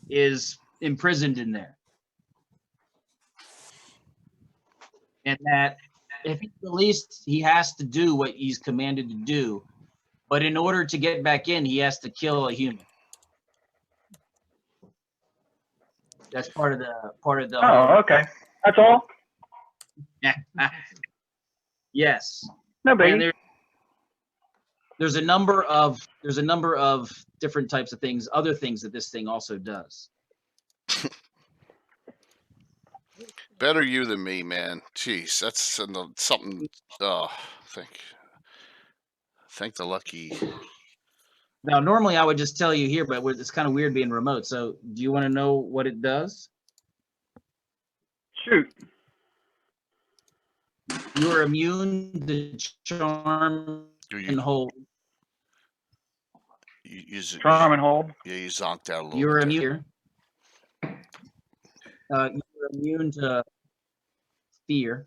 S2: is imprisoned in there. And that if he's released, he has to do what he's commanded to do. But in order to get back in, he has to kill a human. That's part of the
S9: Oh, okay. That's all?
S2: Yes.
S9: No
S2: And
S9: biggie.
S2: there's a number of different types of things, other things that this thing also does.
S1: Better you than me, man. Jeez, that's something. Oh, thank the lucky.
S2: Now, normally I would just tell you here, but it's kind of weird being remote. So, do you want to know what it does?
S9: Shoot.
S2: You are immune to charm and hold.
S1: You
S9: Charm and hold.
S1: Yeah, you zonked out a little.
S2: You're
S1: bit
S2: immune. You're immune to fear,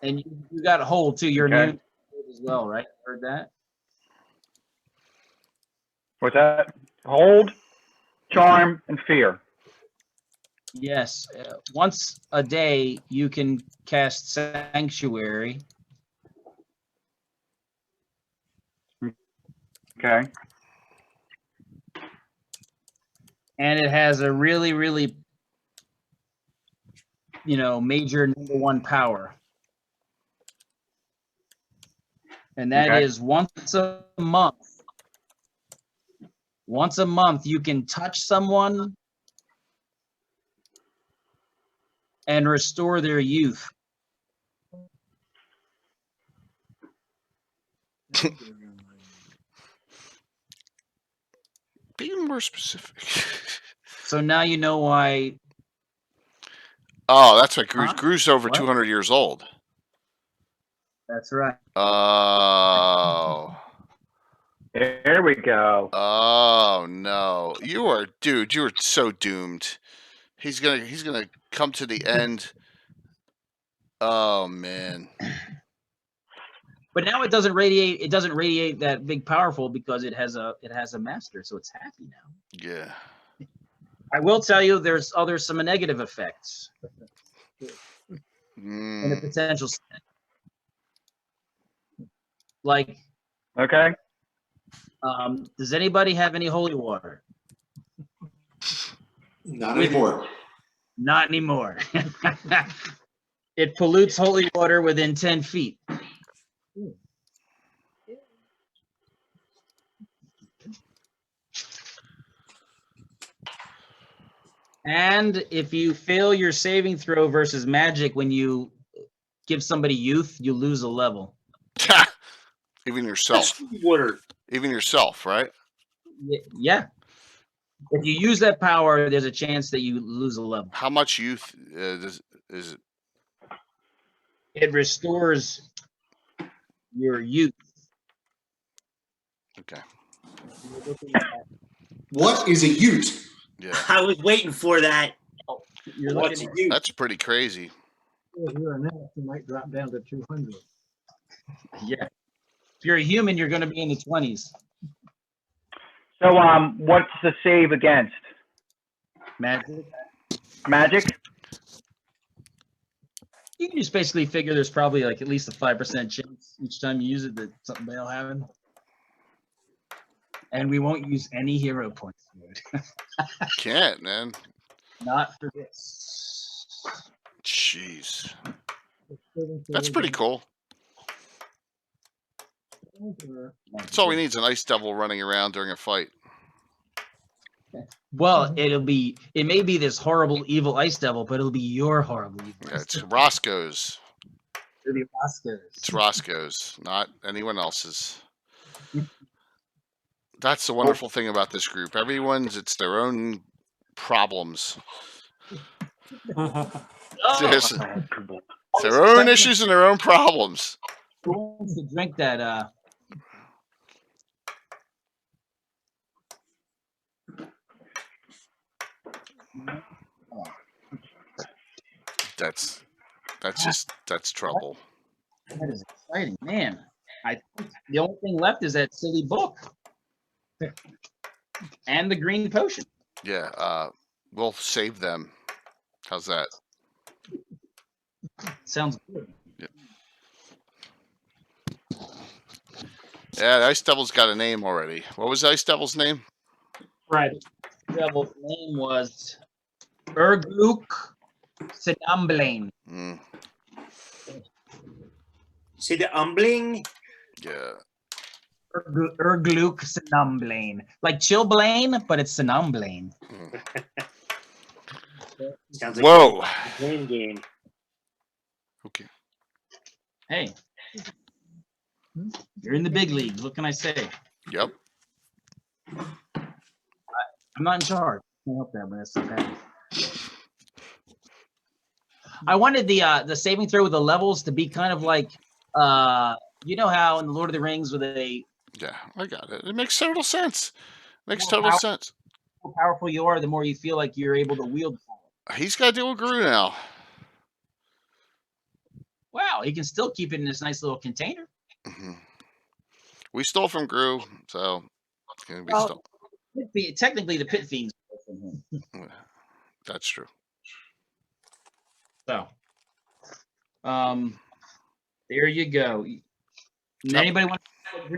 S2: and you got a hold too. You're
S9: Okay.
S2: immune to hold as well, right? Heard that?
S9: What's that? Hold, charm, and fear.
S2: Yes. Once a day, you can cast Sanctuary.
S9: Okay.
S2: And it has a really, really, major #1 power. And that
S9: Okay.
S2: is once a month. Once a month, you can touch someone and restore their youth.
S1: Be more specific.
S2: So now you know why.
S1: Oh, that's why Gru's
S2: Huh?
S1: Gru's over
S2: What?
S1: 200 years old.
S2: That's right.
S1: Oh.
S9: There we go.
S1: Oh no. You are so doomed. He's gonna come to the end. Oh man.
S2: But now it doesn't radiate. It doesn't radiate that big powerful because it has a master, so it's happy now.
S1: Yeah.
S2: I will tell you, there's some negative effects and a
S1: Mm.
S2: potential. Like,
S9: Okay.
S2: does anybody have any holy water?
S6: Not anymore.
S2: Not anymore. It pollutes holy water within 10 feet. And if you fail your saving throw versus magic when you give somebody youth, you lose a level.
S1: Even yourself.
S8: Water.
S1: Even yourself, right?
S2: Yeah. If you use that power, there's a chance that you lose a level.
S1: How much youth is it?
S2: It restores your youth.
S1: Okay.
S6: What is a ute?
S1: Yeah.
S8: I was waiting for that.
S2: You're
S8: What's
S2: looking
S8: a ute?
S1: That's pretty crazy.
S4: If you're an elf, you might drop down to 200.
S2: Yeah. If you're a human, you're going to be in the 20s.
S9: So, what's the save against?
S2: Magic.
S9: Magic?
S2: You can just basically figure there's probably like at least a 5% chance each time you use it that something bad will happen. And we won't use any hero points for it.
S1: Can't, man.
S2: Not for this.
S1: Jeez. That's pretty cool. That's all we need is an ice devil running around during a fight.
S2: Well, it may be this horrible evil ice devil, but it'll be your horrible evil.
S1: Yeah, it's Roscoe's.
S2: It'll be Roscoe's.
S1: It's Roscoe's, not anyone else's. That's the wonderful thing about this group. It's their own problems. It's their own issues and their own problems.
S2: Who wants to drink that?
S1: That's trouble.
S2: That is exciting, man. I think the only thing left is that silly book and the green potion.
S1: Yeah, we'll save them. How's that?
S2: Sounds good.
S1: Yeah, the Ice Devil's got a name already. What was the Ice Devil's name?
S2: Right. The devil's name was Urgluk Sinamblain.
S8: See the umbling?
S1: Yeah.
S2: Urgluk Sinamblain. Like Chillblain, but it's Sinamblain.
S8: Sounds like
S1: Whoa.
S8: a playing game.
S1: Okay.
S2: Hey. You're in the big leagues. What can I say?
S1: Yep.
S2: I'm not in charge. I can't help that, but that's so bad. I wanted the saving throw with the levels to be kind of like you know how in the Lord of the Rings with a
S1: Yeah, I got it. It makes total sense. Makes
S2: Well,
S1: total
S2: how-
S1: sense.
S2: the more powerful you are, the more you feel like you're able to wield power.
S1: He's got to deal with Gru now.
S2: Wow, he can still keep it in this nice little container.
S1: Mm-hmm. We stole from Gru, so it's going to be
S2: Well,
S1: stole.
S2: Technically, the pit fiends are from him.
S1: That's true.
S2: So, there you go. Anybody want a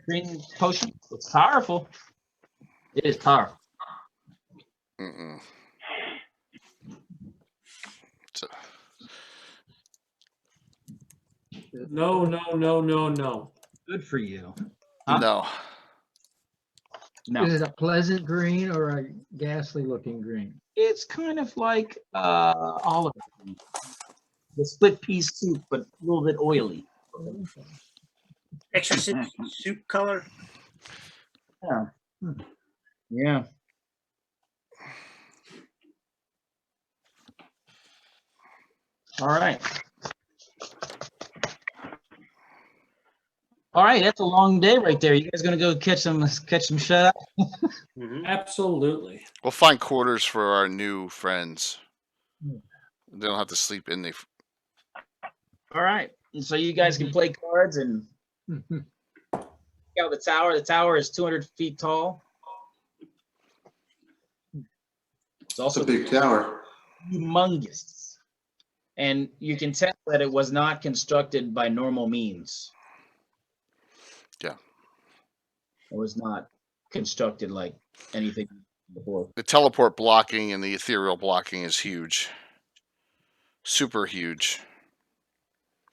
S2: green potion? It's powerful. It is powerful.
S1: Mm-mm. So,
S7: No.
S2: Good for you. Huh?
S1: no.
S2: No,
S4: Is it a pleasant green or a ghastly looking green?
S2: it's kind of like olive, the split pea soup, but a little bit oily.
S8: Extra soup color.
S2: Yeah. Yeah. All right. All right, that's a long day right there. You guys gonna go catch some shut?
S8: Mhm.
S7: Absolutely.
S1: We'll find quarters for our new friends. They don't have to sleep in the.
S2: All right, and so you guys can play cards and check out the tower. The tower is 200 feet tall. It's
S6: It's
S2: also
S6: a big tower.
S2: humongous, and you can tell that it was not constructed by normal means.
S1: Yeah.
S2: It was not constructed like anything before.
S1: The teleport blocking and the ethereal blocking is huge. Super huge.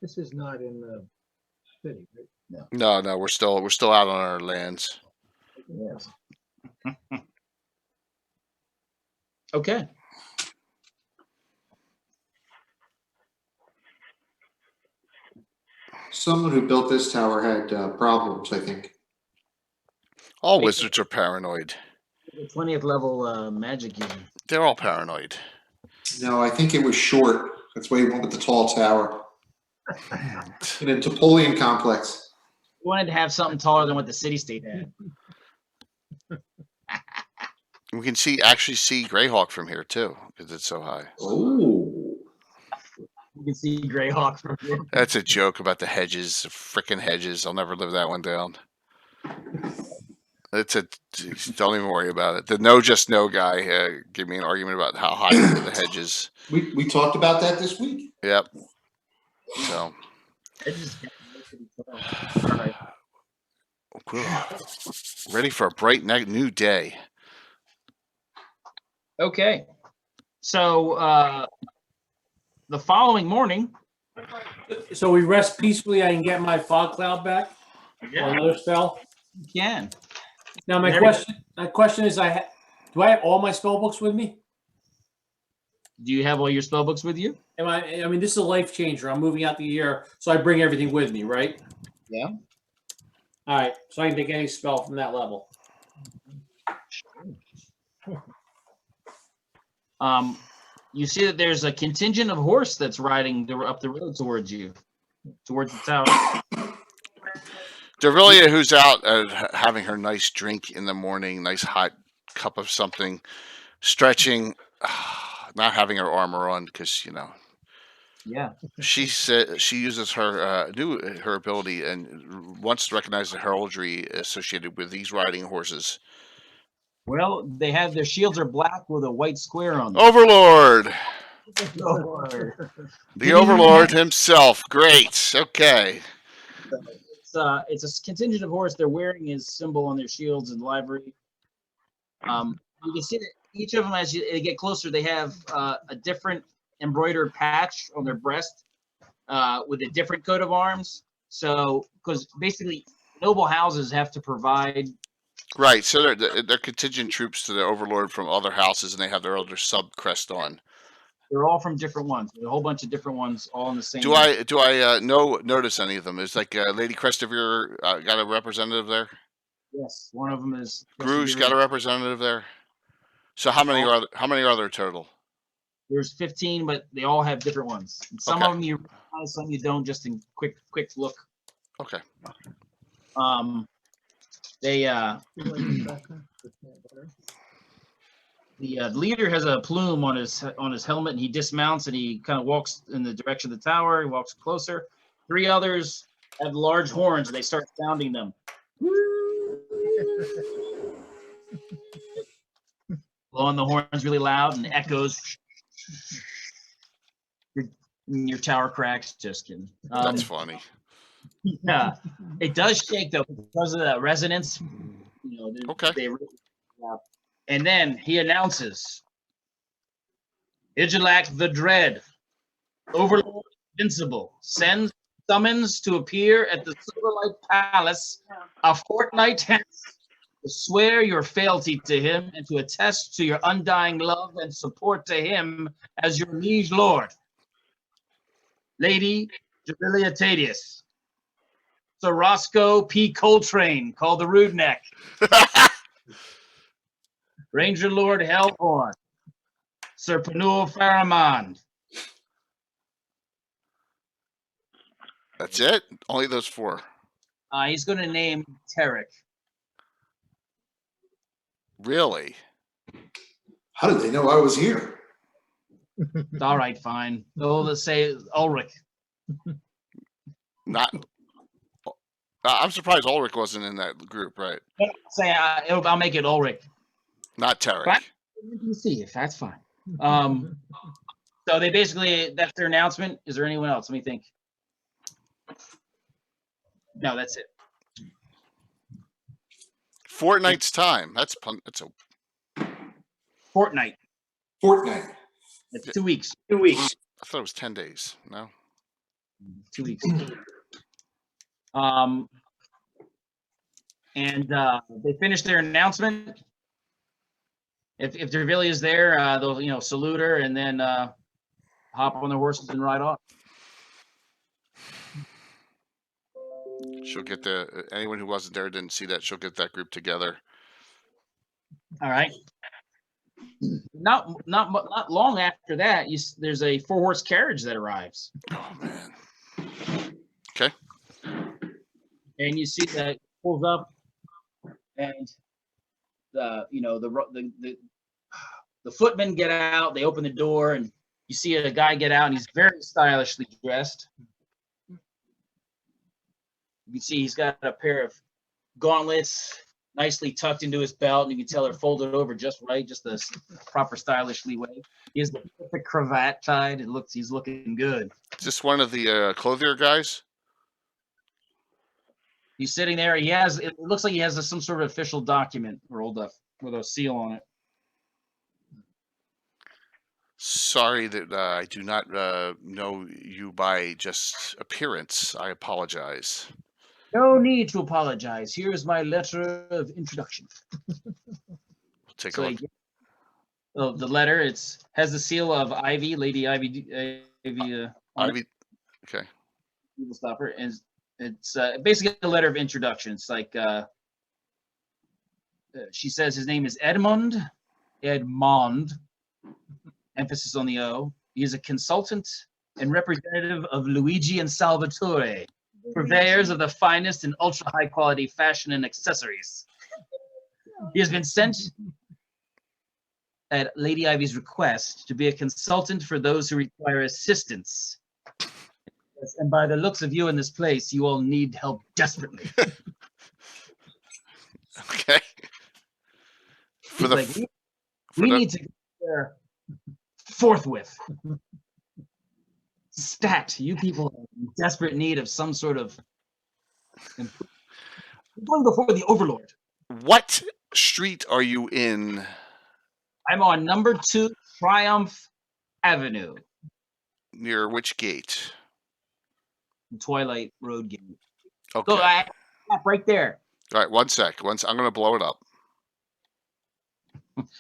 S4: This is not in the city, right?
S1: No, we're still out on our lands.
S2: Yes. Okay.
S6: Someone who built this tower had problems, I think.
S1: All wizards are paranoid.
S2: The 20th level magic user.
S1: They're all paranoid.
S6: No, I think it was short. That's why he went with the tall tower. In a Napoleon complex.
S2: We wanted to have something taller than what the city state had.
S1: We can actually see Greyhawk from here too, because it's so high.
S6: Oh.
S2: You can see Greyhawk from here.
S1: That's a joke about the hedges, frickin' hedges. I'll never live that one down. Don't even worry about it. The No Just No guy gave me an argument about how high were the hedges.
S6: We talked about that this week.
S1: Yep. So.
S2: All right.
S1: Ready for a bright new day.
S2: Okay. So the following morning.
S7: So we rest peacefully. I can get my fog cloud back.
S2: Yeah.
S7: Or another spell.
S2: You can.
S7: Now my question is, do I have all my spell books with me?
S2: Do you have all your spell books with you?
S7: I mean, this is a life changer. I'm moving out the year, so I bring everything with me, right?
S2: Yeah.
S7: All right, so I can take any spell from that level.
S2: You see that there's a contingent of horse that's riding up the road towards you, towards the tower.
S1: Derelia, who's out having her nice drink in the morning, nice hot cup of something, stretching, not having her armor on because
S2: Yeah.
S1: She uses her her ability and wants to recognize the heraldry associated with these riding horses.
S2: Well, they have their shields are black with a white square on them.
S1: Overlord. The Overlord himself. Great. Okay.
S2: It's a contingent of horse. They're wearing his symbol on their shields and livery. You can see that each of them, as they get closer, they have a different embroidered patch on their breast with a different coat of arms. So, because basically, noble houses have to provide.
S1: Right. So they're contingent troops to the Overlord from other houses, and they have their other sub crest on.
S2: They're all from different ones. There's a whole bunch of different ones, all in the same.
S1: Do I notice any of them? Is like Lady Crestevere got a representative there?
S2: Yes, one of them is.
S1: Gru's got a representative there. So how many are there total? There's
S2: 15, but they all have different ones. And some of them you recognize, some you don't. Just in quick look.
S1: Okay.
S2: The leader has a plume on his helmet, and he dismounts and he kind of walks in the direction of the tower. He walks closer. 3 others have large horns, and they start sounding them. Blowing the horns really loud and echoes. Your tower cracks. Just kidding.
S1: That's funny.
S2: Yeah, it does shake though because of the resonance.
S1: Okay.
S2: And then he announces, Igilak the Dread, Overlord Invincible, summons to appear at the Silverlight Palace a fortnight hence to swear your fealty to him and to attest to your undying love and support to him as your liege lord. Lady Jabilia Tadius, Sir Roscoe P. Coltrane, called the Rude Neck, Ranger Lord Hellhorn, Sir Panul Faramond.
S1: That's it? Only those 4?
S2: He's going to name Tarek.
S1: Really?
S6: How did they know I was here?
S2: All right, fine. Oh, let's say Ulrich.
S1: Not. I'm surprised Ulrich wasn't in that group, right?
S2: Say I'll make it Ulrich.
S1: Not Tarek.
S2: Fine. See if that's fine. So they basically, that's their announcement. Is there anyone else? Let me think. No, that's it.
S1: Fortnight's time. That's a.
S2: Fortnite.
S6: Fortnite.
S2: It's 2 weeks.
S8: 2 weeks.
S1: I thought it was 10 days. No.
S2: 2 weeks. And they finished their announcement. If Dervillia is there, they'll salute her and then hop on their horses and ride off.
S1: She'll get anyone who wasn't there didn't see that. She'll get that group together.
S2: All right. Not long after that, there's a 4-horse carriage that arrives.
S1: Oh man. Okay.
S2: And you see that it pulls up, and the footmen get out. They open the door, and you see a guy get out, and he's very stylishly dressed. You can see he's got a pair of gauntlets nicely tucked into his belt, and you can tell they're folded over just right, just the proper stylishly way. He has the perfect cravat tied. He's looking good.
S1: Is this one of the clothier guys?
S2: He's sitting there. It looks like he has some sort of official document rolled up with a seal on it.
S1: Sorry that I do not know you by just appearance. I apologize.
S2: No need to apologize. Here's my letter of introduction.
S1: We'll take a look.
S2: The letter has the seal of Ivy, Lady Ivy.
S1: Ivy. Okay.
S2: Evil Stopper, and it's basically a letter of introduction. It's like she says his name is Edmond, emphasis on the O. He is a consultant and representative of Luigi and Salvatore, purveyors of the finest and ultra high quality fashion and accessories. He has been sent at Lady Ivy's request to be a consultant for those who require assistance. Yes, and by the looks of you in this place, you all need help desperately.
S1: Okay.
S2: We need to get there forthwith. Stat, you people are in desperate need of some sort of improvement. We're going before the Overlord.
S1: What street are you in?
S2: I'm on number 2 Triumph Avenue.
S1: Near which gate?
S2: Twilight Road gate.
S1: Okay.
S2: Go right there.
S1: All right, one sec. I'm going to blow it up.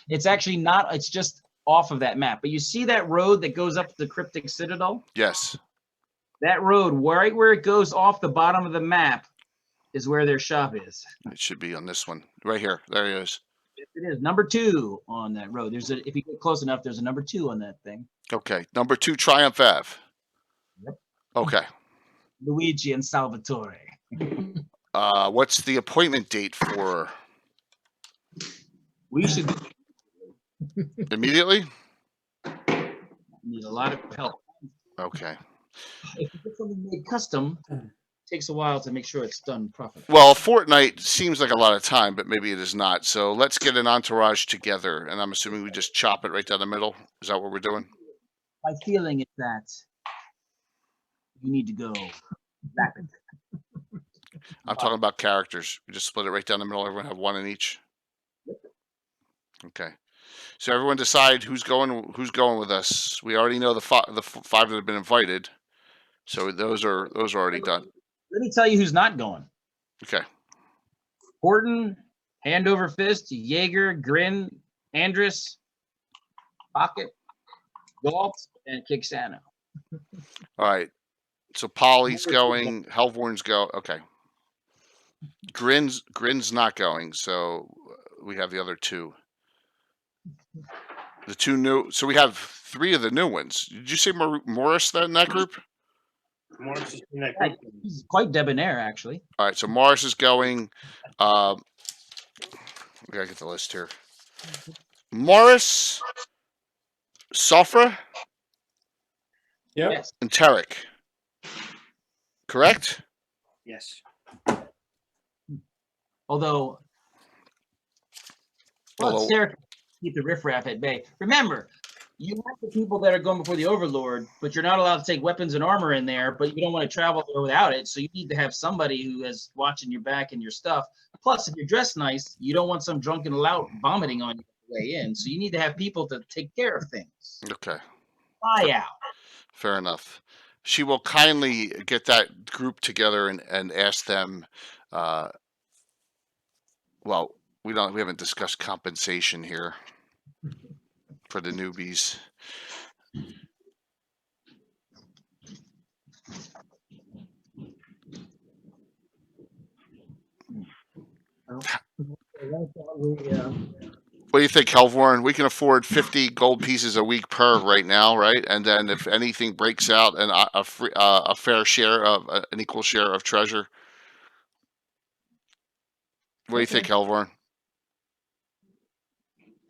S2: It's actually not. It's just off of that map. But you see that road that goes up the Cryptic Citadel?
S1: Yes.
S2: That road, right where it goes off the bottom of the map, is where their shop is.
S1: It should be on this one. Right here. There he is.
S2: Yes, it is. Number 2 on that road. If you get close enough, there's a number 2 on that thing.
S1: Okay. Number 2 Triumph Ave.
S2: Yep.
S1: Okay.
S2: Luigi and Salvatore.
S1: What's the appointment date for?
S2: We should
S1: Immediately?
S2: need a lot of help.
S1: Okay.
S2: If you get something made custom, it takes a while to make sure it's done properly.
S1: Well, Fortnite seems like a lot of time, but maybe it is not. So let's get an entourage together, and I'm assuming we just chop it right down the middle. Is that what we're doing?
S2: My feeling is that you need to go rapid.
S1: I'm talking about characters. We just split it right down the middle. Everyone have one in each. Okay. So everyone decide who's going with us. We already know the five that have been invited. So those are already done.
S2: Let me tell you who's not going.
S1: Okay.
S2: Horton, Hand Over Fist, Jaeger, Grin, Andrus, Pocket, Galt, and Kixano.
S1: All right. So Polly's going. Hellborn's go. Okay. Grin's not going. So we have the other 2. The 2 new. So we have 3 of the new ones. Did you say Morris in that group?
S8: Morris is in that
S2: Yeah,
S8: group.
S2: he's quite debonair, actually.
S1: All right, so Morris is going. We gotta get the list here. Morris, Sofra,
S7: Yep.
S2: Yes.
S1: and Tarek. Correct?
S8: Yes.
S2: Although, well,
S1: Although-
S2: Sarah keep the riffraff at bay. Remember, you have the people that are going before the Overlord, but you're not allowed to take weapons and armor in there, but you don't want to travel there without it. So you need to have somebody who is watching your back and your stuff. Plus, if you're dressed nice, you don't want some drunken lout vomiting on you on the way in. So you need to have people to take care of things.
S1: Okay,
S2: Fly out.
S1: fair enough. She will kindly get that group together and ask them. Well, we haven't discussed compensation here for the newbies. What do you think, Helvorn? We can afford 50 gold pieces a week per right now, right? And then if anything breaks out, and a fair share of an equal share of treasure. What do you think, Helvorn?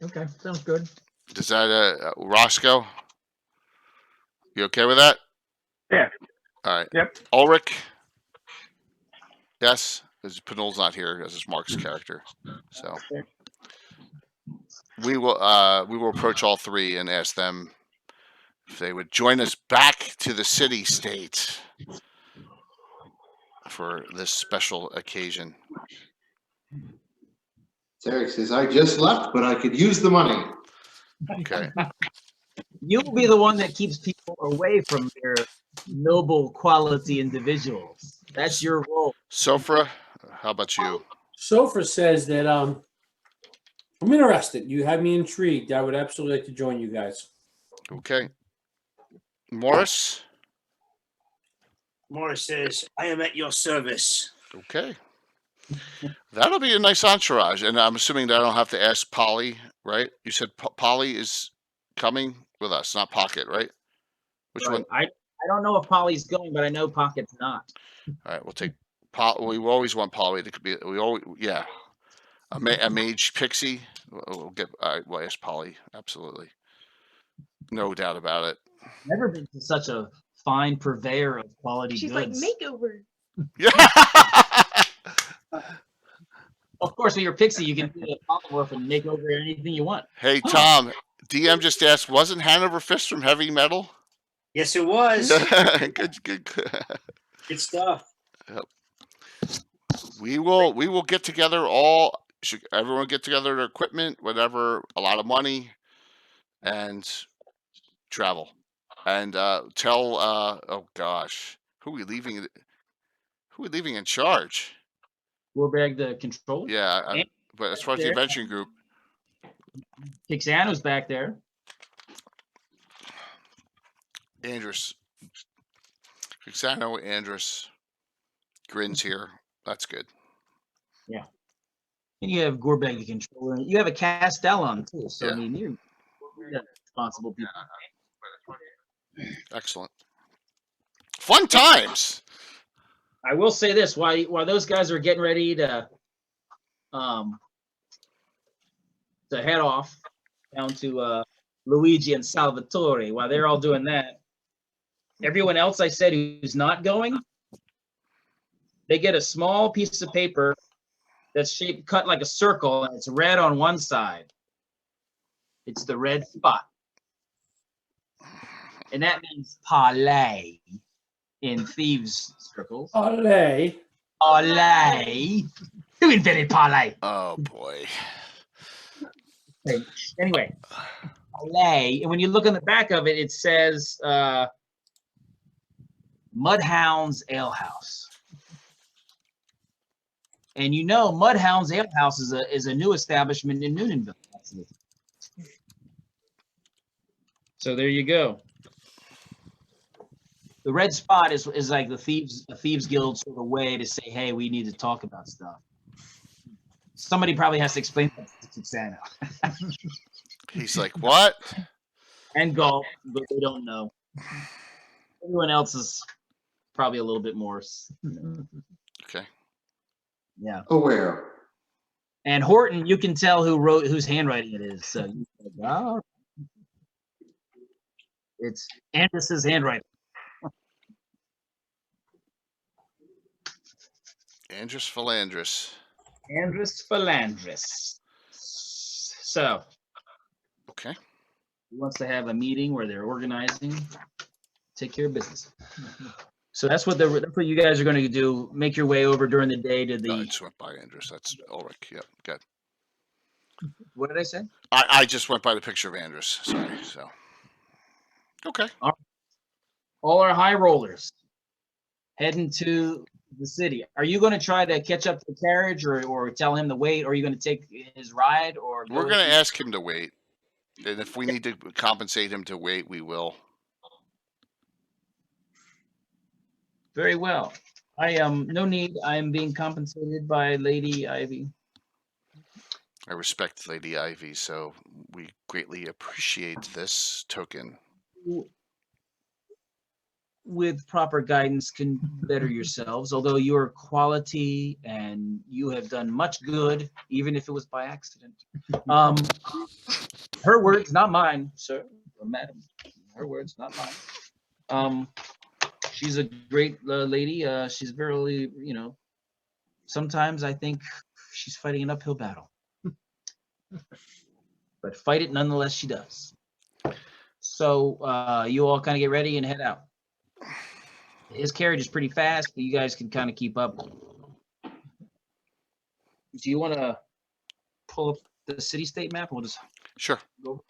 S4: Okay, sounds good.
S1: Does that Roscoe? You okay with that?
S9: Yeah.
S1: All right.
S9: Yep.
S1: Ulrich? Yes. Because Pinol's not here. This is Mark's character. So we will approach all three and ask them if they would join us back to the city state for this special occasion.
S6: Tarek says, I just left, but I could use the money.
S1: Okay.
S2: You'll be the one that keeps people away from their noble quality individuals. That's your role.
S1: Sofra, how about you?
S7: Sofa says that I'm interested. You have me intrigued. I would absolutely like to join you guys.
S1: Okay. Morris?
S8: Morris says, I am at your service.
S1: Okay. That'll be a nice entourage. And I'm assuming that I don't have to ask Polly, right? You said Polly is coming with us, not Pocket, right? Which
S2: Right.
S1: one?
S2: I don't know if Polly's going, but I know Pocket's not.
S1: All right, we'll take we always want Polly to be. Yeah. A mage pixie. We'll get. We'll ask Polly. Absolutely. No doubt about it.
S2: Never been to such a fine purveyor of quality
S5: She's
S2: goods.
S5: like makeover.
S1: Yeah.
S2: Of course, with your pixie, you can do a polymorph and make over anything you want.
S1: Hey Tom, DM just asked, wasn't Hanover Fist from Heavy Metal?
S8: Yes, it was.
S1: Good.
S8: Good stuff.
S1: We will get together everyone get together their equipment, whatever, a lot of money, and travel. And tell oh gosh, who are we leaving in charge?
S2: Gorbag the controller.
S1: Yeah, but as far as the adventuring group,
S2: Kixano's back there.
S1: Andrus, Kixano, Andrus, Grin's here. That's good.
S2: Yeah. And you have Gorbag the controller. You have a Castellon too. So
S1: Yeah.
S2: I mean, you're responsible people.
S1: Excellent. Fun times.
S2: I will say this: while those guys are getting ready to head off down to Luigi and Salvatore, while they're all doing that, everyone else I said who's not going, they get a small piece of paper that's cut like a circle, and it's red on one side. It's the red spot, and that means parlay in thieves' circles.
S7: Parlay.
S2: Parlay. Who invented parlay?
S1: Oh boy.
S2: Anyway, parlay. And when you look on the back of it, it says Mudhound's Ale House. And you know, Mudhound's Ale House is a new establishment in Noonanville. So there you go. The red spot is like the thieves guild sort of way to say, hey, we need to talk about stuff. Somebody probably has to explain that to Santa.
S1: He's like, what?
S2: And golf, but they don't know. Everyone else is probably a little bit more.
S1: Okay.
S2: Yeah.
S6: Aware.
S2: And Horton, you can tell whose handwriting it is. So oh, it's Andrus's handwriting.
S1: Andrus Philandrus.
S2: Andrus Philandrus. So
S1: Okay.
S2: he wants to have a meeting where they're organizing, take care of business. So that's what you guys are going to do. Make your way over during the day to
S1: I
S2: the.
S1: just went by Andrus. That's Ulrich. Yep. Good.
S2: What did I say?
S1: I just went by the picture of Andrus. Sorry. So. Okay.
S2: All our high rollers heading to the city. Are you going to try to catch up to the carriage, or tell him to wait? Or are you going to take his ride? Or
S1: We're going to ask him to wait, and if we need to compensate him to wait, we will.
S2: Very well. No need. I am being compensated by Lady Ivy.
S1: I respect Lady Ivy, so we greatly appreciate this token.
S2: With proper guidance, can better yourselves. Although your quality and you have done much good, even if it was by accident. Her words, not mine, sir or madam. Her words, not mine. She's a great lady. She's very, sometimes I think she's fighting an uphill battle. But fight it nonetheless, she does. So you all kind of get ready and head out. His carriage is pretty fast, but you guys can kind of keep up. Do you want to pull up the city-state map? We'll just
S1: Sure.
S2: go.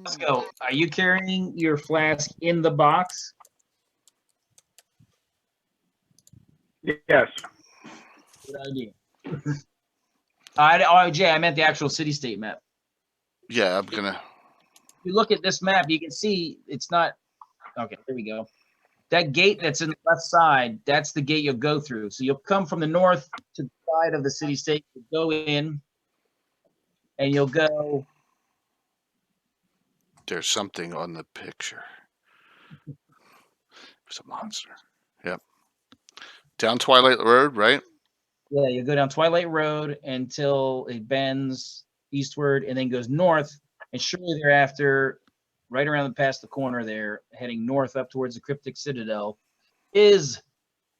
S2: Let's go. Are you carrying your flask in the box?
S9: Yes.
S2: Good idea. Jay, I meant the actual city-state map.
S1: Yeah, I'm gonna.
S2: If you look at this map, you can see it's not. Okay, there we go. That gate that's in the left side, that's the gate you'll go through. So you'll come from the north to the side of the city-state, you'll go in, and you'll go.
S1: There's something on the picture. There's a monster. Yep. Down Twilight Road, right?
S2: Yeah, you go down Twilight Road until it bends eastward and then goes north. And shortly thereafter, right around past the corner there, heading north up towards the Cryptic Citadel, is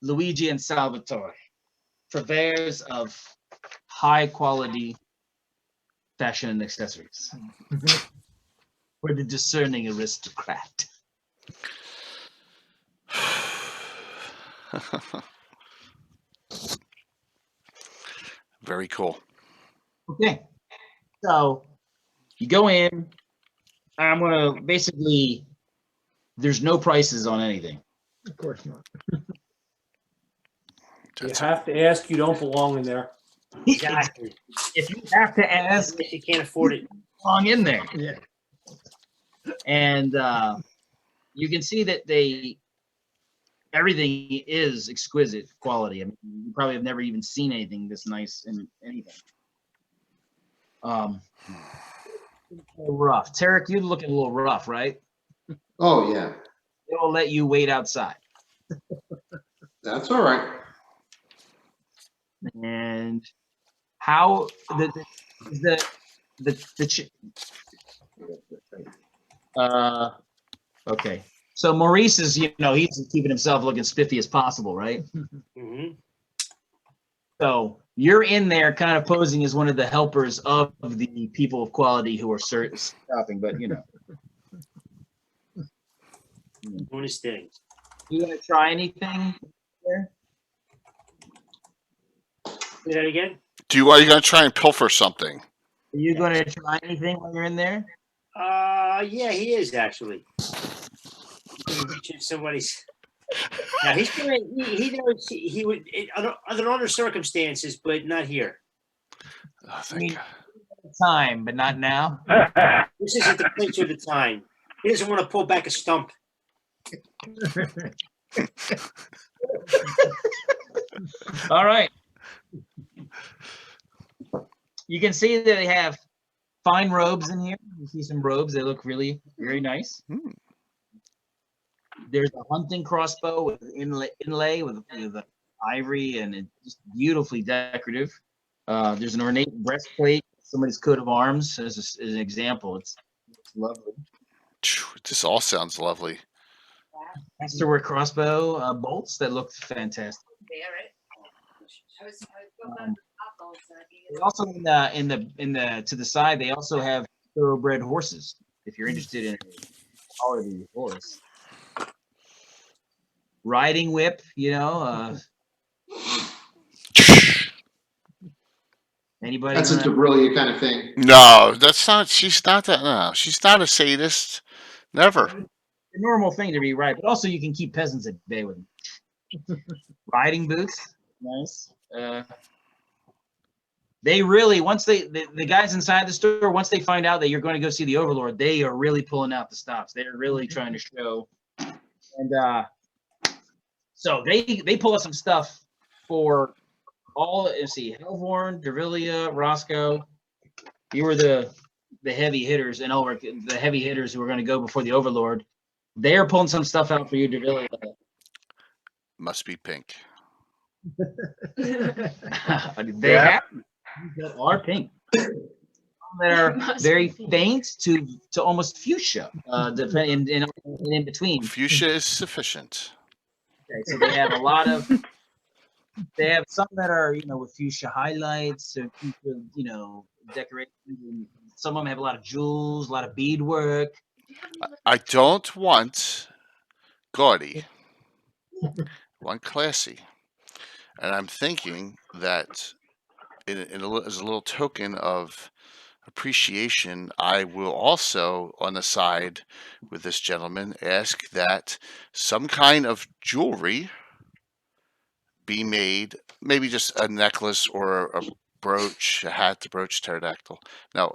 S2: Luigi and Salvatore, purveyors of high quality fashion and accessories. For the discerning aristocrat.
S1: Very cool.
S2: Okay, so you go in. I'm gonna basically. There's no prices on anything.
S4: Of course not.
S7: You have to ask. You don't belong in there.
S8: Exactly.
S2: If you have to ask,
S8: If you can't afford it.
S2: belong in there.
S4: Yeah.
S2: And you can see that everything is exquisite quality. I mean, you probably have never even seen anything this nice in anything. Rough. Tarek, you're looking a little rough, right?
S6: Oh, yeah.
S2: They will let you wait outside.
S6: That's all right.
S2: And how okay. So Maurice is, he's keeping himself looking spiffy as possible, right?
S8: Mm-hmm.
S2: So you're in there kind of posing as one of the helpers of the people of quality who are stopping, but
S8: Doing his thing.
S2: You gonna try anything there?
S8: Say that again?
S1: Are you gonna try and pilfer something?
S2: Are you gonna try anything while you're in there?
S8: Yeah, he is actually. Reaching somebody's. Now he's gonna. He knows he would under other circumstances, but not here.
S1: Oh, thank God.
S2: Time, but not now.
S8: This isn't the place or the time. He doesn't want to pull back a stump.
S2: All right. You can see that they have fine robes in here. You see some robes. They look really very nice.
S1: Hmm.
S2: There's a hunting crossbow with inlay with ivory, and it's just beautifully decorative. There's an ornate breastplate, somebody's coat of arms as an example. It's lovely.
S1: This all sounds lovely.
S2: Masterwork crossbow bolts that look fantastic. Also in the to the side, they also have thoroughbred horses. If you're interested in a quality horse, riding whip, anybody?
S6: That's a Debrilia kind of thing.
S1: No, that's not. She's not that. No, she's not a sadist. Never.
S2: The normal thing to be right, but also you can keep peasants at bay with them. Riding boots, nice. They really the guys inside the store, once they find out that you're going to go see the Overlord, they are really pulling out the stops. They're really trying to show, and so they pull out some stuff for all. Let's see, Hellborn, Dervilia, Roscoe. You were the heavy hitters, and Ulrich, the heavy hitters who were going to go before the Overlord. They're pulling some stuff out for you, Dervilia.
S1: Must be pink.
S2: They have that are pink. That are very faint to almost fuchsia, depending in between.
S1: Fuchsia is sufficient.
S2: Okay, so they have a lot of. They have some that are with fuchsia highlights, or decorations. And some of them have a lot of jewels, a lot of beadwork.
S1: I don't want gaudy. I want classy. And I'm thinking that as a little token of appreciation, I will also, on the side with this gentleman, ask that some kind of jewelry be made, maybe just a necklace or a brooch, a hat, a brooch, pterodactyl. No,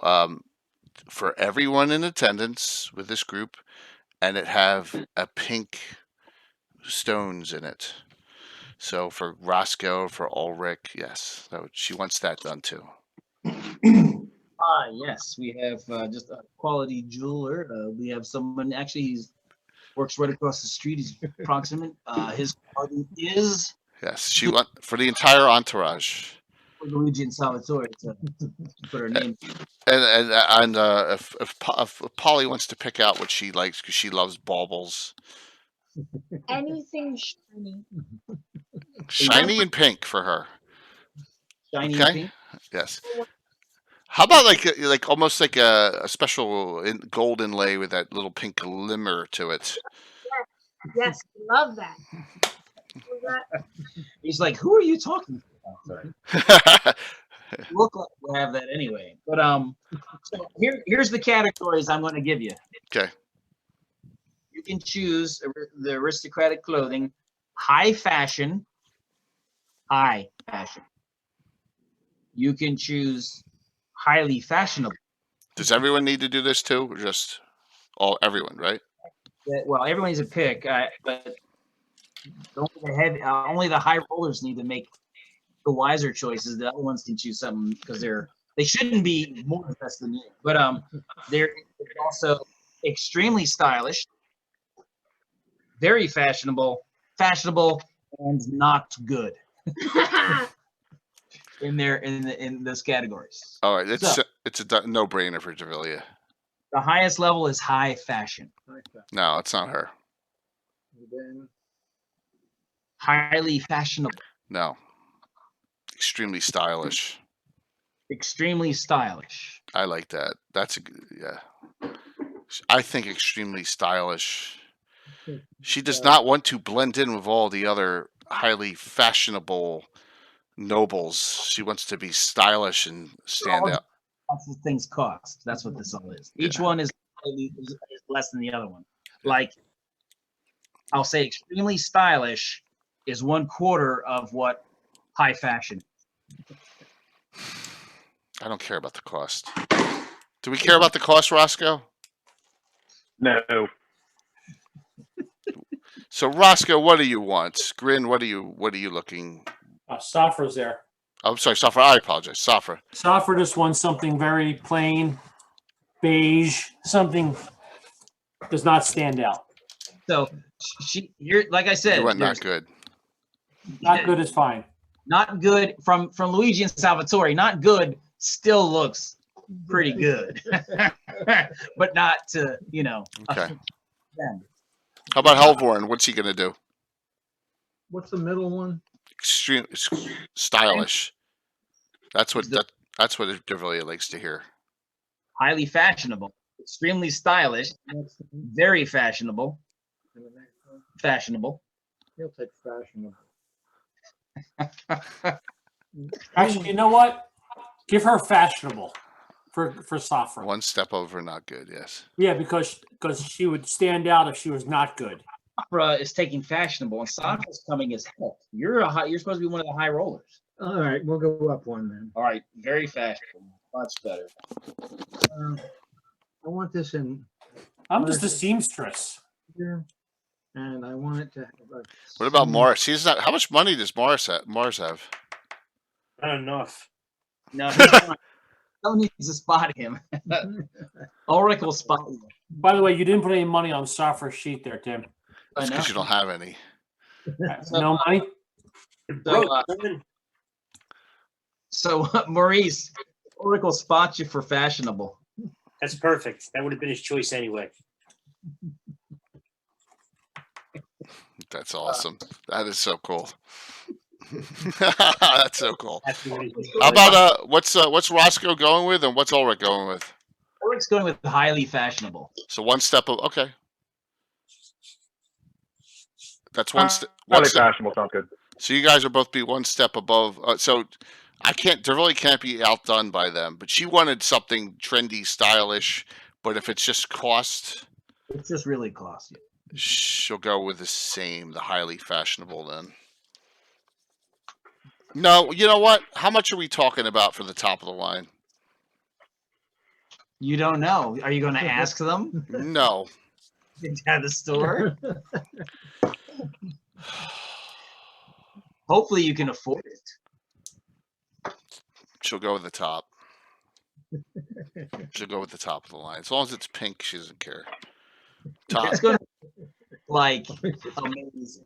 S1: for everyone in attendance with this group, and it have a pink stones in it. So for Roscoe, for Ulrich, yes, she wants that done too.
S2: Yes, we have just a quality jeweler. We have someone actually he works right across the street. He's proximate. His quality is
S1: Yes, she want for the entire entourage.
S2: Luigi and Salvatore to put her name.
S1: And if Polly wants to pick out what she likes because she loves baubles,
S5: Anything shiny.
S1: shiny and pink for her.
S2: Shiny
S1: Okay.
S2: pink.
S1: Yes. How about like almost like a special gold inlay with that little pink glimmer to it?
S5: Yes, love that.
S2: He's like, who are you talking to? Sorry. Look like we'll have that anyway. But so here's the categories I'm going to give you.
S1: Okay.
S2: You can choose the aristocratic clothing, high fashion. You can choose highly fashionable.
S1: Does everyone need to do this too, or just everyone, right?
S2: Well, everyone's a pick, but only the high rollers need to make the wiser choices. The other ones can choose something because they shouldn't be more impressed than you. But they're also extremely stylish, very fashionable, and not good in those categories.
S1: All right, it's a no-brainer for Javilia.
S2: The highest level is high fashion.
S1: No, it's not her.
S2: Highly fashionable.
S1: No. Extremely stylish.
S2: Extremely stylish.
S1: I like that. Yeah. I think extremely stylish. She does not want to blend in with all the other highly fashionable nobles. She wants to be stylish and stand out.
S2: That's what things cost. That's what this all is. Each one is less than the other one. Like, I'll say extremely stylish is 1/4 of what high fashion.
S1: I don't care about the cost. Do we care about the cost, Roscoe?
S9: No.
S1: So Roscoe, what do you want? Grin, what are you looking?
S7: Stafford's there.
S1: I'm sorry, Safra. I apologize, Safra.
S7: Safra just wants something very plain, beige, something does not stand out.
S2: So you're like I said,
S1: You went not
S2: there's
S1: good.
S7: Not good is fine.
S2: not good from Luigi and Salvatore. Not good still looks pretty good, but not to
S1: Okay.
S2: them.
S1: How about Helvorn? What's he gonna do?
S4: What's the middle one?
S1: Extreme, stylish. That's what it really likes to hear.
S2: Highly fashionable, extremely stylish, very fashionable. Fashionable.
S4: He'll take fashionable.
S7: Actually, you know what? Give her fashionable for Safra.
S1: One step over, not good. Yes.
S7: Yeah, because she would stand out if she was not good.
S2: Safra is taking fashionable, and Safra's coming as heck. You're supposed to be one of the high rollers.
S4: All right, we'll go up one then.
S2: All right, very fashionable, much better.
S4: I want this in
S7: I'm just a seamstress.
S4: here, and I want it to have a.
S1: What about Morris? He's not. How much money does Morris have?
S8: Not enough.
S2: No, he's not. Someone needs to spot him. Ulrich will spot you.
S7: By the way, you didn't put any money on Safra's sheet there, Tim.
S1: That's because you don't have any.
S7: No money?
S2: So Maurice, Ulrich will spot you for fashionable.
S8: That's perfect. That would have been his choice anyway.
S1: That's awesome. That is so cool. That's so cool. How about what's Roscoe going with, and what's Ulrich going with?
S2: Ulrich's going with highly fashionable.
S1: So one step of okay. That's one step.
S9: Highly fashionable sounds good.
S1: So you guys are both be one step above. So there really can't be outdone by them. But she wanted something trendy, stylish. But if it's just cost,
S2: it's just really cost.
S1: She'll go with the highly fashionable then. No, you know what? How much are we talking about for the top of the line?
S2: You don't know. Are you going to ask them?
S1: No.
S2: At the store? Hopefully you can afford it.
S1: She'll go with the top. She'll go with the top of the line. As long as it's pink, she doesn't care. Top.
S2: It's going to like amazing.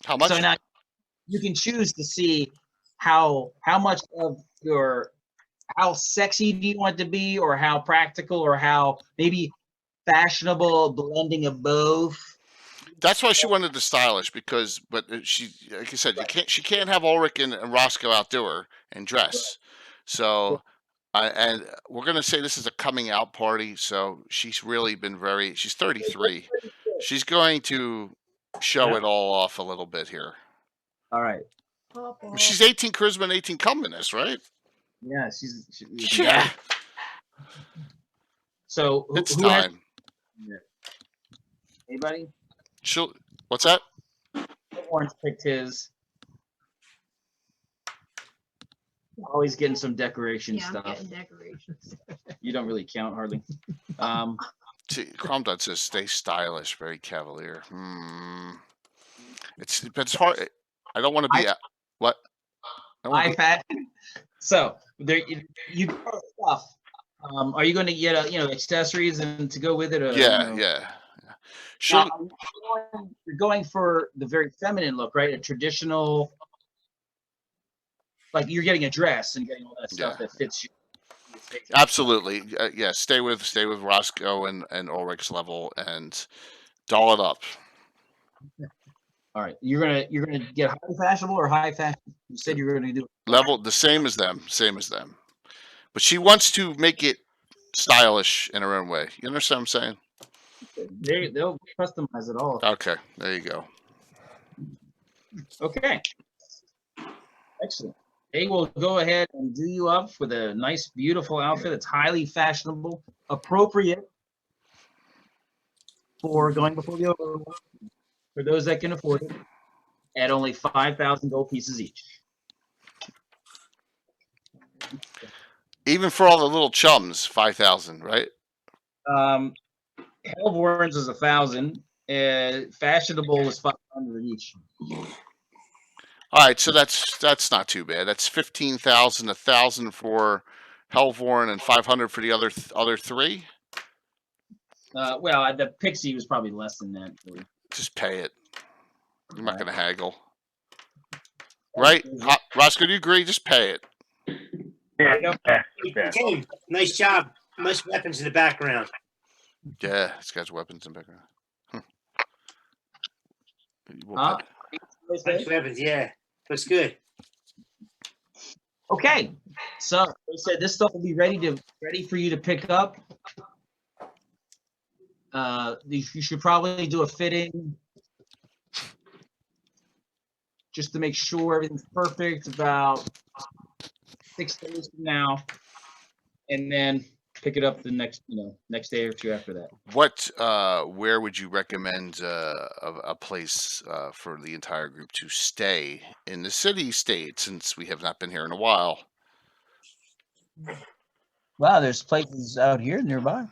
S1: How much?
S2: So now you can choose to see how much of how sexy do you want it to be, or how practical, or how maybe fashionable, blending of both.
S1: That's why she wanted the stylish, but she, like I said, she can't have Ulrich and Roscoe outdo her and dress. So, and we're gonna say this is a coming out party. So she's really been she's 33. She's going to show it all off a little bit here.
S2: All right.
S1: She's 18 charisma and 18 comeliness, right?
S2: Yeah,
S1: yeah.
S2: So
S1: it's
S2: who
S1: time.
S2: Anybody?
S1: What's that?
S2: Warren's picked his. Always getting some decoration stuff.
S5: I'm getting decorations.
S2: You don't really count hardly.
S1: Cromdot says stay stylish, very cavalier. It's hard. I don't want to be what?
S2: iPad. So there you stuff. Are you going to get accessories and to go with it?
S1: Yeah. Sure.
S2: You're going for the very feminine look, right? A traditional, like you're getting a dress and getting all that stuff that fits you.
S1: Absolutely. Yeah. Stay with Roscoe and Ulrich's level and doll it up.
S2: All right. You're gonna get high fashionable or high fashion? You said you were gonna do
S1: level the same as them. But she wants to make it stylish in her own way. You understand what I'm saying?
S2: They'll customize it all.
S1: Okay, there you go.
S2: Okay. Excellent. They will go ahead and do you up with a nice, beautiful outfit. It's highly fashionable, appropriate for going before the Overlord, for those that can afford it, at only 5,000 gold pieces each.
S1: Even for all the little chums, 5,000, right?
S2: Hellborns is 1,000. Fashionable is 500 each.
S1: All right, so that's not too bad. That's 15,000, 1,000 for Hellvorn, and 500 for the other three.
S2: Well, the Pixie was probably less than that.
S1: Just pay it. I'm not
S2: All
S1: going to haggle. Right, Roscoe? Do you agree? Just pay it.
S9: Yeah.
S8: Team, nice job. Nice weapons in the background.
S1: Yeah, this guy's weapons in the background. We'll
S2: Huh?
S8: Nice weapons, yeah. Looks good.
S2: Okay, so they said this stuff will be ready for you to pick up. You should probably do a fitting just to make sure everything's perfect about 6 days from now, and then pick it up the next day or two after that.
S1: What? Where would you recommend a place for the entire group to stay in the city state, since we have not been here in a while?
S2: Wow, there's places out here nearby.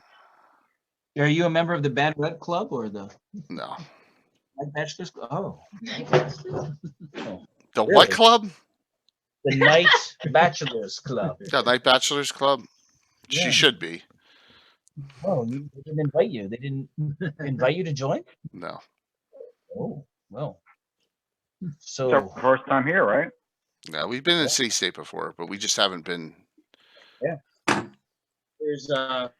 S2: Are you a member of the Band Red Club or the
S1: No.
S2: Night Bachelors Club? Oh.
S1: The
S2: Really?
S1: what club?
S2: The Night Bachelors Club.
S1: The Night Bachelors Club?
S2: Yeah.
S1: She should be.
S2: Oh, they didn't invite you. They didn't invite you to join?
S1: No.
S2: Oh, well.
S9: It's our
S2: So,
S9: first time here, right?
S1: No, we've been in city state before, but we just haven't been.
S2: there's a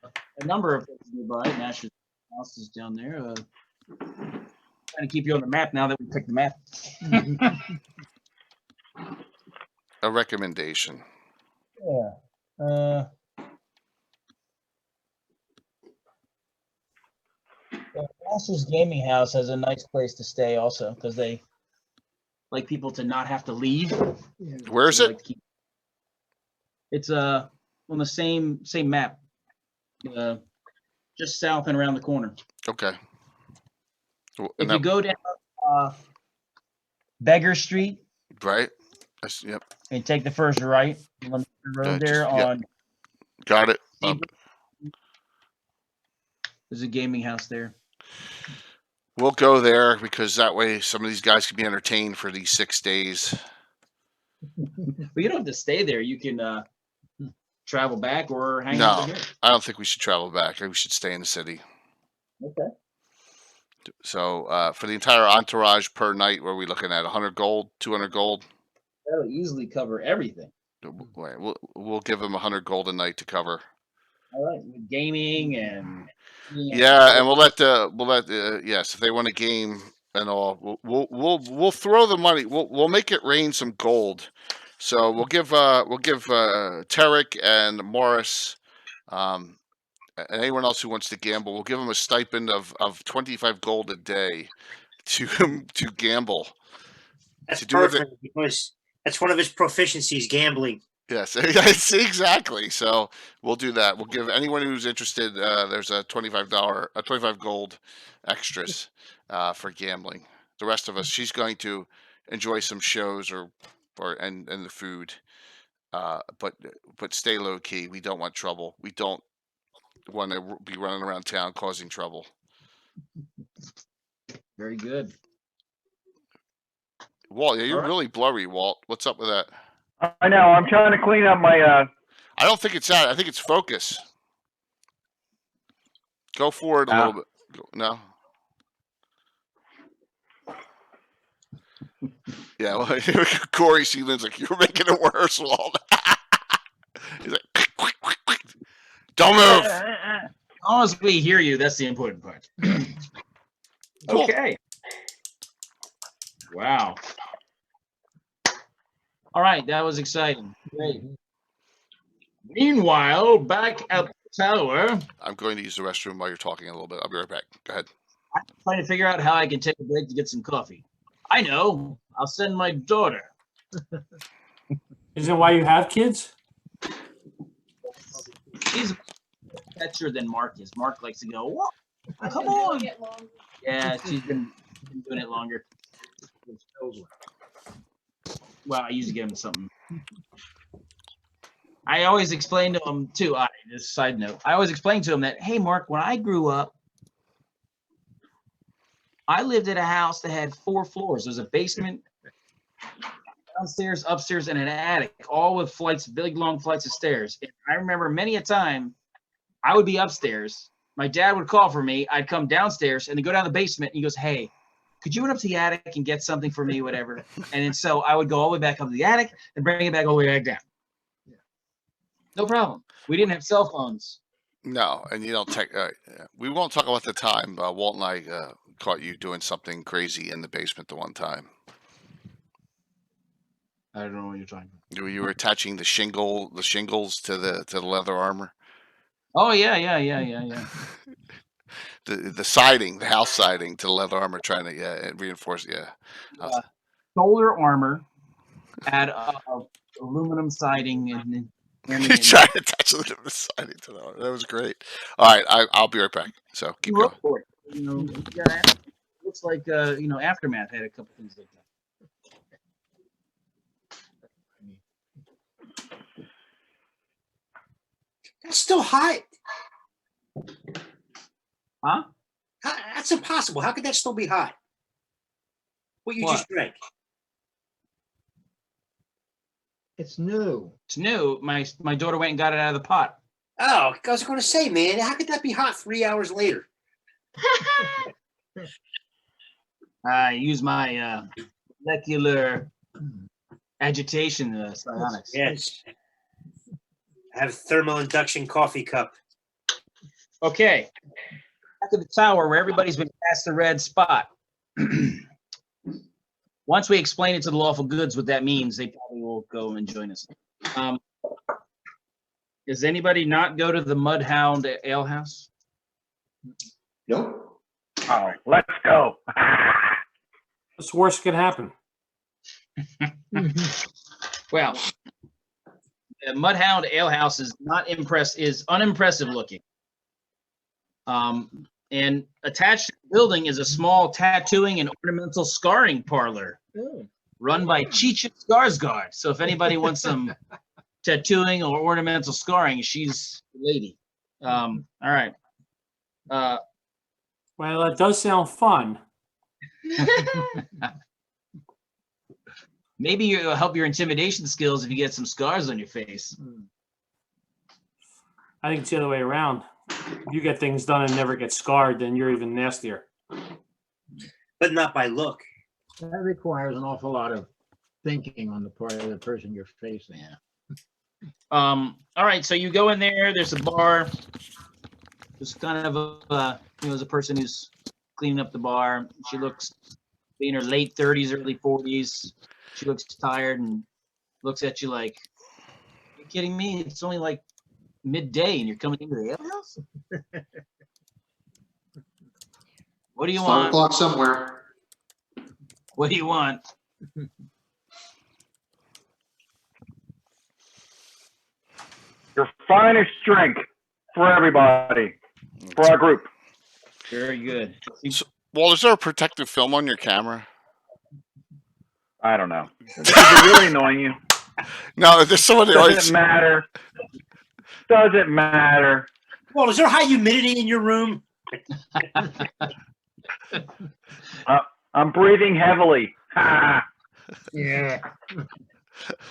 S2: number of places nearby. Nash's house is down there. Trying to keep you on the map now that we picked the map.
S1: A recommendation.
S2: Yeah. Nash's gaming house has a nice place to stay also, because they like people to not have to leave.
S1: Where is it?
S2: It's on the same map, just south and around the corner.
S1: Okay.
S2: If you go down Beggar Street,
S1: right. Yep.
S2: and take the first right on the road there on.
S1: Got it.
S2: There's a gaming house there.
S1: We'll go there because that way some of these guys can be entertained for these 6 days.
S2: But you don't have to stay there. You can travel back or hang
S1: No,
S2: out here.
S1: I don't think we should travel back. We should stay in the city.
S2: Okay.
S1: So for the entire entourage per night, what are we looking at? 100 gold, 200 gold?
S2: That'll easily cover everything.
S1: We'll give them 100 gold a night to cover.
S2: All right, with gaming and.
S1: Yeah, and we'll let yes, if they want a game and all, we'll throw the money. We'll make it rain some gold. So we'll give Tarek and Morris, and anyone else who wants to gamble, we'll give them a stipend of 25 gold a day to gamble.
S8: That's perfect because that's one of his proficiencies, gambling.
S1: Yes, exactly. So we'll do that. We'll give anyone who's interested. There's a $25 gold extras for gambling. The rest of us, she's going to enjoy some shows and the food, but stay low key. We don't want trouble. We don't want to be running around town causing trouble.
S2: Very good.
S1: Walt, you're really blurry, Walt. What's up with that?
S9: I know. I'm trying to clean up my.
S1: I don't think it's that. I think it's focus. Go forward a little bit. No. Yeah, well, Corey Sealand's like, you're making it worse, Walt. He's like, quick. Don't move.
S2: As long as we hear you, that's the important part. Okay. Wow. All right, that was exciting. Great. Meanwhile, back at the tower,
S1: I'm going to use the restroom while you're talking a little bit. I'll be right back. Go ahead.
S2: I'm trying to figure out how I can take a break to get some coffee. I know. I'll send my daughter.
S7: Is that why you have kids?
S2: She's catcher than Mark is. Mark likes to go, whoa, come on. Yeah, she's been doing it longer. Well, I usually give him something. I always explain to him too. Just a side note. I always explain to him that, hey, Mark, when I grew up, I lived in a house that had 4 floors. There's a basement, downstairs, upstairs, and an attic, all with flights, big long flights of stairs. And I remember many a time I would be upstairs. My dad would call for me. I'd come downstairs and then go down the basement. And he goes, "Hey, could you run up to the attic and get something for me, whatever?" And then so I would go all the way back up to the attic and bring it back all the way back down. No problem. We didn't have cell phones.
S1: No, and you don't take. We won't talk about the time Walt and I caught you doing something crazy in the basement the one time.
S2: I don't know what you're talking about.
S1: You were attaching the shingles to the leather armor.
S2: Oh yeah.
S1: The siding, the house siding to the leather armor, trying to reinforce. Yeah.
S2: Solar armor, add aluminum siding, and then
S1: You tried to attach the siding to the armor. That was great. All right, I'll be right back. So keep going.
S2: Looks like Aftermath had a couple things like that.
S8: That's still hot.
S2: Huh?
S8: That's impossible. How could that still be hot? What you just drank?
S4: It's new.
S2: It's new. My daughter went and got it out of the pot.
S8: Oh, I was going to say, man, how could that be hot 3 hours later?
S2: I use my molecular agitation psionics.
S8: Yes. I have a thermal induction coffee cup.
S2: Okay. Back to the tower where everybody's been past the red spot. Once we explain it to the lawful goods what that means, they probably will go and join us. Does anybody not go to the Mudhound Ale House?
S6: Nope.
S9: Oh, let's go.
S7: What's worse could happen?
S2: Well, the Mudhound Ale House is unimpressive looking. And attached to the building is a small tattooing and ornamental scarring parlor run by Chicha Skarsgård. So if anybody wants some tattooing or ornamental scarring, she's the lady. All right.
S7: Well, that does sound fun.
S2: Maybe it'll help your intimidation skills if you get some scars on your face.
S7: I think it's the other way around. If you get things done and never get scarred, then you're even nastier.
S8: But not by look.
S4: That requires an awful lot of thinking on the part of the person you're facing.
S2: All right, so you go in there. There's a bar. There's kind of there's a person who's cleaning up the bar. She looks in her late 30s, early 40s. She looks tired and looks at you like, "Are you kidding me? It's only like midday and you're coming into the ale house? What do you
S6: Start
S2: want?
S6: clock somewhere.
S2: What do you want?"
S9: Your finest drink for everybody, for our group.
S2: Very good.
S1: Well, is there a protective film on your camera?
S9: I don't know. Is it really annoying you?
S1: No, there's somebody else.
S9: Doesn't matter. Doesn't matter.
S8: Well, is there high humidity in your room?
S9: I'm breathing heavily. Ha!
S4: Yeah.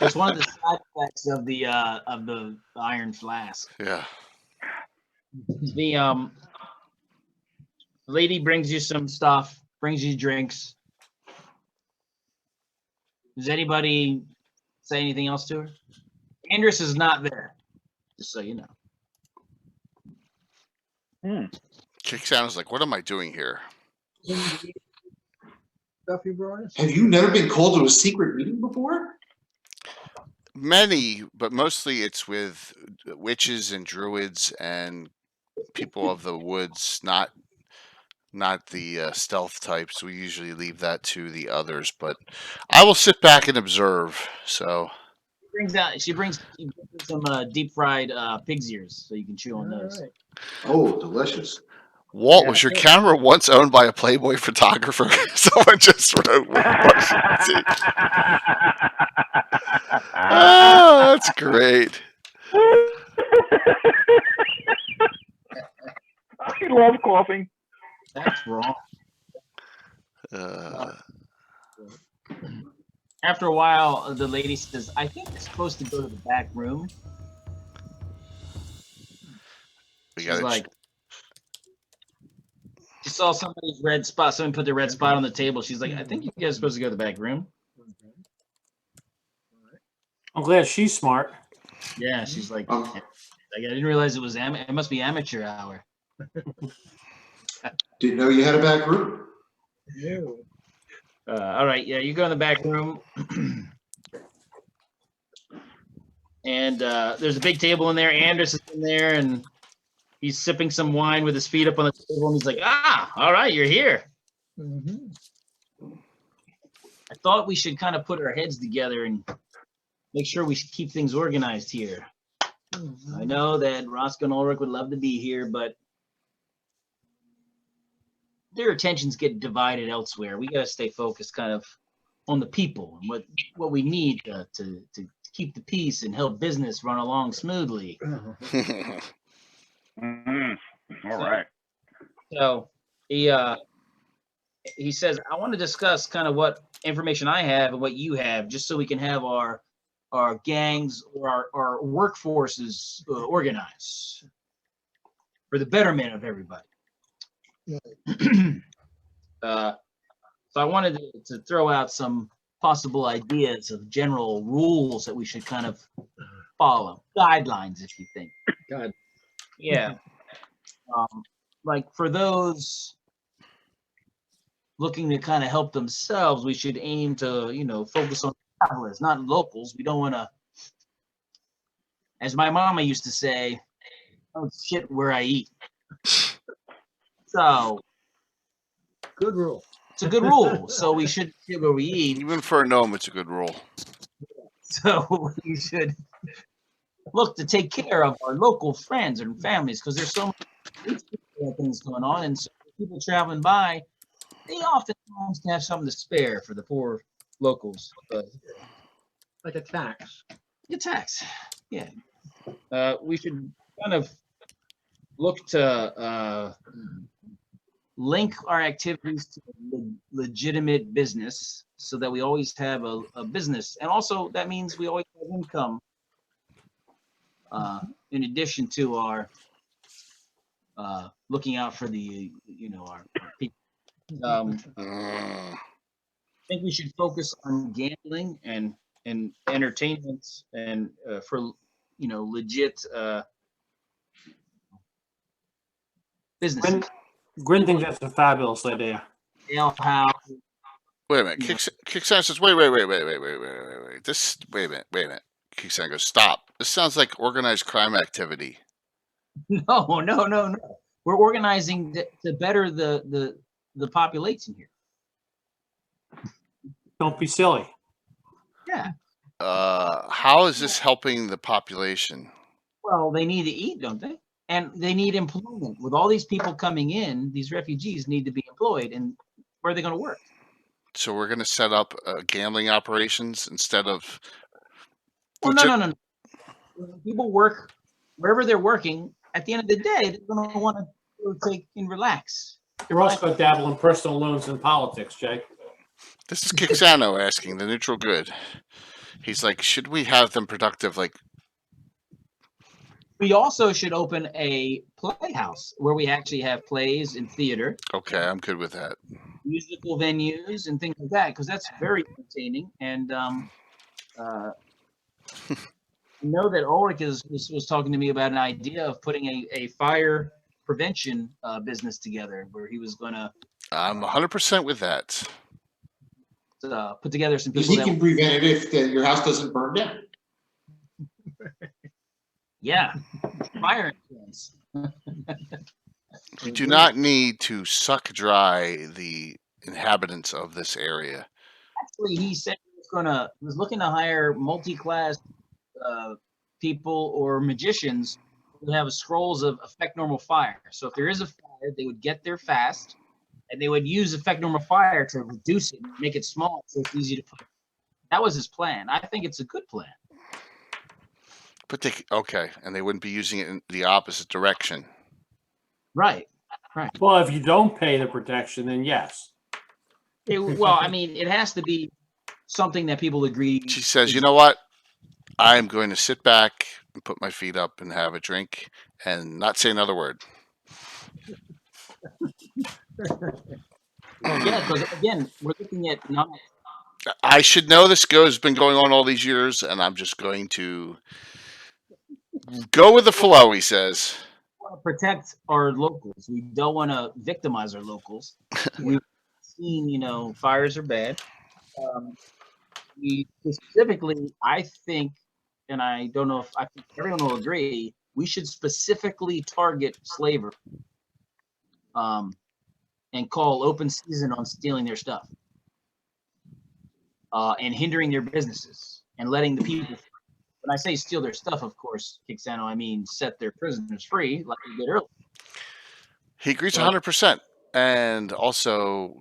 S2: It's one of the side effects of the iron flask.
S1: Yeah.
S2: The lady brings you some stuff, brings you drinks. Does anybody say anything else to her? Andrus is not there, just so you know.
S1: Kicks out is like, what am I doing here?
S4: Stuff you brought us?
S6: Have you never been called to a secret meeting before?
S1: Many, but mostly it's with witches and druids and people of the woods, not the stealth types. We usually leave that to the others, but I will sit back and observe. So
S2: She brings some deep fried pig's ears so you can chew on those.
S4: All right.
S6: Oh, delicious.
S1: Walt, was your camera once owned by a Playboy photographer? Someone just wrote. Oh, that's great.
S9: I love coughing.
S2: That's wrong. After a while, the lady says, "I think you're supposed to go to the back room."
S1: We
S2: She's
S1: got
S2: like, she saw somebody's red spot. Someone put their red spot on the table. She's like, "I think you guys are supposed to go to the back room."
S7: I'm glad she's smart.
S2: Yeah, she's like, I didn't realize it was it must be amateur hour.
S6: Didn't know you had a back room.
S4: No.
S2: All right, yeah, you go in the back room, and there's a big table in there. Anders is in there, and he's sipping some wine with his feet up on the table, and he's like, all right, you're here.
S4: Mhm.
S2: I thought we should kind of put our heads together and make sure we keep things organized here. I know that Roscoe and Ulrich would love to be here, but their attentions get divided elsewhere. We got to stay focused kind of on the people and what we need to keep the peace and help business run along smoothly.
S9: Mm-hmm. All right.
S2: So he says, I want to discuss kind of what information I have and what you have, just so we can have our gangs or our workforces organized for the betterment of everybody. So I wanted to throw out some possible ideas of general rules that we should kind of follow, guidelines, if you think.
S4: God.
S2: Yeah. Like for those looking to kind of help themselves, we should aim to, focus on travelers, not locals. We don't want to, as my mama used to say, don't shit where I eat. So
S4: Good rule.
S2: it's a good rule. So we should shit where we eat.
S1: Even for a gnome, it's a good rule.
S2: So we should look to take care of our local friends and families because there's so many things going on, and so people traveling by, they oftentimes have something to spare for the poor locals. But
S4: Like a tax.
S2: a tax, yeah. We should kind of look to link our activities to legitimate business so that we always have a business. And also that means we always have income in addition to our looking out for the, our people. I think we should focus on gambling and entertainment and for, legit business.
S7: Grin thinks that's a fabulous idea.
S2: Ale house.
S1: Wait a minute. Kickstand says, wait. Wait a minute. Kickstand goes, stop. This sounds like organized crime activity.
S2: No. We're organizing to better the population here.
S7: Don't be silly.
S2: Yeah.
S1: How is this helping the population?
S2: Well, they need to eat, don't they? And they need employment. With all these people coming in, these refugees need to be employed. And where are they going to work?
S1: So we're going to set up gambling operations instead of...
S2: Well, no. When people work wherever they're working, at the end of the day, they're going to want to take and relax.
S7: You're also going to dabble in personal loans and politics, Jay.
S1: This is Kixano asking, the neutral good. He's like, should we have them productive? Like,
S2: we also should open a playhouse where we actually have plays and theater.
S1: Okay, I'm good with that.
S2: Musical venues and things like that, because that's very entertaining. And I know that Ulrich was talking to me about an idea of putting a fire prevention business together, where he was going to.
S1: I'm 100% with that.
S2: Put together some
S6: Because
S2: people
S6: he can prevent it if your house doesn't burn down.
S2: Yeah, fire insurance.
S1: We do not need to suck dry the inhabitants of this area.
S2: Actually, he said he was looking to hire multi-class people or magicians who have scrolls of affect normal fire. So if there is a fire, they would get there fast, and they would use affect normal fire to reduce it, make it small, so it's easy to put. That was his plan. I think it's a good plan.
S1: But and they wouldn't be using it in the opposite direction.
S2: Right.
S7: Well, if you don't pay the protection, then yes.
S2: Well, I mean, it has to be something that people agree.
S1: She says, "You know what? I'm going to sit back and put my feet up and have a drink and not say another word."
S2: Yeah, because again, we're looking at not
S1: I should know this has been going on all these years, and I'm just going to go with the flow. He says.
S2: want to protect our locals. We don't want to victimize our locals. We've seen, fires are bad. We specifically, I think, and I don't know if I think everyone will agree, we should specifically target slavery, and call open season on stealing their stuff, and hindering their businesses and letting the people. When I say steal their stuff, of course, Kixano, I mean set their prisoners free, like we did earlier.
S1: He agrees 100%. And also,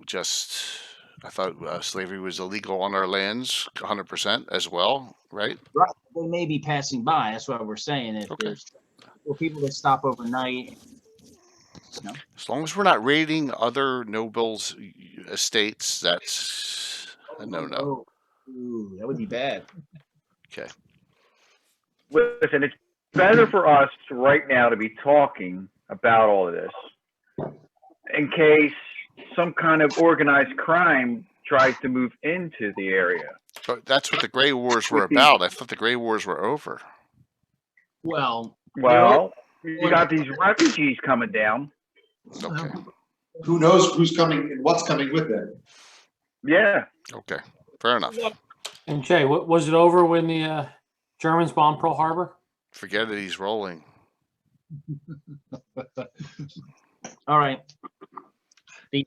S1: I thought slavery was illegal on our lands 100% as well, right?
S2: Right. They may be passing by. That's what we're saying. If there's people that stop overnight,
S1: As long as we're not raiding other nobles' estates, that's a no-no.
S2: Ooh, that would be bad.
S1: Okay.
S9: Listen, it's better for us right now to be talking about all of this in case some kind of organized crime tries to move into the area.
S1: But that's what the Grey Wars were about. I thought the Grey Wars were over.
S2: Well,
S9: you got these refugees coming down.
S1: Okay.
S6: Who knows who's coming and what's coming with them?
S9: Yeah.
S1: Okay. Fair enough.
S7: And Jay, was it over when the Germans bombed Pearl Harbor?
S1: Forget it. He's rolling.
S2: All right. The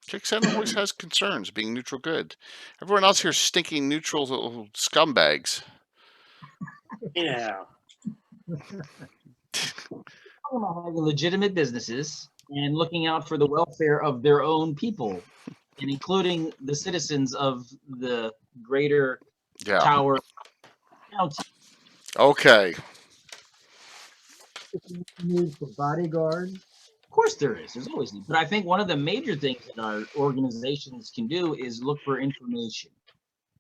S1: Kixano always has concerns being neutral good. Everyone else here is stinking neutral little scumbags.
S8: Yeah.
S2: having legitimate businesses and looking out for the welfare of their own people, and including the citizens of the greater Tower County.
S1: Okay.
S4: Need for bodyguards.
S2: Of course there is. There's always need. But I think one of the major things that our organizations can do is look for information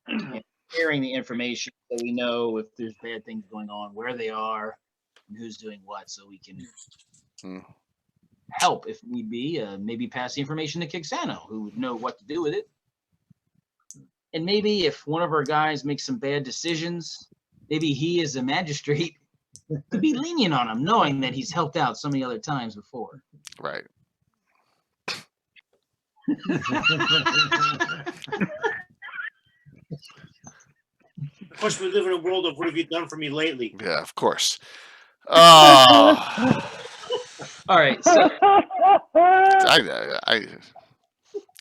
S2: and sharing the information so we know if there's bad things going on, where they are, and who's doing what, so we can help if need be. Maybe pass the information to Kixano, who would know what to do with it. And maybe if one of our guys makes some bad decisions, maybe he as a magistrate could be lenient on him, knowing that he's helped out so many other times before.
S1: Right.
S8: Of course, we live in a world of what have you done for me lately?
S1: Yeah, of course. Oh.
S2: All right. So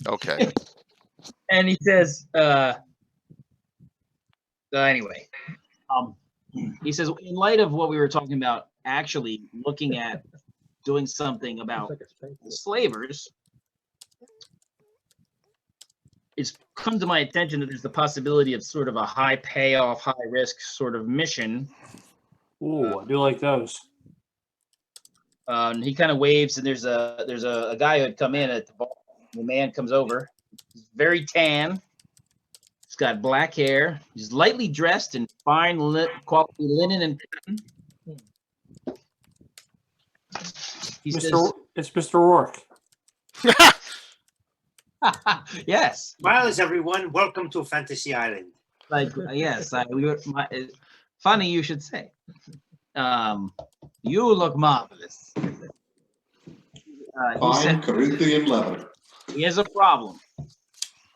S1: okay.
S2: And he says, anyway, he says, in light of what we were talking about, actually looking at doing something about the slavers, it's come to my attention that there's the possibility of sort of a high payoff, high risk sort of mission.
S7: Ooh, I do like those.
S2: He kind of waves, and there's a guy who had come in at the bar. The man comes over. He's very tan. He's got black hair. He's lightly dressed in fine quality linen and cotton. He says,
S7: it's Mr. Rourke.
S2: yes.
S8: Smiles, everyone. Welcome to Fantasy Island.
S2: Like, yes. Funny you should say. You look marvelous.
S6: Fine Corinthian leather.
S2: He has a problem.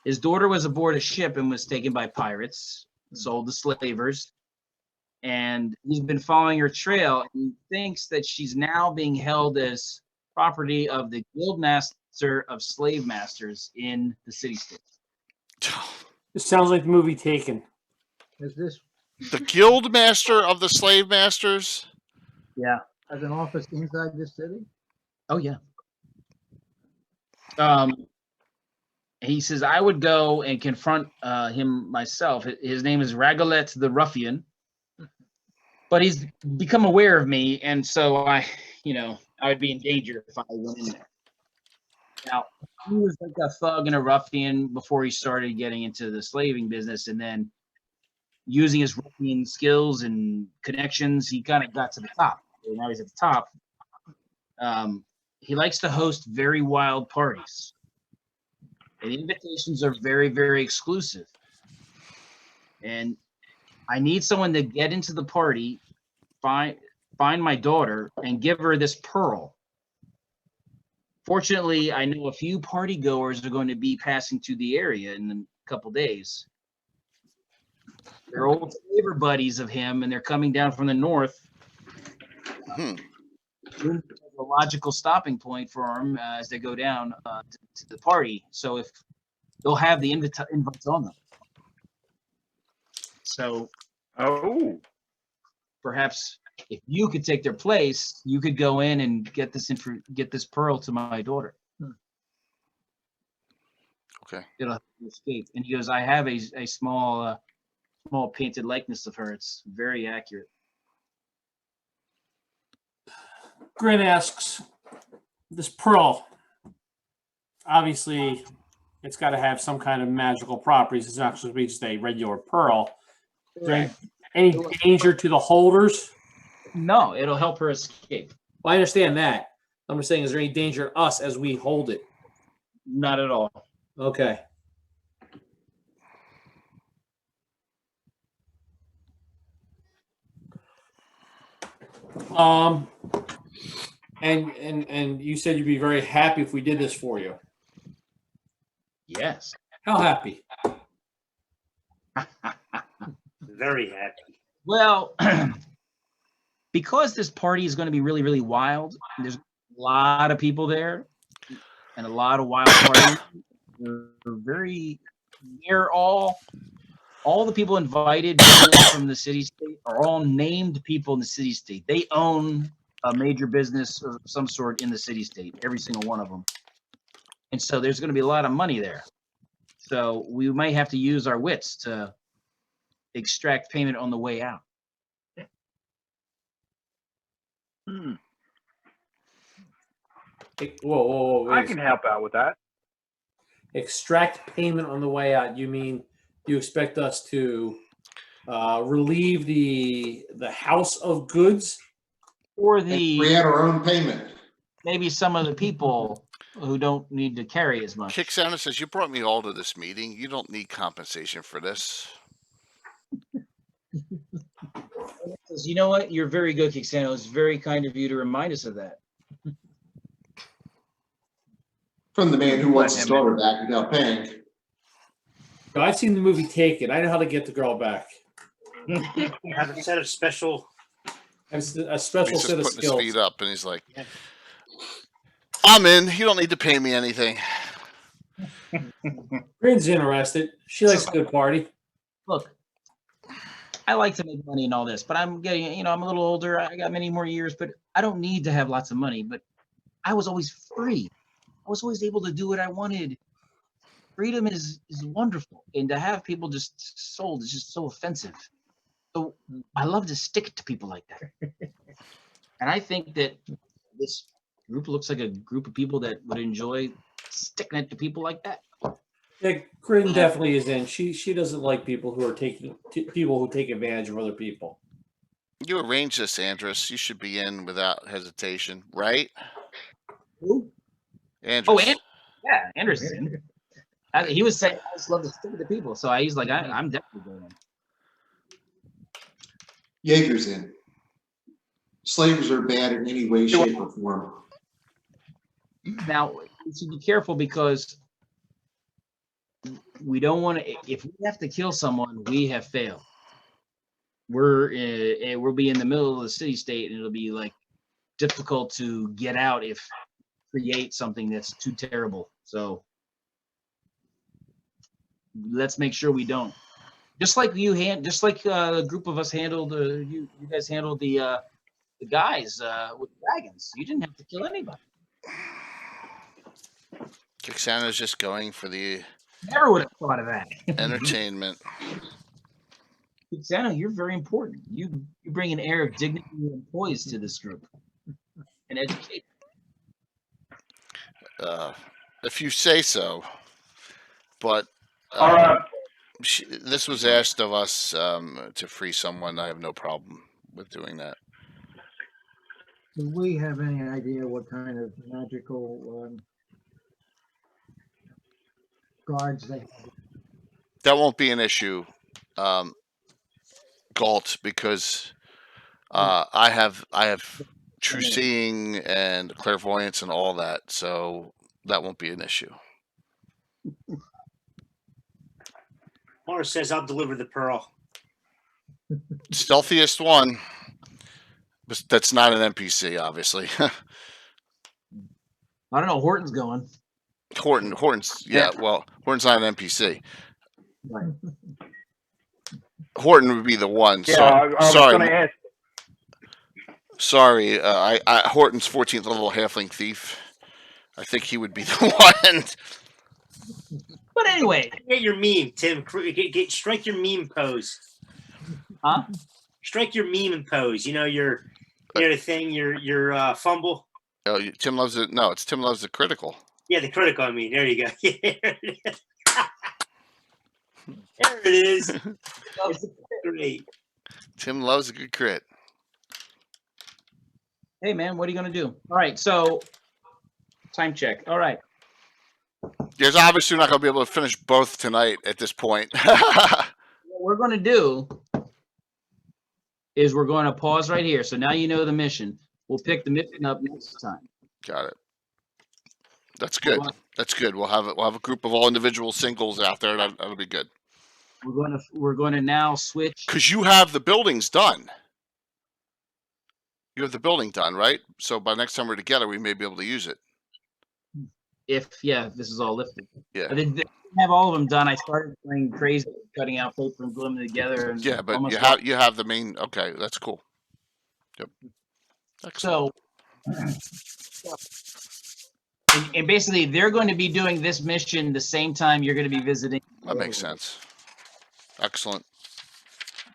S2: His daughter was aboard a ship and was taken by pirates, sold to slavers, and he's been following her trail. And he thinks that she's now being held as property of the Guildmaster of Slave Masters in the city-state.
S7: It sounds like the movie Taken.
S4: Is this
S1: The Guildmaster of the Slave Masters?
S2: Yeah.
S4: as an office inside this city?
S2: Oh, yeah. He says, I would go and confront him myself. His name is Ragolet the Ruffian, but he's become aware of me, and so I would be in danger if I went in there. Now, he was like a thug and a ruffian before he started getting into the slaving business, and then using his ruffian skills and connections, he kind of got to the top. And now he's at the top. He likes to host very wild parties, and the invitations are very, very exclusive. And I need someone to get into the party, find my daughter, and give her this pearl. Fortunately, I know a few party goers are going to be passing through the area in a couple days. They're old slaver buddies of him, and they're coming down from the north. A logical stopping point for them as they go down to the party. So if they'll have the invites on them. So, perhaps if you could take their place, you could go in and get this pearl to my daughter.
S1: Okay.
S2: It'll help you escape. And he goes, I have a small painted likeness of her. It's very accurate.
S7: Grin asks, this pearl, obviously, it's got to have some kind of magical properties. It's not supposed to be just a regular pearl. Is there any danger to the holders?
S2: No, it'll help her escape.
S7: Well, I understand that. I'm just saying, is there any danger to us as we hold it?
S2: Not at all.
S7: Okay. And you said you'd be very happy if we did this for you.
S2: Yes.
S7: How happy?
S8: Very happy.
S2: Well, because this party is going to be really, really wild, there's a lot of people there and a lot of wild parties. They're all the people invited from the city-state are all named people in the city-state. They own a major business of some sort in the city-state, every single one of them. And so there's going to be a lot of money there. So we might have to use our wits to extract payment on the way out.
S7: Whoa,
S9: I can help out with that.
S7: Extract payment on the way out. You mean you expect us to relieve the house of goods?
S2: Or
S6: We had our own payment.
S2: maybe some of the people who don't need to carry as much.
S1: Kicksana says, you brought me all to this meeting. You don't need compensation for this.
S2: Says, you know what? You're very good, Kicksano. It's very kind of you to remind us of that.
S6: From the man who wants his daughter back without paying.
S7: I've seen the movie Take It. I know how to get the girl back.
S8: Have a set of special.
S7: A special
S1: He's
S7: set
S1: just
S7: of
S1: putting
S7: skills.
S1: his feet up, and he's like, I'm in. You don't need to pay me anything.
S7: Grin's interested. She likes a good party.
S2: Look, I like to make money and all this, but I'm getting, I'm a little older. I got many more years, but I don't need to have lots of money. But I was always free. I was always able to do what I wanted. Freedom is wonderful, and to have people just sold is just so offensive. So I love to stick to people like that. And I think that this group looks like a group of people that would enjoy sticking it to people like that.
S7: Yeah, Grin definitely is in. She doesn't like people who are people who take advantage of other people.
S1: You arranged this, Andrus. You should be in without hesitation, right?
S2: Who?
S1: Andrus.
S2: Oh, yeah, Anderson. He was saying I just love to stick to people, so he's like, I'm definitely going in.
S6: Jaeger's in. Slavers are bad in any way, shape, or form.
S2: Now, you should be careful because we don't want to. If we have to kill someone, we have failed. We'll be in the middle of the city state, and it'll be like difficult to get out if create something that's too terrible. So let's make sure we don't. Just like a group of us handled. You guys handled the guys with dragons. You didn't have to kill anybody.
S1: Kicksana's just going for the
S2: Never would have thought of that.
S1: entertainment.
S2: Kicksana, you're very important. You bring an air of dignity and poise to this group and education.
S1: If you say so. But this was asked of us to free someone. I have no problem with doing that.
S4: Do we have any idea what kind of magical guards they have?
S1: That won't be an issue, Galt, because I have true seeing and clairvoyance and all that, so that won't be an issue.
S8: Morris says, "I'll deliver the pearl."
S1: Stealthiest one, but that's not an NPC, obviously.
S2: I don't know. Horton's going.
S1: Horton's well, Horton's not an NPC.
S2: Right.
S1: Horton would be the one.
S9: Yeah, I was
S1: sorry,
S9: going to ask.
S1: sorry. Horton's 14th level halfling thief. I think he would be the one.
S2: But anyway,
S8: Get your meme, Tim. Strike your meme pose.
S2: Huh?
S8: Strike your meme pose. You know your the thing. Your fumble.
S1: Oh, Tim loves it. No, it's Tim loves the critical.
S8: Yeah, the critical. I mean, there you go. There it is. It's great.
S1: Tim loves a good crit.
S2: hey man, what are you gonna do? All right, so time check. All right.
S1: There's obviously not going to be able to finish both tonight at this point.
S2: What we're gonna do is we're going to pause right here. So now you know the mission. We'll pick the mission up next time.
S1: Got it. That's good. That's good. We'll have a group of all individual singles out there. That'll be good.
S2: We're going to now switch.
S1: Because you have the buildings done. You have the building done, right? So by next time we're together, we may be able to use it.
S2: If this is all lifted.
S1: Yeah.
S2: I didn't have all of them done. I started going crazy, cutting out paper and gluing them together. And
S1: Yeah, but
S2: almost
S1: you have the main. Okay, that's cool. Yep. Excellent.
S2: So, and basically, they're going to be doing this mission the same time you're going to be visiting.
S1: That makes sense. Excellent.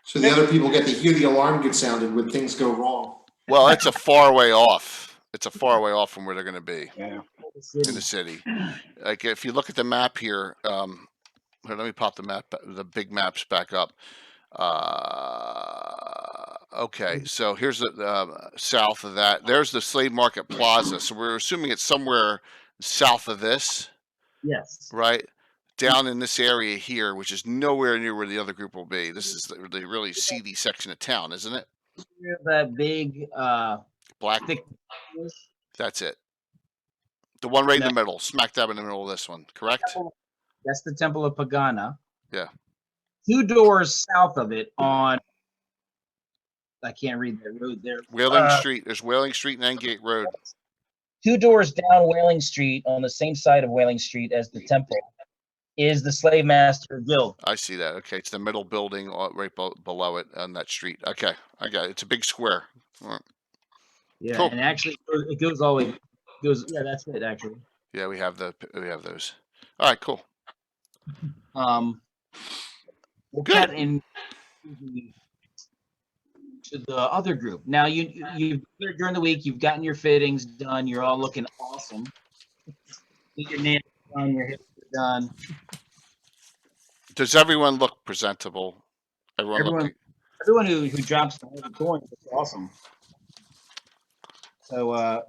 S6: So the other people get to hear the alarm get sounded when things go wrong.
S1: Well, it's a far way off. It's a far way off from where they're going to be
S9: Yeah.
S1: in the city. Like if you look at the map here, here, let me pop the big maps back up. Okay, so here's the south of that. There's the Slave Market Plaza. So we're assuming it's somewhere south of this,
S2: Yes.
S1: right? Down in this area here, which is nowhere near where the other group will be. This is the really seedy section of town, isn't it?
S2: That big
S1: Black.
S2: thick.
S1: That's it. The one right in the middle, smack dab in the middle of this one, correct?
S2: That's the Temple of Pagana.
S1: Yeah.
S2: 2 doors south of it on. I can't read that road there.
S1: Whaling Street. There's Whaling Street and Endgate Road.
S2: 2 doors down Whaling Street on the same side of Whaling Street as the temple is the Slave Master Guild.
S1: I see that. Okay, it's the middle building right below it on that street. Okay, I got it. It's a big square. All right.
S2: Yeah,
S1: Cool.
S2: and actually it goes all the way. Yeah, that's it actually.
S1: Yeah, we have those. All right, cool.
S2: We'll get in to the other group. Now you during the week you've gotten your fittings done. You're all looking awesome. Your nails done. Your hips are done.
S1: Does everyone look presentable? Everyone
S2: who drops the coin is awesome. So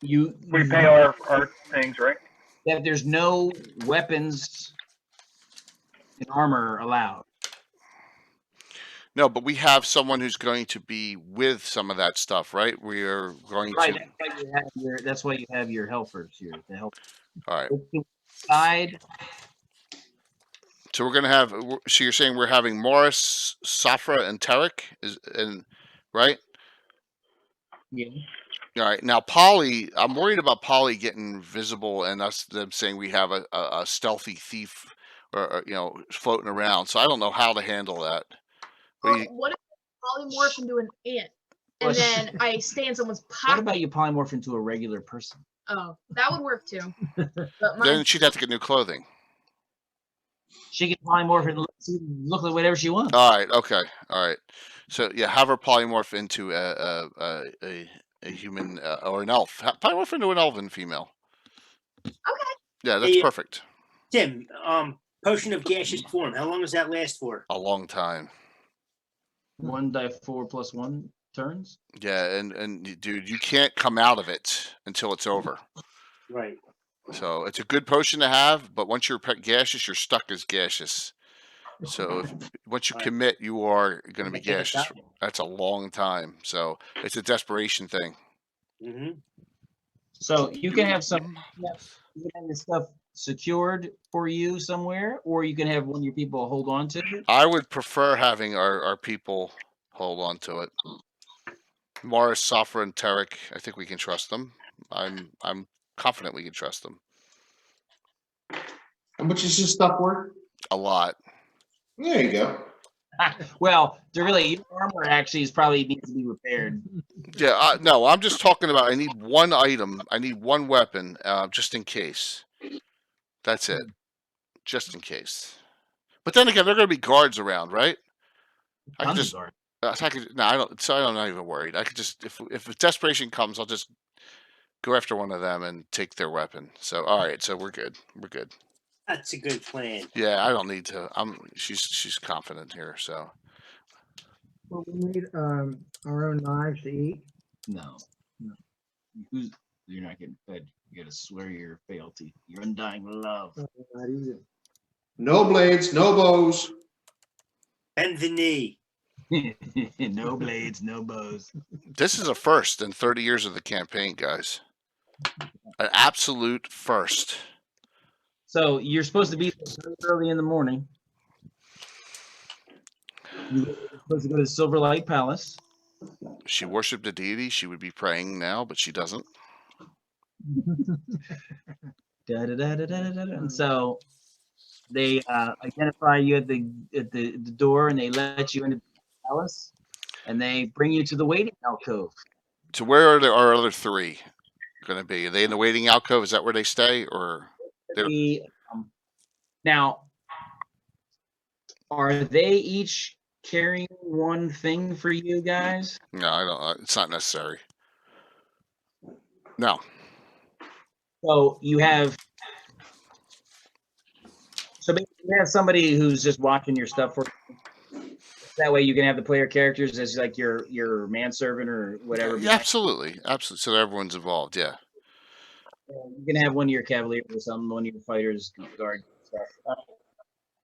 S2: we
S9: pay our things, right?
S2: That there's no weapons and armor allowed.
S1: No, but we have someone who's going to be with some of that stuff, right? We are going to.
S2: That's why you have your helpers here to help.
S1: All right.
S2: Side.
S1: So we're going to have. So you're saying we're having Morris, Safra, and Tarek, right?
S2: Yeah.
S1: All right. Now, Polly, I'm worried about Polly getting visible and them saying we have a stealthy thief or floating around. So I don't know how to handle that.
S5: What if I polymorph into an ant and then I stay in someone's pocket?
S2: What about you polymorph into a regular person?
S5: Oh, that would work too.
S1: Then she'd have to get new clothing.
S2: She can polymorph and look like whatever she wants.
S1: All right. Okay. All right. So yeah, have her polymorph into a human or an elf. Polymorph into an elven female. Yeah, that's
S8: Hey,
S1: perfect.
S8: Tim, potion of gaseous form. How long does that last for?
S1: A long time.
S2: 1 die 4 + 1 turns.
S1: Yeah, and dude, you can't come out of it until it's over.
S8: Right.
S1: So it's a good potion to have, but once you're gaseous, you're stuck as gaseous. So once you
S2: Right.
S1: commit, you are going to be
S2: Take a
S1: gaseous.
S2: shot.
S1: That's a long time. So it's a desperation thing.
S8: Mm-hmm.
S2: So you can have some. You can have this stuff secured for you somewhere, or you can have one of your people hold on to it.
S1: I would prefer having our people hold on to it. Morris, Safra, and Tarek, I think we can trust them. I'm confident we can trust them.
S6: How much is this stuff worth?
S1: A lot.
S6: There you go.
S2: Well, to really, your armor actually is probably needs to be repaired.
S1: Yeah, no, I'm just talking about I need one item. I need one weapon, just in case. That's it. Just in case. But then again, there are going to be guards around, right? I can just. So I could. No, I don't. So I'm not even worried. I could just, if desperation comes, I'll just go after one of them and take their weapon. So all right. So we're good. We're good.
S8: That's a good plan.
S1: Yeah, I don't need to. She's confident here. So
S4: Well, we need our own knives to eat.
S2: No. You're not getting fed. You got to swear your fealty, your undying love.
S4: Not eat it.
S6: No blades, no bows.
S8: Bend the knee.
S2: No blades, no bows.
S1: this is a first in 30 years of the campaign, guys. An absolute first.
S2: So you're supposed to be early in the morning. You're supposed to go to the Silverlight Palace.
S1: If she worshipped a deity, she would be praying now, but she doesn't.
S2: And so they identify you at the door, and they let you into the palace, and they bring you to the waiting alcove.
S1: So where are our other three going to be? Are they in the waiting alcove? Is that where they stay, or
S2: Now, are they each carrying one thing for you guys?
S1: no? I don't. It's not necessary. No.
S2: So you have. So basically you have somebody who's just watching your stuff for you. That way you can have the player characters as like your manservant or whatever.
S1: Yeah, absolutely, absolutely. So everyone's involved. Yeah.
S2: You can have one of your cavaliers or something, one of your fighters, guard stuff.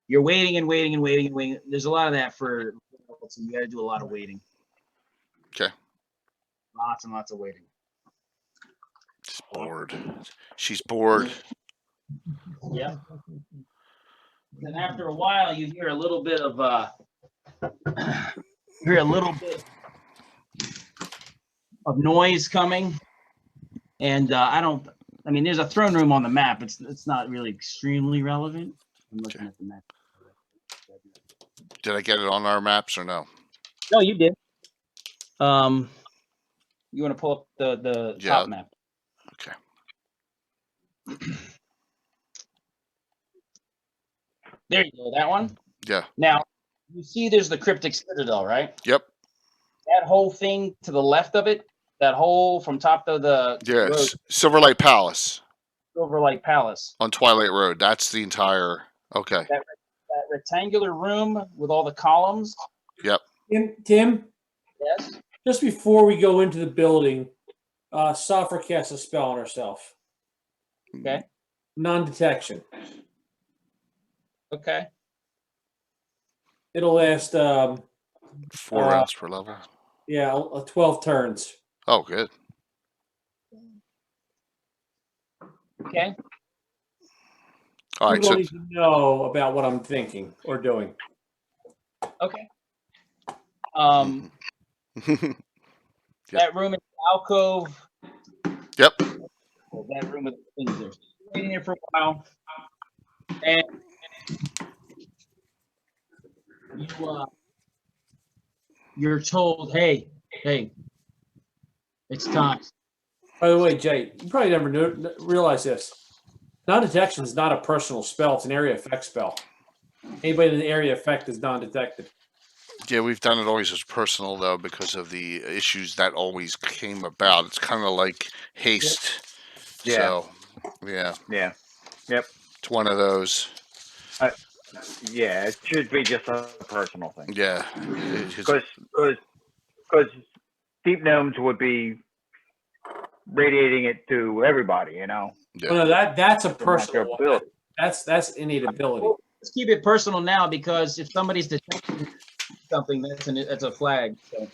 S2: You're waiting and waiting and waiting and waiting. There's a lot of that for, so you got to do a lot of waiting.
S1: Okay.
S2: Lots and lots of waiting.
S1: She's bored. She's bored.
S2: Yeah. Then after a while, you hear a little bit of noise coming, and I mean, there's a throne room on the map. It's not really extremely relevant. I'm looking at the map.
S1: Did I get it on our maps or no?
S2: No, you did. You want to pull up the top map?
S1: Okay.
S2: There you go. That one.
S1: Yeah.
S2: Now you see, there's the cryptic citadel, right?
S1: Yep.
S2: That whole thing to the left of it, that whole from top of the road,
S1: Silverlight Palace.
S2: Silverlight Palace
S1: On Twilight Road. That's the entire. Okay.
S2: That rectangular room with all the columns.
S1: Yep.
S7: Tim.
S2: Yes.
S7: Just before we go into the building, Safra casts a spell on herself.
S2: Okay.
S7: Non-detection.
S2: Okay.
S7: It'll last
S1: 4 rounds per level.
S7: Yeah, 12 turns.
S1: Oh, good.
S2: Okay.
S1: All right.
S7: People
S1: So
S7: need to know about what I'm thinking or doing.
S2: Okay.
S1: Yep.
S2: That room in the alcove.
S1: Yep.
S2: That room with the things there. Waiting there for a while, and you're told, hey, it's time.
S7: By the way, Jay, you probably never realize this. Non-detection is not a personal spell; it's an area effect spell. Anybody in the area effect is non-detected.
S1: Yeah, we've done it always as personal though because of the issues that always came about. It's kind of like haste.
S2: Yeah.
S1: So Yeah,
S9: Yeah. Yep.
S1: it's one of those.
S9: Yeah, it should be just a personal thing.
S1: Yeah,
S9: Because deep gnomes would be radiating it to everybody, you know.
S1: yeah.
S7: Well, no, that's a
S9: It's a
S7: personal
S9: natural
S7: one.
S9: ability.
S7: That's innate ability.
S2: Well, let's keep it personal now because if somebody's detecting something, that's a flag. So.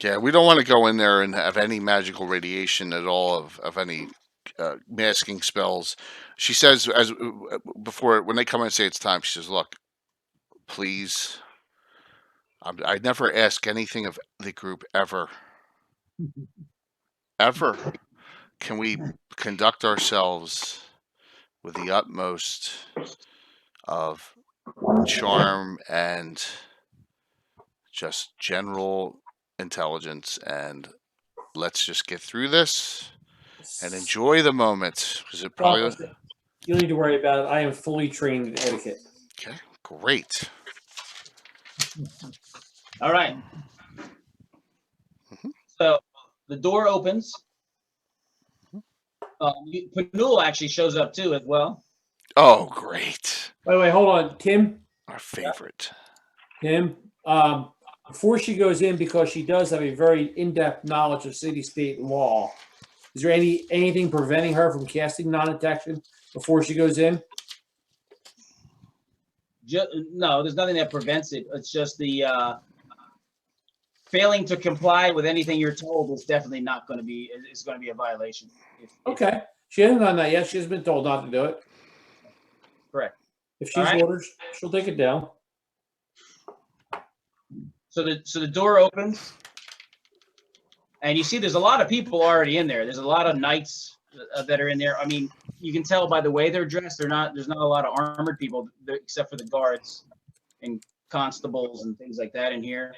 S1: Yeah, we don't want to go in there and have any magical radiation at all of any masking spells. She says, as before, when they come in and say it's time, she says, "Look, please, I never ask anything of the group ever, ever. Can we conduct ourselves with the utmost of charm and just general intelligence, and let's just get through this and enjoy the moment because it probably."
S7: You don't need to worry about it. I am fully trained in etiquette.
S1: Okay, great.
S2: All right.
S1: Mhm.
S2: So the door opens. Panul actually shows up too as well.
S1: Oh, great.
S7: Wait, hold on, Tim.
S1: Our favorite.
S7: Tim. Before she goes in, because she does have a very in-depth knowledge of city-state law. Is there anything preventing her from casting non-detection before she goes in?
S2: No, there's nothing that prevents it. It's just the failing to comply with anything you're told is definitely not going to be. It's going to be a violation.
S7: Okay, she hasn't done that yet. She has been told not to do it.
S2: Correct.
S7: If she's orders, she'll take it down.
S2: So the door opens, and you see there's a lot of people already in there. There's a lot of knights that are in there. I mean, you can tell by the way they're dressed. There's not a lot of armored people except for the guards and constables and things like that in here.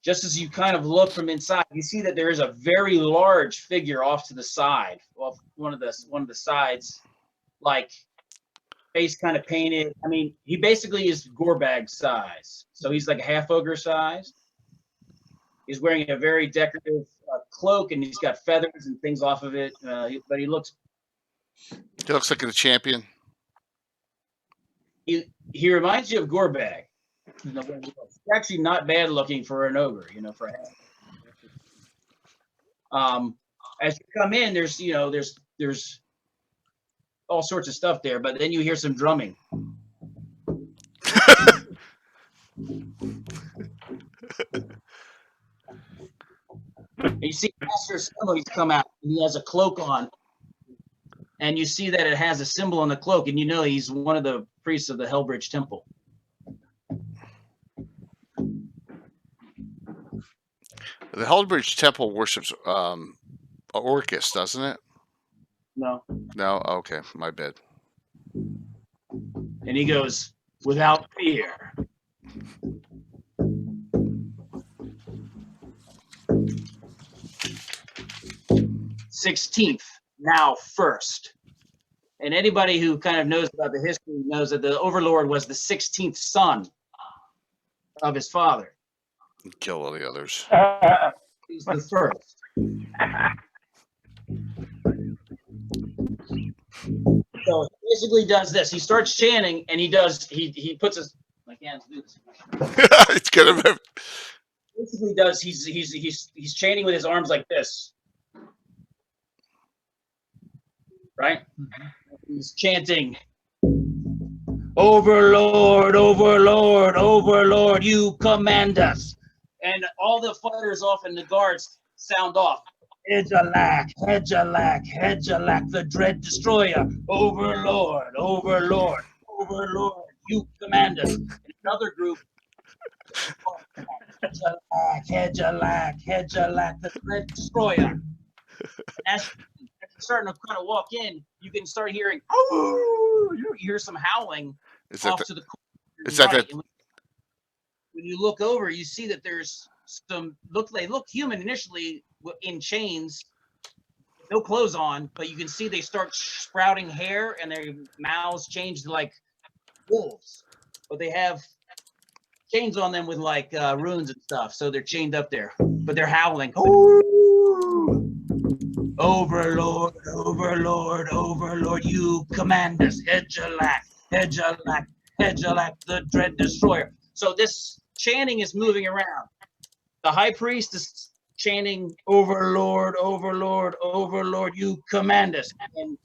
S2: Just as you kind of look from inside, you see that there is a very large figure off to the side, off one of the sides, like face kind of painted. I mean, he basically is Gorbag size, so he's like half ogre size. He's wearing a very decorative cloak, and he's got feathers and things off of it. But he looks
S1: like a champion.
S2: He reminds you of Gorbag. He's actually not bad looking for an ogre, for half. As you come in, there's all sorts of stuff there, but then you hear some drumming. And you see Master Simi's come out, and he has a cloak on. And you see that it has a symbol on the cloak, and you know he's one of the priests of the Hellbridge Temple.
S1: The Hellbridge Temple worships Orcus, doesn't it?
S2: No.
S1: No? Okay, my bad.
S2: And he goes, without fear. "16th, now first." And anybody who kind of knows about the history knows that the Overlord was the 16th son of his father.
S1: Kill all the others.
S2: He's the first. So he basically does this. He starts chanting, and he puts his, I can't do this.
S1: It's gonna be.
S2: Basically does he's chanting with his arms like this, right? He's chanting, "Overlord, Overlord, Overlord, you command us." And all the fighters off and the guards sound off. "Hedjalak, Hedjalak, Hedjalak, the dread destroyer. Overlord, Overlord, Overlord, you command us." And another group, "Hedjalak, Hedjalak, Hedjalak, the dread destroyer." As you're starting to kind of walk in, you can start hearing, "Oh!" You hear some howling off to the corner.
S1: Is that
S2: right. When you look over, you see that there's some they look human initially in chains, no clothes on, but you can see they start sprouting hair and their mouths change to like wolves, but they have chains on them with like runes and stuff, so they're chained up there, but they're howling. Overlord, Overlord, Overlord, you command us. Hedgelak, Hedgelak, Hedgelak, the Dread Destroyer. So this chanting is moving around. The high priest is chanting, Overlord, Overlord, Overlord, you command us. And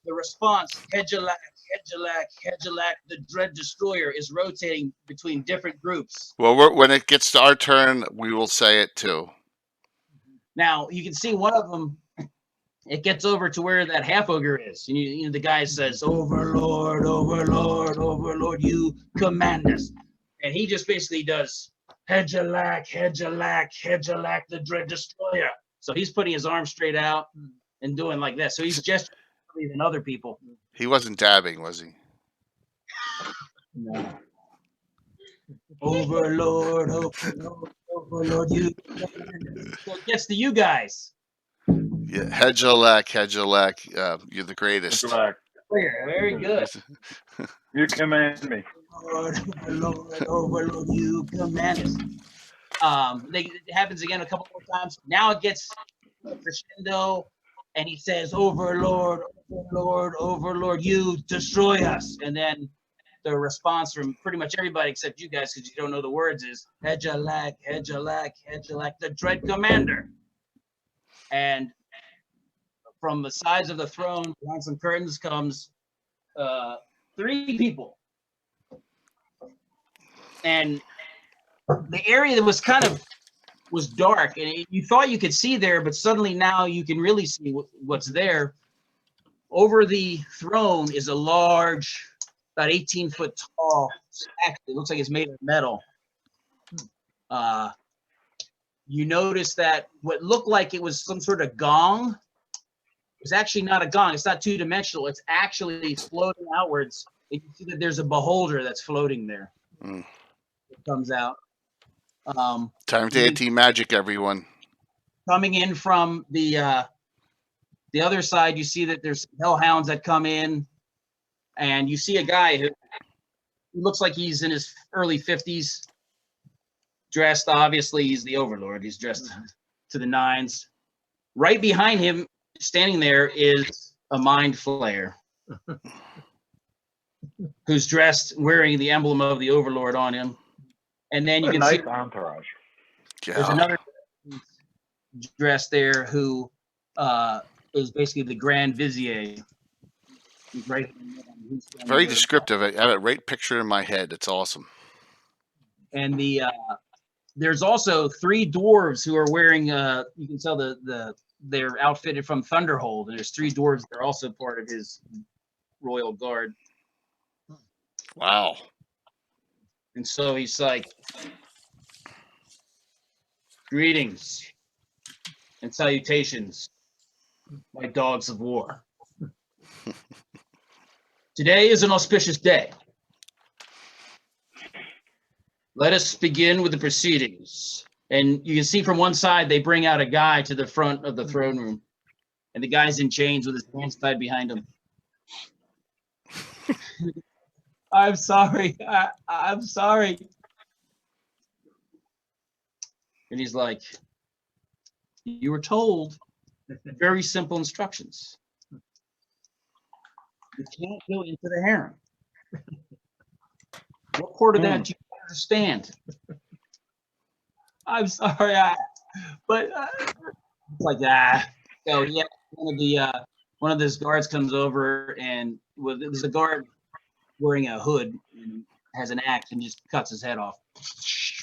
S2: the response, Hedgelak, Hedgelak, Hedgelak, the Dread Destroyer, is rotating between different groups.
S1: Well, when it gets to our turn, we will say it too.
S2: Now, you can see one of them, it gets over to where that half ogre is. And you know, the guy says, Overlord, Overlord, Overlord, you command us. And he just basically does, Hedgelak, Hedgelak, Hedgelak, the Dread Destroyer. So he's putting his arm straight out and doing like this. So he's gesturing than other people.
S1: He wasn't dabbing, was he?
S2: No. Overlord, Overlord, Overlord, you command us. So it gets to you guys.
S1: Yeah, Hedgelak, you're the greatest.
S9: Black.
S2: Very good.
S9: You command me.
S2: Lord, Overlord, Overlord, you command us. It happens again a couple more times. Now it gets crescendo, and he says, Overlord, Overlord, Overlord, you destroy us. And then the response from pretty much everybody except you guys, because you don't know the words, is Hedgelak, Hedgelak, Hedgelak, the Dread Commander. And from the sides of the throne, behind some curtains, comes 3 people. And the area that was was dark, and you thought you could see there, but suddenly now you can really see what's there. Over the throne is a large, about 18-foot tall stack. It looks like it's made of metal. You notice that what looked like it was some sort of gong is actually not a gong. It's not two-dimensional. It's actually floating outwards. And you see that there's a beholder that's floating there. It comes out.
S1: Time to anti-magic, everyone.
S2: Coming in from the other side, you see that there's hellhounds that come in, and you see a guy who looks like he's in his early 50s, dressed, obviously, he's the Overlord. He's dressed to the nines. Right behind him, standing there, is a Mind Flayer who's dressed, wearing the emblem of the Overlord on him. And then you can see
S9: entourage.
S2: there's another dressed there who is basically the Grand Vizier. He's right.
S1: Very descriptive. I have it right pictured in my head. It's awesome.
S2: And there's also 3 dwarves who are wearing. You can tell they're outfitted from Thunderhold. And there's 3 dwarves that are also part of his royal guard.
S1: Wow.
S2: And so he's like, greetings and salutations, my dogs of war. Today is an auspicious day. Let us begin with the proceedings. And you can see from one side, they bring out a guy to the front of the throne room. And the guy's in chains with his hands tied behind him. I'm sorry. I'm sorry. And he's like, you were told very simple instructions. You can't go into the harem. What part of that do you understand? I'm sorry, but it's like that. So yeah, one of those guards comes over, and there's a guard wearing a hood and has an axe and just cuts his head off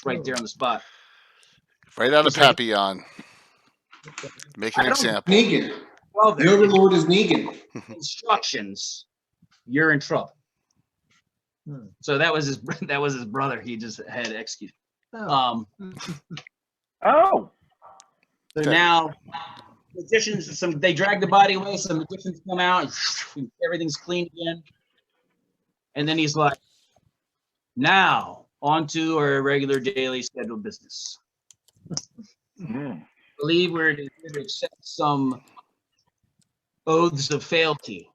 S2: right there on the spot.
S1: Right out of Papillon. Make an example.
S6: Negan.
S2: Well,
S6: The Overlord is Negan.
S2: Instructions. You're in trouble. So that was his brother. He just had executed.
S9: Oh.
S2: So now magicians, they drag the body away. Some magicians come out, and everything's clean again. And then he's like, "Now on to our regular daily scheduled business. I believe we're here to accept some oaths of fealty."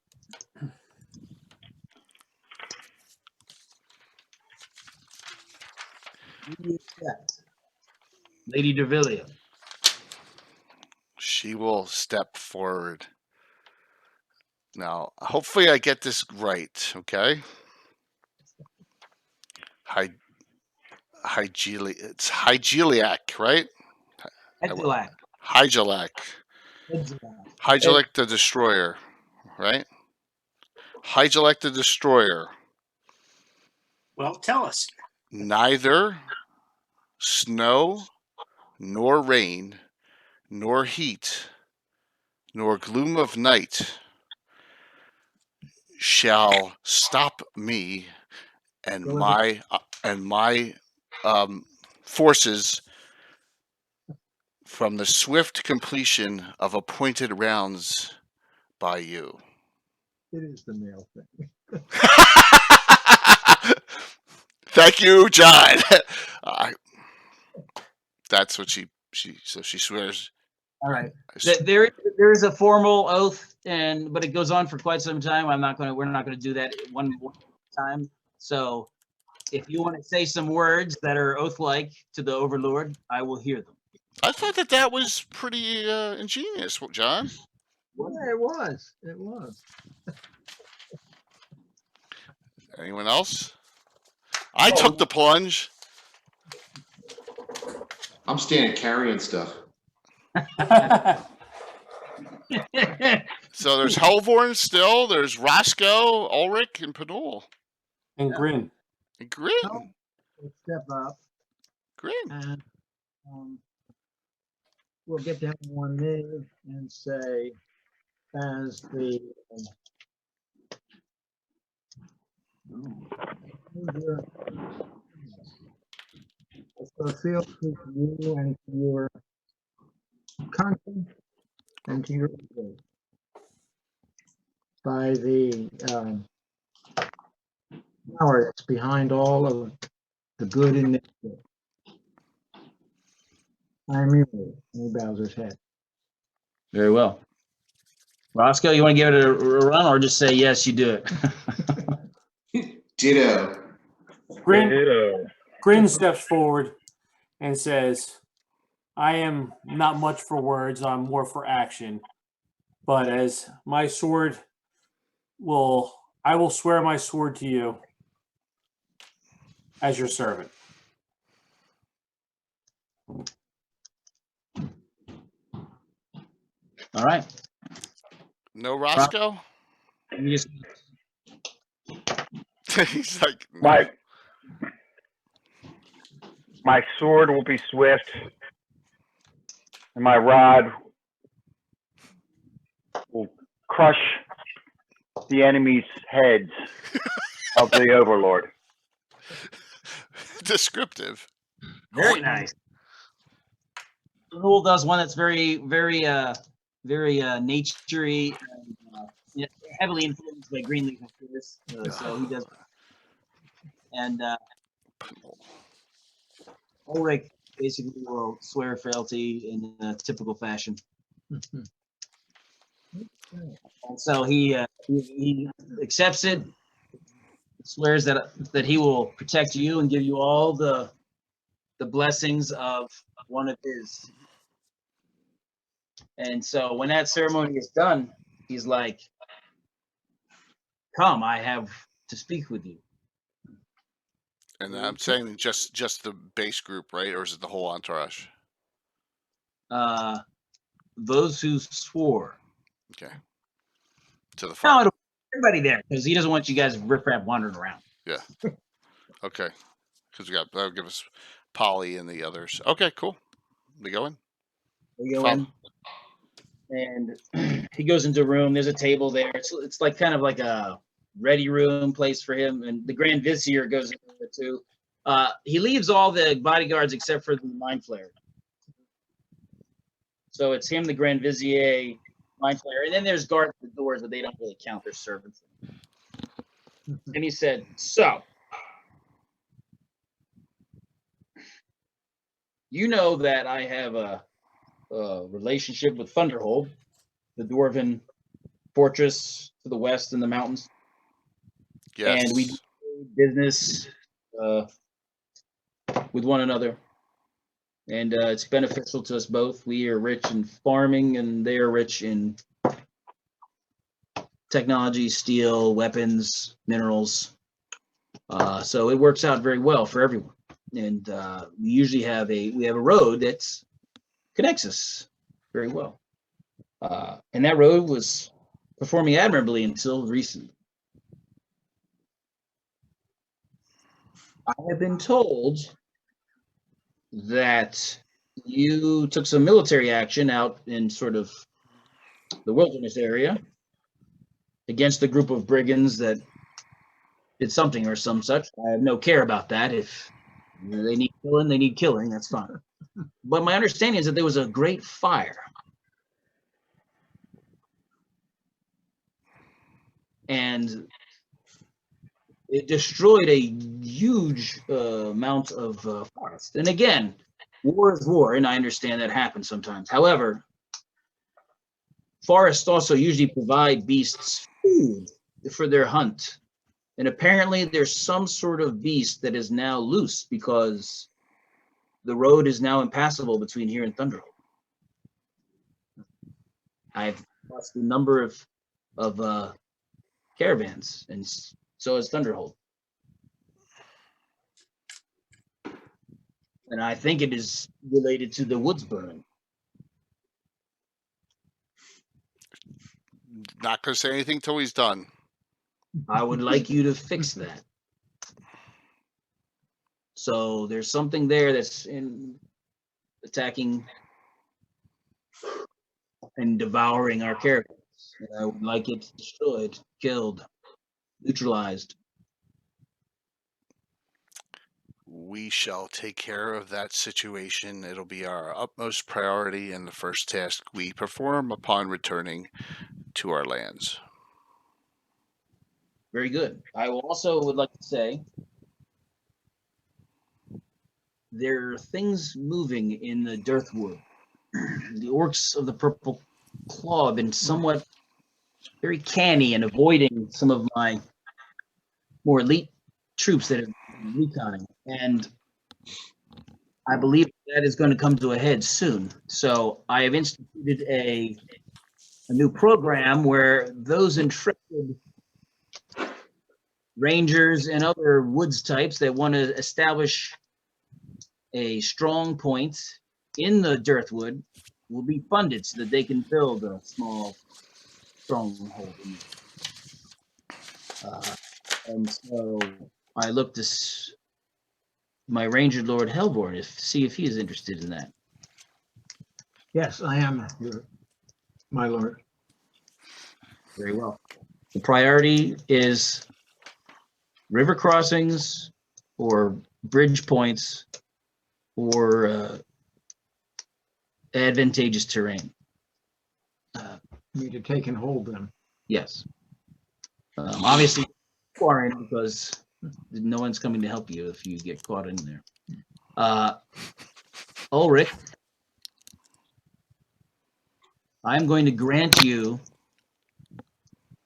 S2: Lady Dervillia.
S1: She will step forward. Now, hopefully I get this right, okay? It's Hygeliac, right?
S2: Hedgelac.
S1: Hygelac. Hygelac the Destroyer, right? Hygelac the Destroyer.
S8: Well, tell us.
S1: Neither snow, nor rain, nor heat, nor gloom of night shall stop me and my forces from the swift completion of appointed rounds by you.
S4: It is the male thing.
S1: Thank you, John. That's what she so she swears.
S2: All right. There is a formal oath, but it goes on for quite some time. We're not going to do that one more time. So if you want to say some words that are oath-like to the Overlord, I will hear them.
S1: I thought that was pretty ingenious, John.
S4: Yeah, it was. It was.
S1: Anyone else? I took the plunge.
S6: I'm standing carrying stuff.
S1: So there's Helvorn still. There's Roscoe, Ulrich, and Panul.
S7: And Grin.
S1: And Grin.
S4: We'll step up.
S1: Grin.
S4: And we'll get down on one knee and say, as the fulfill to you and to your country and to your people by the power that's behind all of the good in nature. I am you. He bows his head.
S2: Very well. Roscoe, you want to give it a run or just say, yes, you do it?
S6: Ditto.
S7: Grin steps forward and says, I am not much for words, I'm more for action. But as my sword I will swear my sword to you as your servant.
S2: All right.
S1: No Roscoe?
S2: He's
S1: like, no.
S9: My sword will be swift, and my rod will crush the enemy's heads of the Overlord.
S1: Descriptive.
S2: very nice. Rule does one that's very, very, very naturey, and, heavily influenced by Greenleaf, of course. So he does. And Ulrich basically will swear fealty in a typical fashion. And so he accepts it, swears that he will protect you and give you all the blessings of one of his. And so when that ceremony is done, he's like, come, I have to speak with you.
S1: And I'm saying just the base group, right? Or is it the whole entourage?
S2: Those who swore.
S1: Okay. To the front.
S2: No, everybody there, because he doesn't want you guys riffraff wandering around.
S1: Yeah. Okay. Because that'll give us Polly and the others. Okay, cool. We going?
S2: We go in, and he goes into a room. There's a table there. It's like kind of like a ready room place for him, and the Grand Vizier goes in there too. He leaves all the bodyguards except for the Mind Flayer. So it's him, the Grand Vizier, Mind Flayer, and then there's guards at the doors, but they don't really count. They're servants. And he said, so, you know that I have a relationship with Thunderhold, the dwarven fortress to the west in the mountains.
S1: Yes.
S2: And we do business with one another. and it's beneficial to us both. We are rich in farming, and they are rich in technology, steel, weapons, minerals. So it works out very well for everyone. And we usually have a road that connects us very well. And that road was performing admirably until recently. I have been told that you took some military action out in sort of the wilderness area against a group of brigands that did something or some such. I have no care about that. If they need killing, they need killing. That's fine. But my understanding is that there was a great fire. And it destroyed a huge amount of forest. And again, war is war, and I understand that happens sometimes. However, forests also usually provide beasts food for their hunt. And apparently there's some sort of beast that is now loose because the road is now impassable between here and Thunderhold. I've lost the number of caravans, and so has Thunderhold. And I think it is related to the woods burning.
S1: Not going to say anything till he's done.
S2: I would like you to fix that. So there's something there that's attacking and devouring our caravans. And I would like it destroyed, killed, neutralized.
S1: We shall take care of that situation. It'll be our utmost priority and the first task we perform upon returning to our lands.
S2: Very good. I will also would like to say there are things moving in the Dirtwood. The orcs of the Purple Claw have been somewhat very canny and avoiding some of my more elite troops that have been reconning. And I believe that is going to come to a head soon. So I have instituted a new program where those intrepid rangers and other woods types that want to establish a strong point in the Dirtwood will be funded so that they can build a small stronghold. And so I looked to my Ranger Lord Hellborn to see if he is interested in that.
S4: Yes, I am, my lord.
S2: Very well. The priority is river crossings or bridge points or advantageous terrain.
S4: Need to take and hold them.
S2: Yes. Obviously, foreign because no one's coming to help you if you get caught in there. Ulrich, I'm going to grant you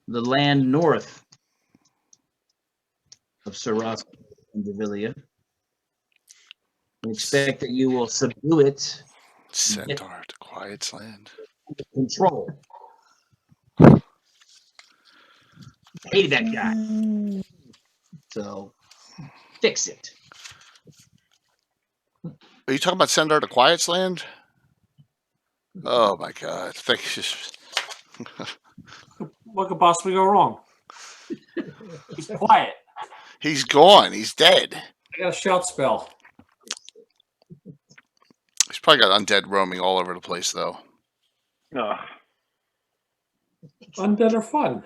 S2: the land north of Saras and Devilia. I expect that you will subdue it.
S1: Centaur to Quiet's land.
S2: Control. Hated that guy. So fix it.
S1: Are you talking about Centaur to Quiet's land? Oh my God!
S7: What could possibly go wrong? He's quiet.
S1: He's gone. He's dead.
S7: I got a shout spell.
S1: He's probably got undead roaming all over the place, though.
S9: Ugh.
S7: Undead are fun.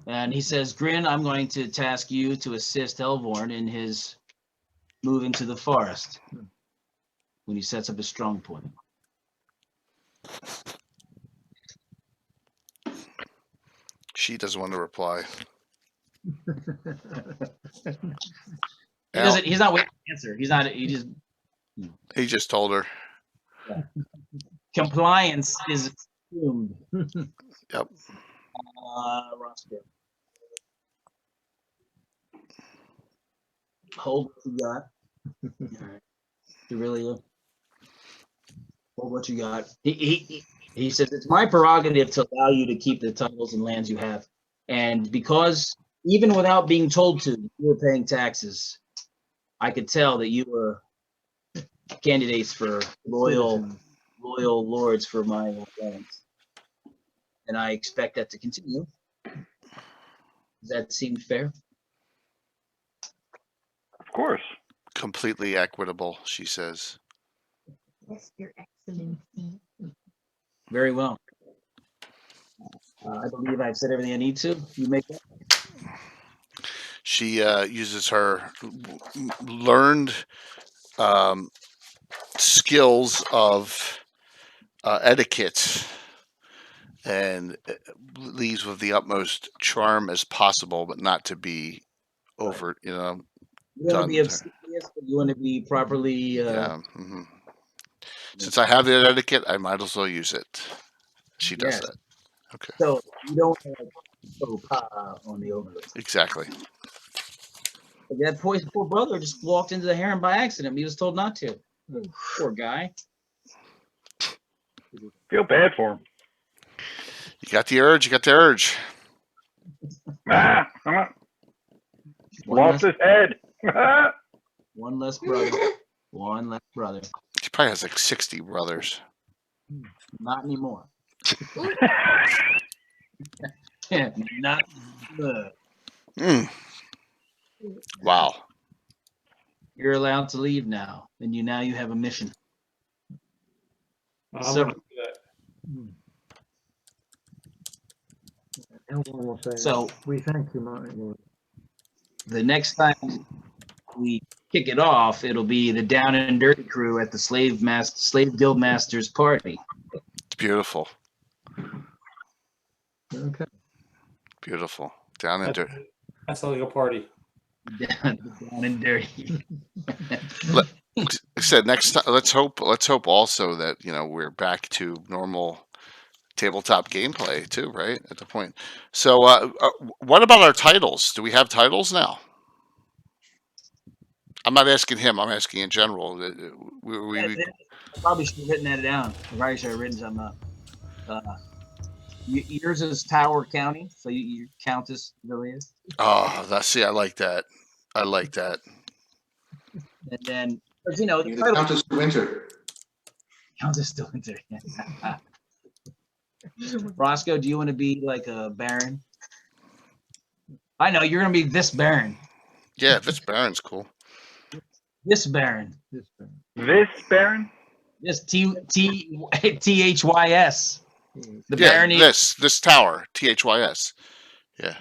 S2: And he says, Grin, I'm going to task you to assist Hellborn in his moving to the forest when he sets up a strong point.
S1: She doesn't want to reply.
S2: He's not waiting to answer. He
S1: just told her.
S2: Compliance is assumed.
S1: Yep.
S2: Roster. Hold what you got. You really will. Well, what you got? He says it's my prerogative to allow you to keep the titles and lands you have, and because even without being told to, you were paying taxes. I could tell that you were candidates for loyal lords for my lands, and I expect that to continue. Does that seem fair?
S9: Of course.
S1: Completely equitable, she says.
S5: Yes, Your Excellency.
S2: Very well. I believe I've said everything I need to. You make that?
S1: She uses her learned skills of etiquette and leaves with the utmost charm as possible, but not to be over,
S2: You want to
S1: done.
S2: be obsequious, but you want to be properly.
S1: Yeah. Since I have that etiquette, I might as well use it. She does that. Okay.
S2: So you don't have faux pas on the Overlord.
S1: Exactly.
S2: That poor brother just walked into the harem by accident. He was told not to. Poor guy.
S9: Feel bad for him.
S1: You got the urge. You got the urge.
S9: Lost his head.
S2: One less brother. One less brother.
S1: He probably has like 60 brothers.
S2: Not anymore. Not.
S1: Wow.
S2: You're allowed to leave now, and now you have a mission. So
S4: we thank you, my Lord.
S2: The next time we kick it off, it'll be the Down and Dirty crew at the Slave Guild Masters party.
S1: It's beautiful.
S4: Okay.
S1: Beautiful. Down and dirty.
S7: That's like a party.
S2: Down and dirty.
S1: Like I said, next time, let's hope also that we're back to normal tabletop gameplay too, right at the point. So, what about our titles? Do we have titles now? I'm not asking him. I'm asking in general.
S2: I probably should have written that down. I probably should have written something up. Yours is Tower County, so you Countess Villiers.
S1: Oh, I like that. I like that.
S2: And then,
S6: The Countess de Winter.
S2: Countess de Winter. Roscoe, do you want to be like a baron? I know you're going to be this baron.
S1: Yeah, this baron's cool.
S2: This baron.
S9: This baron.
S2: This THYS. The
S1: Yeah,
S2: barony.
S1: this tower, THYS. Yeah.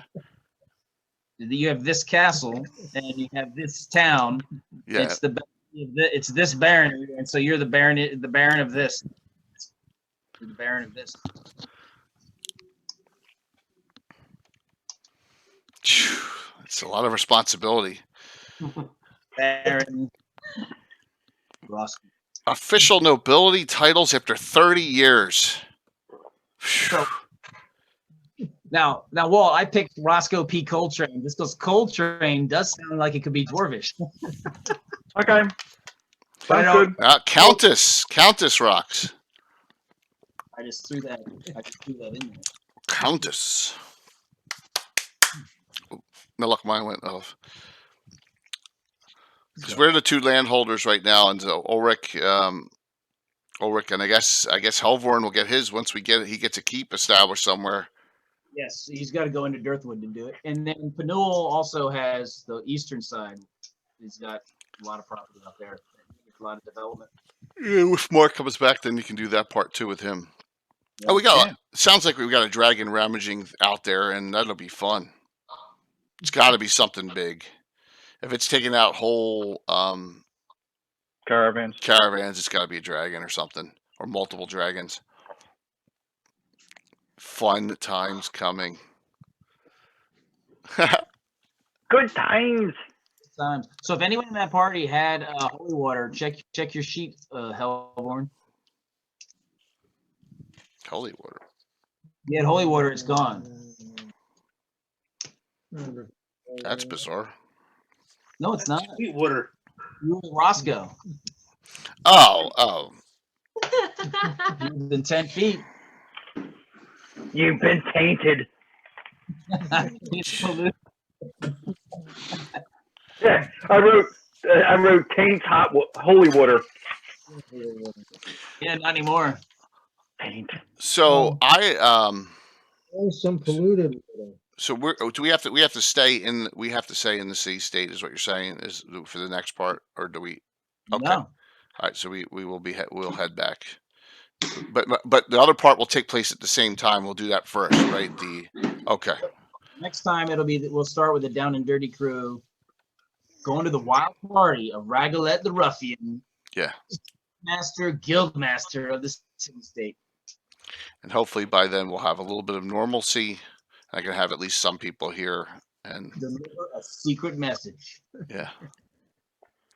S2: You have this castle, and you have this town.
S1: Yeah.
S2: It's this baron, and so you're the baron of this. You're the baron of this.
S1: It's a lot of responsibility.
S2: Baron.
S1: Official nobility titles after 30 years.
S2: So, now, Walt, I picked Roscoe P. Coltrane. This goes Coltrane does sound like it could be dwarvish.
S9: Okay. Sounds good.
S1: Countess rocks.
S2: I just threw that in there.
S1: Countess. No luck, mine went off. Because we're the two landholders right now, and so Ulrich, and I guess Helvorn will get his once he gets a keep established somewhere.
S2: Yes, he's got to go into Dirthwood to do it. And then Penul also has the eastern side. He's got a lot of property out there. A lot of development.
S1: Yeah, if Mark comes back, then you can do that part too with him. Yeah. Oh, it sounds like we've got a dragon rummaging out there, and that'll be fun. It's got to be something big. If it's taking out whole
S9: caravans,
S1: it's got to be a dragon or something, or multiple dragons. Fun times coming.
S9: Good times.
S2: So if anyone in that party had holy water, check your sheet, Helvorn.
S1: Holy water.
S2: You had holy water, it's gone.
S1: That's bizarre.
S2: No, it's not.
S8: Sweet water.
S2: You was Roscoe.
S1: Oh.
S2: He was in 10 feet.
S9: You've been tainted. Yeah, I wrote taint holy water.
S2: Yeah, not anymore.
S9: Taint.
S1: So
S4: There's some polluted water.
S1: So do we have to stay in in the city state is what you're saying is for the next part, or do we? Okay.
S2: No.
S1: All right. So we'll head back, but the other part will take place at the same time. We'll do that first, right? Okay.
S2: Next time we'll start with the Down and Dirty crew going to the wild party of Ragalette the Ruffian.
S1: Yeah.
S2: Guild master of the city state.
S1: And hopefully by then we'll have a little bit of normalcy. I can have at least some people here and
S2: deliver a secret message.
S1: Yeah.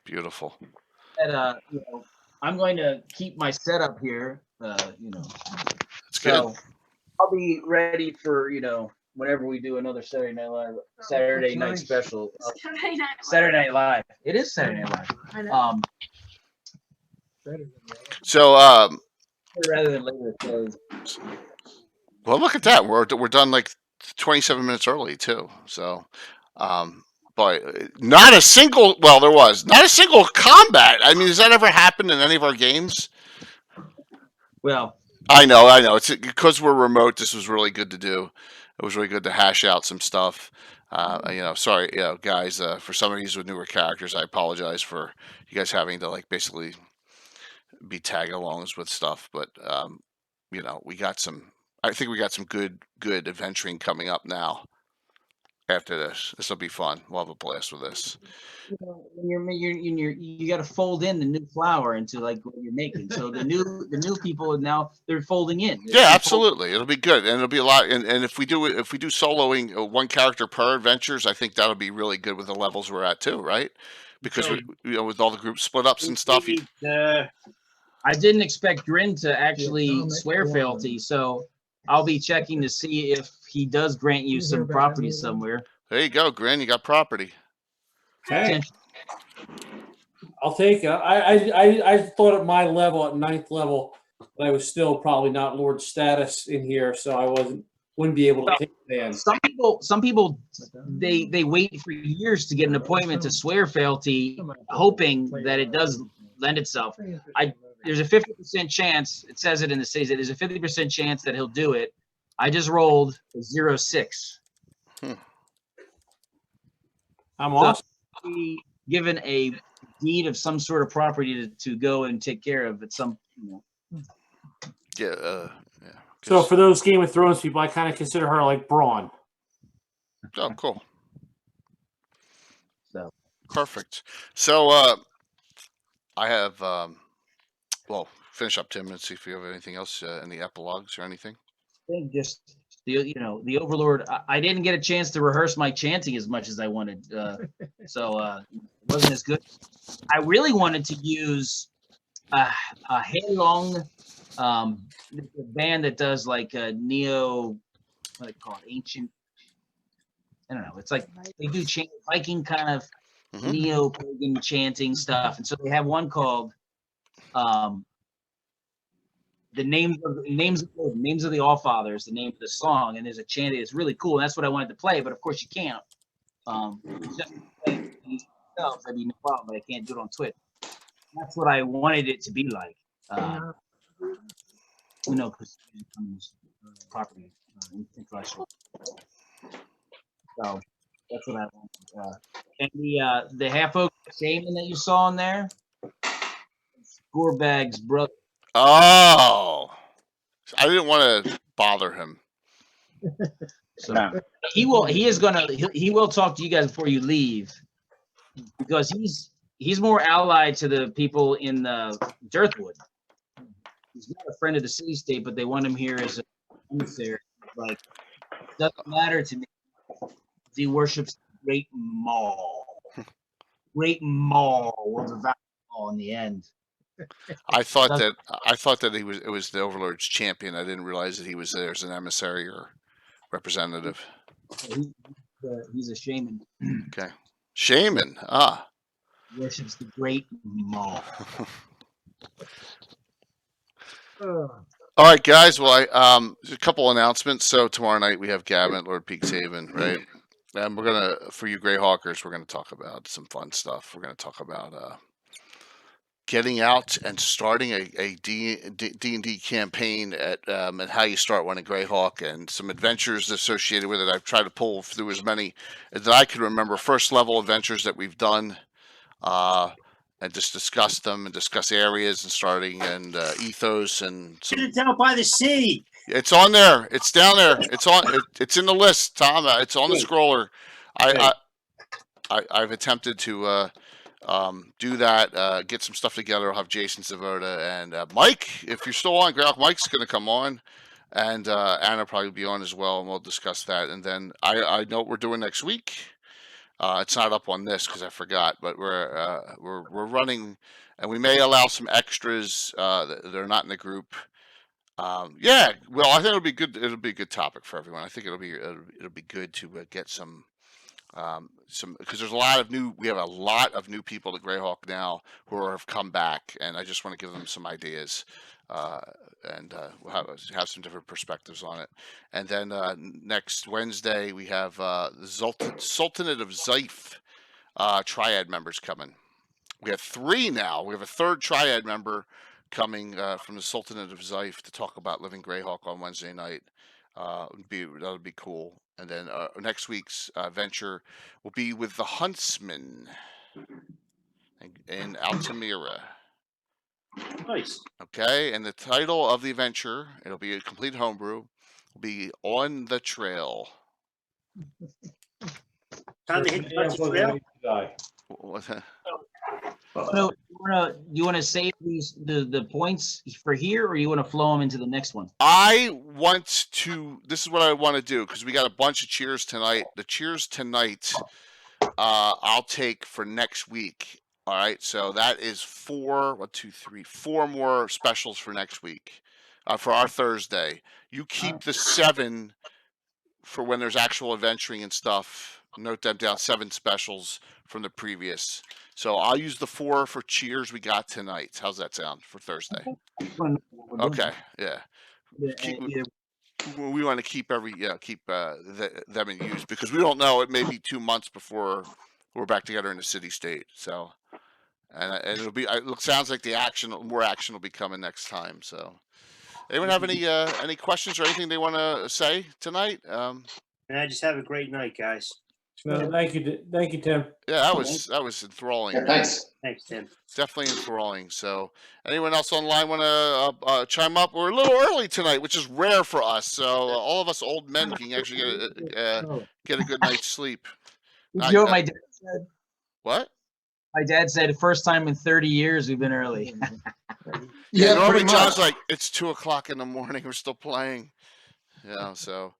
S1: Beautiful.
S2: And I'm going to keep my setup here.
S1: It's good.
S2: I'll be ready for whenever we do another Saturday Night special. Saturday Night Live. It is Saturday Night Live.
S5: I know.
S1: So
S2: rather than later.
S1: Well, look at that. We're done like 27 minutes early too. So, but not a single. Well, there was not a single combat. I mean, has that ever happened in any of our games?
S2: Well,
S1: I know. It's because we're remote. This was really good to do. It was really good to hash out some stuff. Sorry, guys. For some of you with newer characters, I apologize for you guys having to basically be tag-alongs with stuff. But we got some. I think we got some good adventuring coming up now. After this will be fun. We'll have a blast with this.
S2: You got to fold in the new flour into what you're making. So the new people now they're folding in.
S1: Yeah, absolutely. It'll be good, and it'll be a lot. And if we do soloing one character per adventures, I think that'll be really good with the levels we're at too, right? Because with all the group split ups and stuff.
S2: I didn't expect Grin to actually swear fealty, so I'll be checking to see if he does grant you some property somewhere.
S1: There you go, Grin. You got property.
S7: Okay. I'll take it. I thought at my level, at 9th level, that I was still probably not Lord status in here, so I wouldn't be able to take it.
S2: Some people they wait for years to get an appointment to swear fealty, hoping that it does lend itself. There's a 50% chance. It says it in the season. There's a 50% chance that he'll do it. I just rolled a 0-6.
S7: I'm awesome.
S2: Be given a deed of some sort of property to go and take care of at some.
S1: Yeah.
S7: So for those Game of Thrones people, I kind of consider her like Braun.
S1: Oh, cool.
S2: So
S1: perfect. So I have. Well, finish up, Tim, and see if you have anything else, any epilogues or anything.
S2: I think just the Overlord. I didn't get a chance to rehearse my chanting as much as I wanted, so it wasn't as good. I really wanted to use a Heilong, the band that does neo, what do they call it, ancient. I don't know. It's like they do Viking kind of neo pagan chanting stuff, and so they have one called. The names of the Allfathers, the name of the song, and there's a chant. It's really cool, and that's what I wanted to play. But of course, you can't. Just play it yourself, that'd be no problem. But I can't do it on Twitch. That's what I wanted it to be like. Because property intellectual. So that's what I wanted. And the half oak shaman that you saw in there. Gorebag's brother.
S1: Oh, I didn't want to bother him.
S2: So he will talk to you guys before you leave, because he's more allied to the people in the Dirtwood. He's not a friend of the city state, but they want him here as an emissary. Like, doesn't matter to me. He worships Great Maul. Great Maul will devour all in the end.
S1: I thought that it was the Overlord's champion. I didn't realize that he was there as an emissary or representative.
S2: He's a shaman.
S1: Okay, shaman. Ah,
S2: worships the great Maul.
S1: All right, guys. Well, a couple announcements. So tomorrow night we have Gavin at Lord Peakshaven, right? And we're gonna, for you Greyhawkers, we're gonna talk about some fun stuff. We're gonna talk about getting out and starting a D&D campaign at and how you start one at Greyhawk and some adventures associated with it. I've tried to pull through as many as I can remember, first level adventures that we've done, and just discuss them and discuss areas and starting and ethos and some.
S8: Sit down by the sea.
S1: It's on there. It's down there. It's on. It's in the list, Tom. It's on the
S8: Good.
S1: scroller.
S8: Good.
S1: I've attempted to do that. Get some stuff together. I'll have Jason Zavoda and Mike. If you're still on, Greyhawk, Mike's going to come on, and Anna will probably be on as well, and we'll discuss that. And then I know what we're doing next week. It's not up on this because I forgot, but we're running, and we may allow some extras that are not in the group. Yeah, well, I think it'll be good. It'll be a good topic for everyone. I think it'll be good to get some because there's a lot of new. We have a lot of new people to Greyhawk now who have come back, and I just want to give them some ideas, and we'll have some different perspectives on it. And then next Wednesday we have the Sultanate of Zaif Triad members coming. We have 3 now. We have a 3rd Triad member coming from the Sultanate of Zaif to talk about living Greyhawk on Wednesday night. That'll be cool. And then next week's venture will be with the Huntsman in Altamira.
S8: Nice.
S1: Okay, and the title of the adventure, it'll be a complete homebrew, will be On the Trail.
S8: Time to hit the trail.
S2: So you want to save the points for here, or you want to flow them into the next one?
S1: This is what I want to do, because we got a bunch of cheers tonight. The cheers tonight, I'll take for next week. All right, so that is 4 more specials for next week, for our Thursday. You keep the 7 for when there's actual adventuring and stuff. Note them down, 7 specials from the previous. So I'll use the 4 for cheers we got tonight. How's that sound for Thursday? Okay, yeah. We want to keep them in use, because we don't know. It may be 2 months before we're back together in the city state. So, and it'll be. It sounds like more action will be coming next time. So, anyone have any questions or anything they want to say tonight?
S8: And I just have a great night, guys.
S7: No, thank you, Tim.
S1: Yeah, that was enthralling.
S6: Yeah, thanks.
S8: Thanks, Tim.
S1: Definitely enthralling. So, anyone else online want to chime up? We're a little early tonight, which is rare for us. So, all of us old men can actually get a good night's sleep.
S2: You know what my dad said?
S1: What?
S2: My dad said, first time in 30 years we've been early.
S1: Yeah, normally
S6: pretty much.
S1: John's like, it's 2:00 in the morning. We're still playing. Yeah, so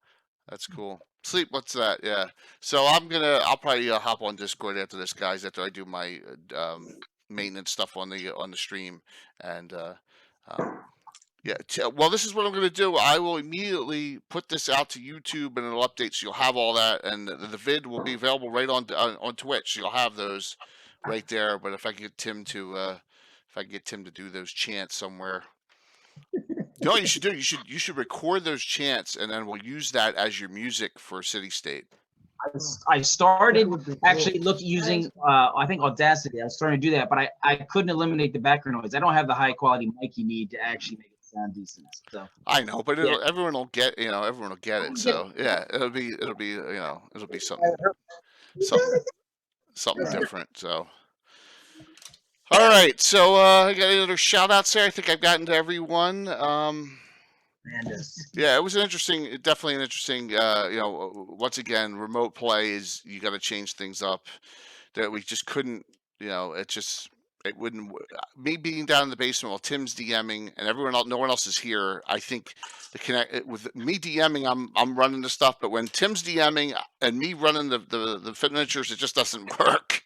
S1: that's cool. Sleep, what's that? Yeah. So I'll probably hop on Discord after this, guys, after I do my maintenance stuff on the stream. And yeah, well, this is what I'm going to do. I will immediately put this out to YouTube, and it'll update, so you'll have all that, and the vid will be available right on Twitch. So you'll have those right there. But if I get Tim to do those chants somewhere. You know what you should do? You should record those chants, and then we'll use that as your music for City State.
S2: I started actually using I think Audacity. I was starting to do that, but I couldn't eliminate the background noise. I don't have the high quality mic you need to actually make it sound decent. So
S1: I know, but everyone will get it. So yeah, it'll be something different. So. All right, so I got any other shout outs there? I think I've gotten to everyone. Yeah, it was definitely an interesting, once again, remote play is, you got to change things up. That we just couldn't, it wouldn't, me being down in the basement while Tim's DMing and no one else is here. I think with me DMing, I'm running the stuff, but when Tim's DMing and me running the miniatures, it just doesn't work,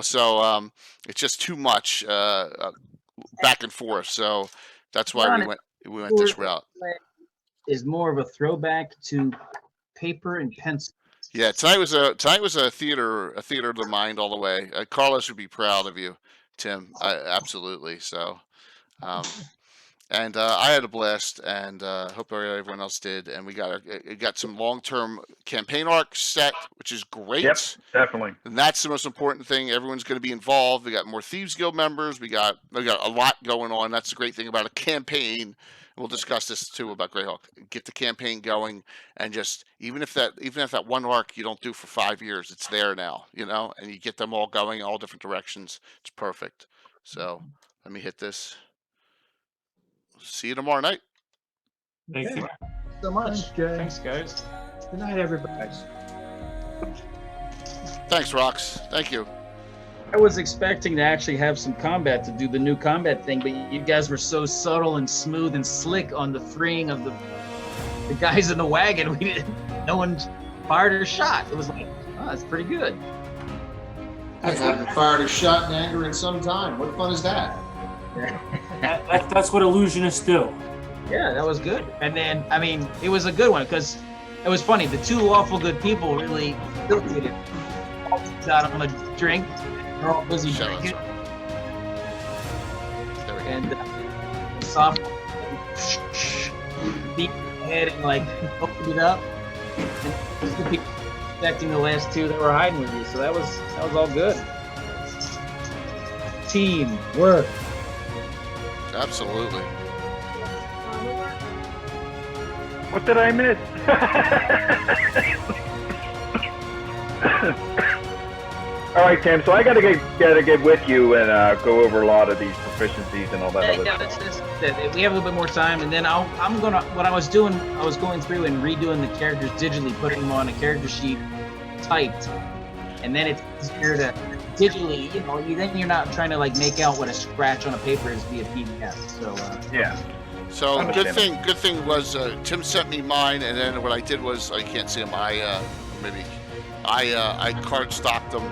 S1: so it's just too much back and forth. So that's why we went this route.
S2: Is more of a throwback to paper and pencil.
S1: Yeah, tonight was a theater of the mind all the way. Carlos would be proud of you, Tim. Absolutely. So, and I had a blast, and hope everyone else did. And we got some long-term campaign arcs set, which is great.
S9: Yep, definitely.
S1: And that's the most important thing. Everyone's going to be involved. We got more Thieves Guild members. We got a lot going on. That's the great thing about a campaign. We'll discuss this too about Greyhawk. Get the campaign going, and just even if that one arc you don't do for 5 years, it's there now, and you get them all going in all different directions. It's perfect. So let me hit this. See you tomorrow night.
S7: Thank you.
S2: So much.
S4: Thanks, Jay.
S2: Thanks, guys.
S4: Good night, everybody.
S1: Thanks, Rox. Thank you.
S2: I was expecting to actually have some combat to do the new combat thing, but you guys were so subtle and smooth and slick on the freeing of the guys in the wagon. No one fired a shot. It was like, oh, that's pretty good.
S6: I haven't fired a shot in anger in some time. What fun is that?
S7: That's what illusionists do.
S2: Yeah, that was good. And then, I mean, it was a good one because it was funny. The two lawful good people really facilitated. Got on a drink. They're all busy drinking. And soft beat the head and like opened it up. And the people protecting the last two that were hiding with you. So that was all good. Team work.
S1: Absolutely.
S9: What did I miss? All right, Tim. So I gotta get with you and go over a lot of these proficiencies and all that other stuff.
S2: We have a little bit more time, and then what I was doing, I was going through and redoing the characters digitally, putting them on a character sheet, typed, and then it's easier to digitally, then you're not trying to like make out what a scratch on a paper is via PDF. So
S9: yeah.
S1: So good thing was Tim sent me mine, and then what I did was I can't see them. I card stocked them.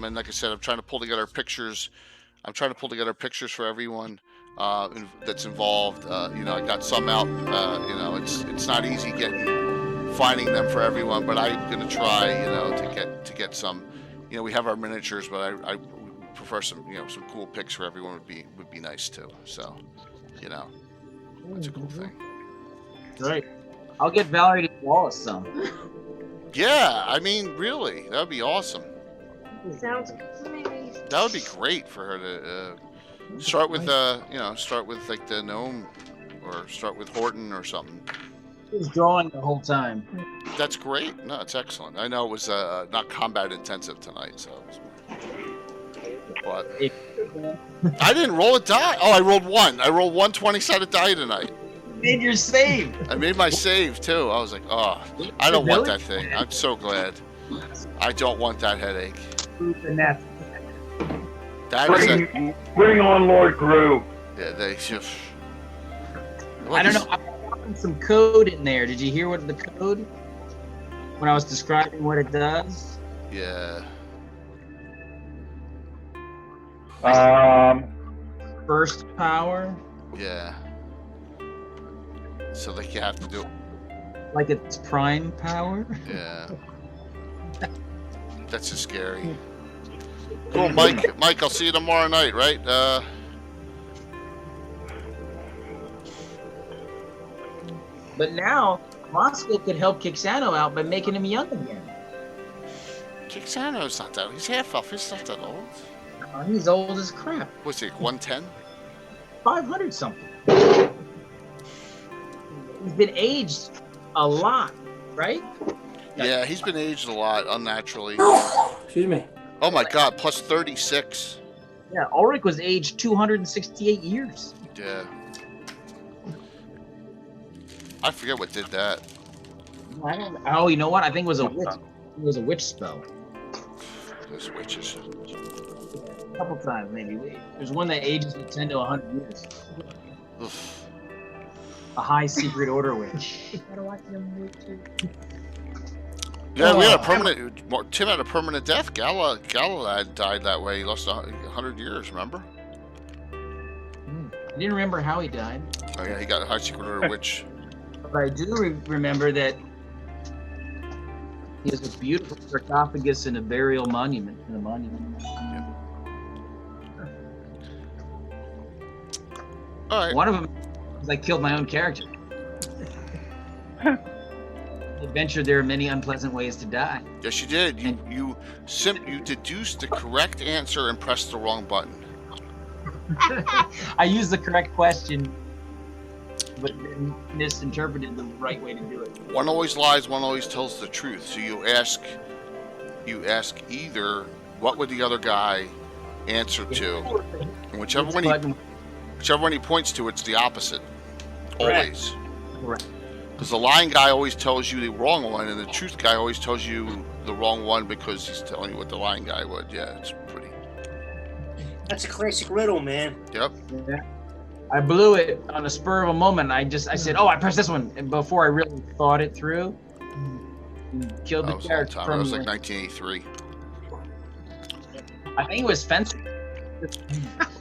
S1: And like I said, I'm trying to pull together pictures. I'm trying to pull together pictures for everyone that's involved. I got some out. It's not easy finding them for everyone, but I'm gonna try. To get some. We have our miniatures, but I prefer some cool pics for everyone would be nice too. So, that's a cool thing.
S2: Right. I'll get Valerie to Wallace some.
S1: Yeah, I mean, really, that would be awesome.
S5: Sounds good to me.
S1: That would be great for her to start with like the gnome, or start with Horton or something.
S2: He was drawing the whole time.
S1: That's great. No, it's excellent. I know it was not combat intensive tonight, so. But I didn't roll a die. Oh, I rolled one. I rolled 1 20-sided die tonight.
S2: You made your save.
S1: I made my save too. I was like, oh, I don't want that thing. I'm so glad. I don't want that headache.
S9: Bring on Lord Gru.
S1: Yeah, they just.
S2: I don't know. I found some code in there. Did you hear what the code? When I was describing what it does?
S1: Yeah.
S2: Burst power.
S1: Yeah. So like you have to do.
S2: Like it's prime power.
S1: Yeah. That's just scary. Cool, Mike. Mike, I'll see you tomorrow night, right?
S2: But now Moscow could help Kixano out by making him young again.
S1: Kixano's not that. He's half elf. He's not that old.
S2: He's old as crap.
S1: What's he? 110?
S2: 500 something. He's been aged a lot, right?
S1: Yeah, he's been aged a lot unnaturally.
S7: Excuse me.
S1: Oh my God, plus 36.
S2: Yeah, Ulrich was aged 268 years.
S1: Yeah. I forget what did that.
S2: I don't. Oh, you know what? I think it was a witch. It was a witch spell.
S1: Those witches.
S2: A couple times, maybe. There's one that ages you 10 to 100 years.
S1: Oof.
S2: A high secret order witch.
S1: Yeah, we had a permanent. Tim had a permanent death. Galahad died that way. He lost 100 years. Remember?
S2: I didn't remember how he died.
S1: Oh yeah, he got a high secret order witch.
S2: But I do remember that He has a beautiful sarcophagus and a burial monument. In a monument.
S1: All right.
S2: One of them is I killed my own character. Adventure, there are many unpleasant ways to die.
S1: Yes, you did. You deduced the correct answer and pressed the wrong button.
S2: I used the correct question, but then misinterpreted the right way to do it.
S1: One always lies, one always tells the truth. So you ask either what would the other guy answer to, and whichever one he points to, it's the opposite. Always.
S2: Correct.
S1: Because the lying guy always tells you the wrong one, and the truth guy always tells you the wrong one because he's telling you what the lying guy would. Yeah, it's pretty.
S8: That's a classic riddle, man.
S1: Yep.
S2: Yeah. I blew it on a spur of a moment. I said, "Oh, I pressed this one," and before I really thought it through, killed the
S1: That was a long
S2: character.
S1: time. That was like 1983.
S2: I think it was fencing.